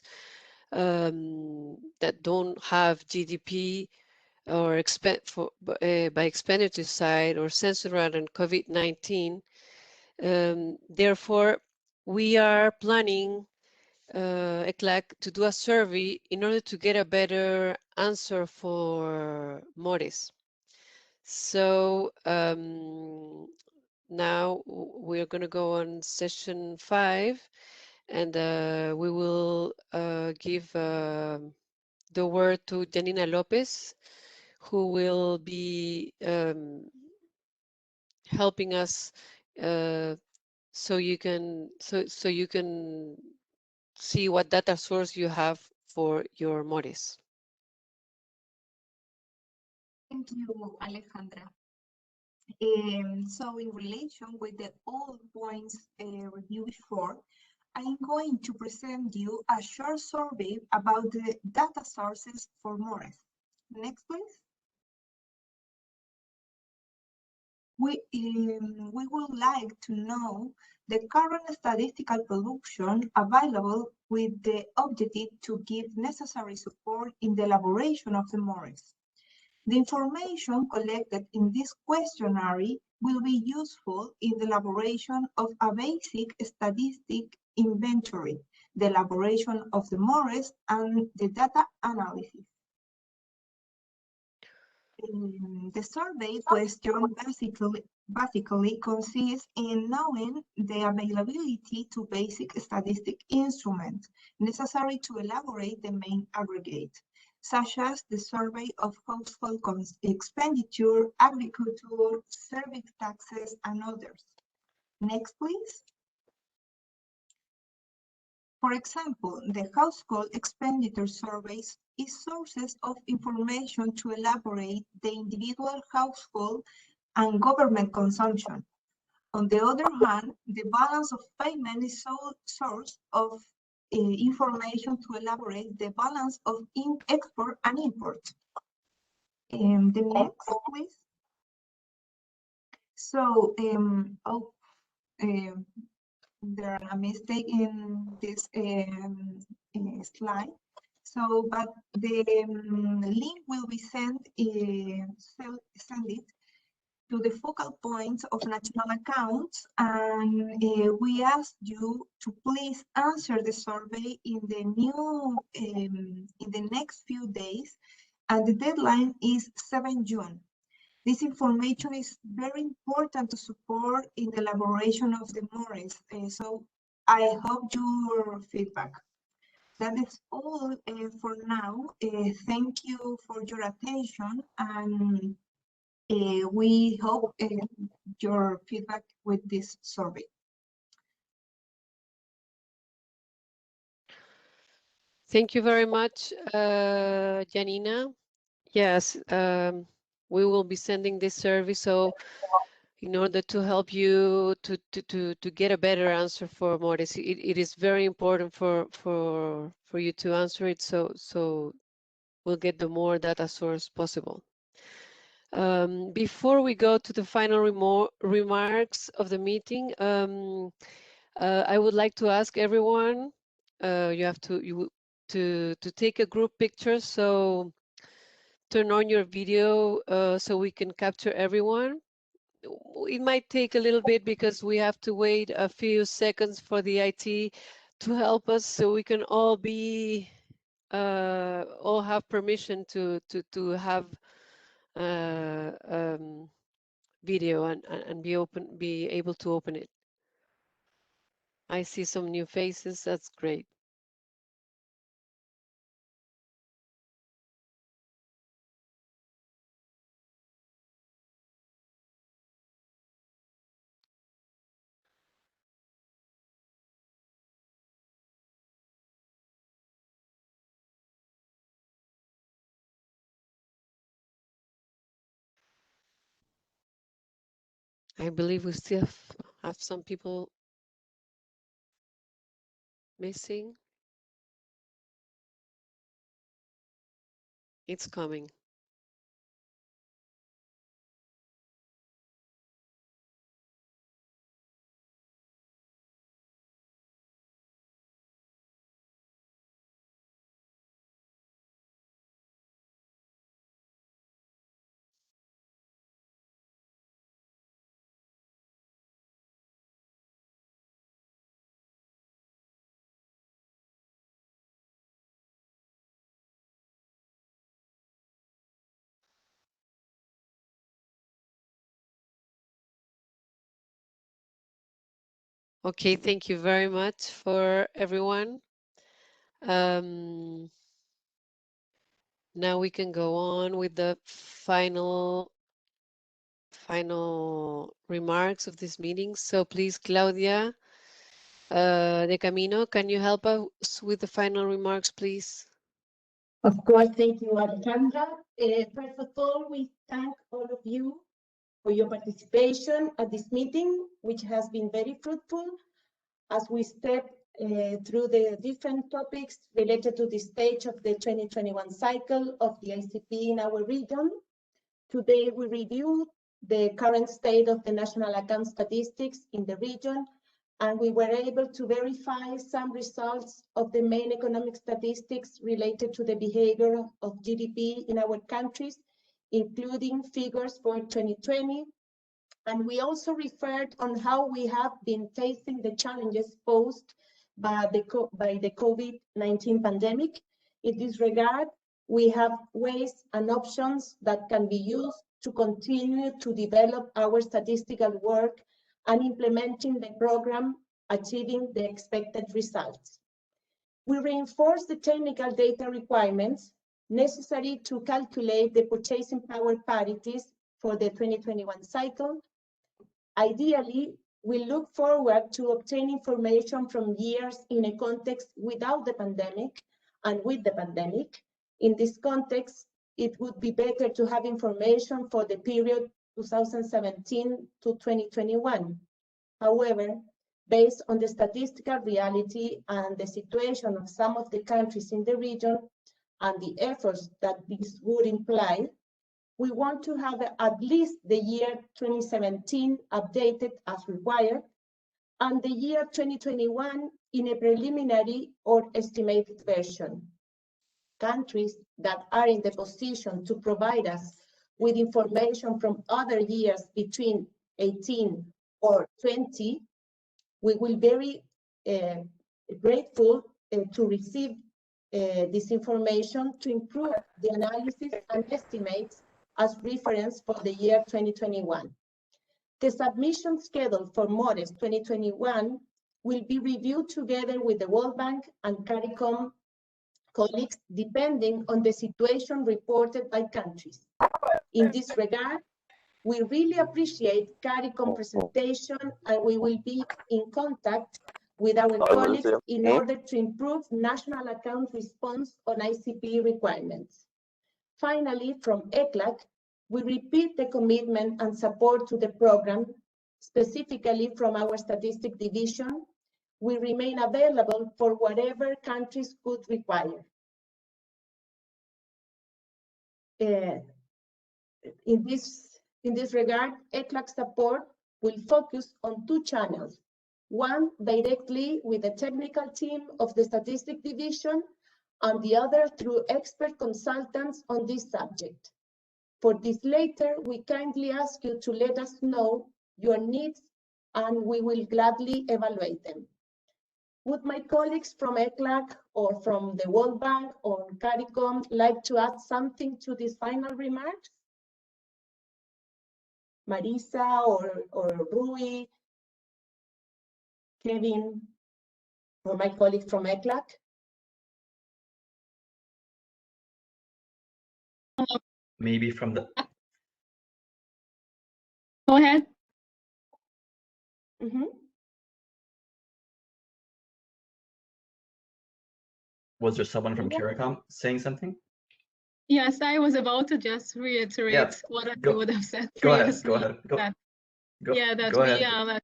that don't have GDP or by expenditure side or censored on COVID-19. Therefore, we are planning ECLAC to do a survey in order to get a better answer for MORES. So now we're going to go on session 5, and we will give the word to Janina Lopez, who will be helping us so you can see what data source you have for your MORES. Thank you, Alejandra. So in relation with the all points reviewed before, I'm going to present you a short survey about the data sources for MORES. Next, please. We would like to know the current statistical production available with the objective to give necessary support in the elaboration of the MORES. The information collected in this questionnaire will be useful in the elaboration of a basic statistic inventory, the elaboration of the MORES, and the data analysis. The survey question basically consists in knowing the availability to basic statistic instruments necessary to elaborate the main aggregate, such as the survey of household expenditure, agriculture, service taxes, and others. Next, please. For example, the household expenditure surveys is sources of information to elaborate the individual household and government consumption. On the other hand, the balance of payment is a source of information to elaborate the balance of export and import. The next, please. So, there are a mistake in this slide. So, but the link will be send it to the focal points of national accounts, and we ask you to please answer the survey in the next few days, and the deadline is 7 June. This information is very important to support in the elaboration of the MORES, so I hope your feedback. That is all for now. Thank you for your attention, and we hope your feedback with this survey. Thank you very much, Janina. Yes, we will be sending this survey, so in order to help you to get a better answer for MORES, it is very important for you to answer it, so we'll get the more data source possible. Before we go to the final remarks of the meeting, I would like to ask everyone, you have to take a group picture, so turn on your video so we can capture everyone. It might take a little bit because we have to wait a few seconds for the IT to help us, so we can all be all have permission to have video and be able to open it. I see some new faces. That's great. I believe we still have some people missing. It's coming. Okay, thank you very much for everyone. Now we can go on with the final remarks of this meeting. So please, Claudia de Camino, can you help us with the final remarks, please? Of course, thank you, Alejandra. First of all, we thank all of you for your participation at this meeting, which has been very fruitful as we step through the different topics related to the stage of the 2021 cycle of the ICP in our region. Today, we review the current state of the national account statistics in the region, and we were able to verify some results of the main economic statistics related to the behavior of GDP in our countries, including figures for 2020. And we also referred on how we have been facing the challenges posed by the COVID-19 pandemic. In this regard, we have ways and options that can be used to continue to develop our statistical work and implementing the program, achieving the expected results. We reinforce the technical data requirements necessary to calculate the purchasing power parities for the 2021 cycle. Ideally, we look forward to obtain information from years in a context without the pandemic and with the pandemic. In this context, it would be better to have information for the period 2017 to 2021. However, based on the statistical reality and the situation of some of the countries in the region and the efforts that this would imply, we want to have at least the year 2017 updated as required, and the year 2021 in a preliminary or estimated version. Countries that are in the position to provide us with information from other years between 18 or 20, we will be very grateful to receive this information to improve the analysis and estimates as reference for the year 2021. The submission schedule for MORES 2021 will be reviewed together with the World Bank and Caricom colleagues, depending on the situation reported by countries. In this regard, we really appreciate Caricom presentation, and we will be in contact with our colleagues in order to improve national account response on ICP requirements. Finally, from ECLAC, we repeat the commitment and support to the program, specifically from our statistic division. We remain available for whatever countries could require. In this regard, ECLAC support will focus on two channels. One directly with the technical team of the statistic division, and the other through expert consultants on this subject. For this later, we kindly ask you to let us know your needs, and we will gladly evaluate them. Would my colleagues from ECLAC or from the World Bank or Caricom like to add something to these final remarks? Marisa or Rui, Kevin, or my colleague from ECLAC? Maybe from the... Go ahead. Was there someone from Caricom saying something? Yes, I was about to just reiterate what I would have said previously. Go ahead. Go ahead.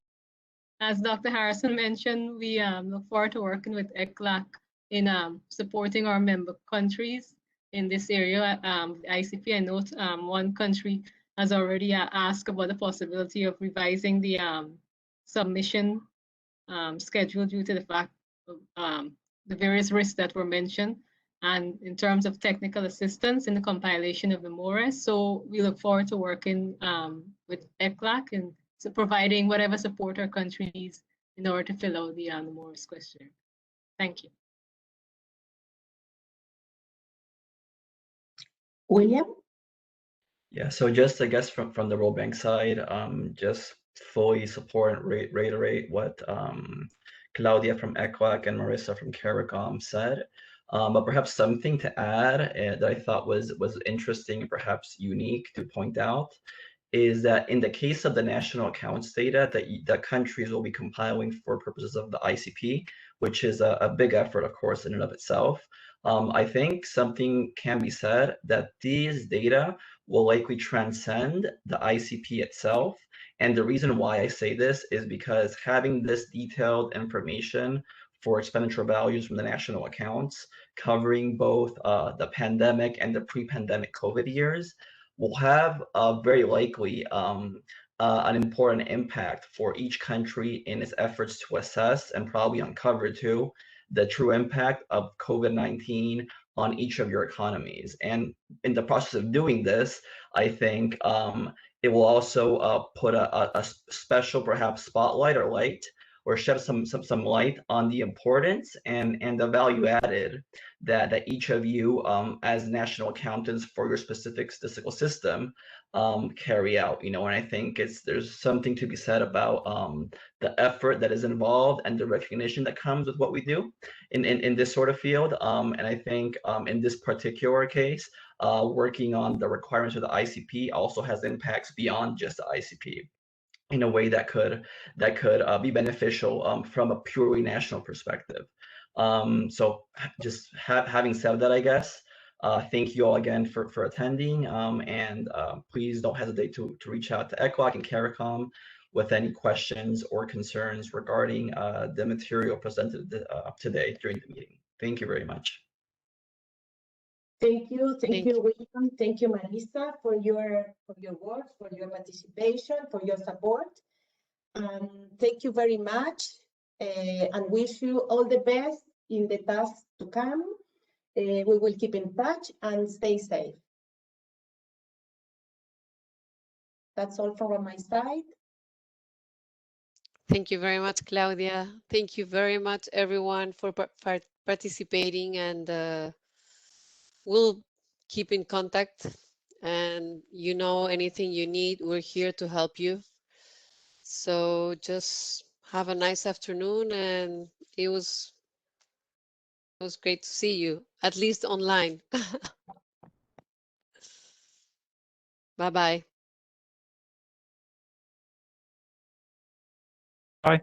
As Dr. Harrison mentioned, we look forward to working with ECLAC in supporting our member countries in this area. ICP, I note one country has already asked about the possibility of revising the submission schedule due to the fact of the various risks that were mentioned, and in terms of technical assistance in the compilation of the MORES. So we look forward to working with ECLAC and providing whatever support our country needs in order to fill out the MORES questionnaire. Thank you. William? Yeah, so just I guess from the World Bank side, just fully support and reiterate what Claudia from ECLAC and Marissa from Caricom said. But perhaps something to add that I thought was interesting and perhaps unique to point out is that in the case of the national accounts data that countries will be compiling for purposes of the ICP, which is a big effort, of course, in and of itself, I think something can be said that these data will likely transcend the ICP itself. And the reason why I say this is because having this detailed information for expenditure values from the national accounts covering both the pandemic and the pre-pandemic COVID years will have very likely an important impact for each country in its efforts to assess and probably uncover too the true impact of COVID-19 on each of your economies. And in the process of doing this, I think it will also put a special perhaps spotlight or light, or shed some light on the importance and the value added that each of you as national accountants for your specific statistical system carry out. And I think there's something to be said about the effort that is involved and the recognition that comes with what we do in this sort of field. And I think in this particular case, working on the requirements of the ICP also has impacts beyond just the ICP in a way that could be beneficial from a purely national perspective. So just having said that, I guess, thank you all again for attending, and please don't hesitate to reach out to ECLAC and Caricom with any questions or concerns regarding the material presented today during the meeting. Thank you very much. Thank you, William. Thank you, Marisa, for your work, for your participation, for your support. Thank you very much, and wish you all the best in the tasks to come. We will keep in touch and stay safe. That's all from my side. Thank you very much, Claudia. Thank you very much, everyone, for participating, and we'll keep in contact. And anything you need, we're here to help you. So just have a nice afternoon, and it was great to see you, at least online. Bye-bye. Bye.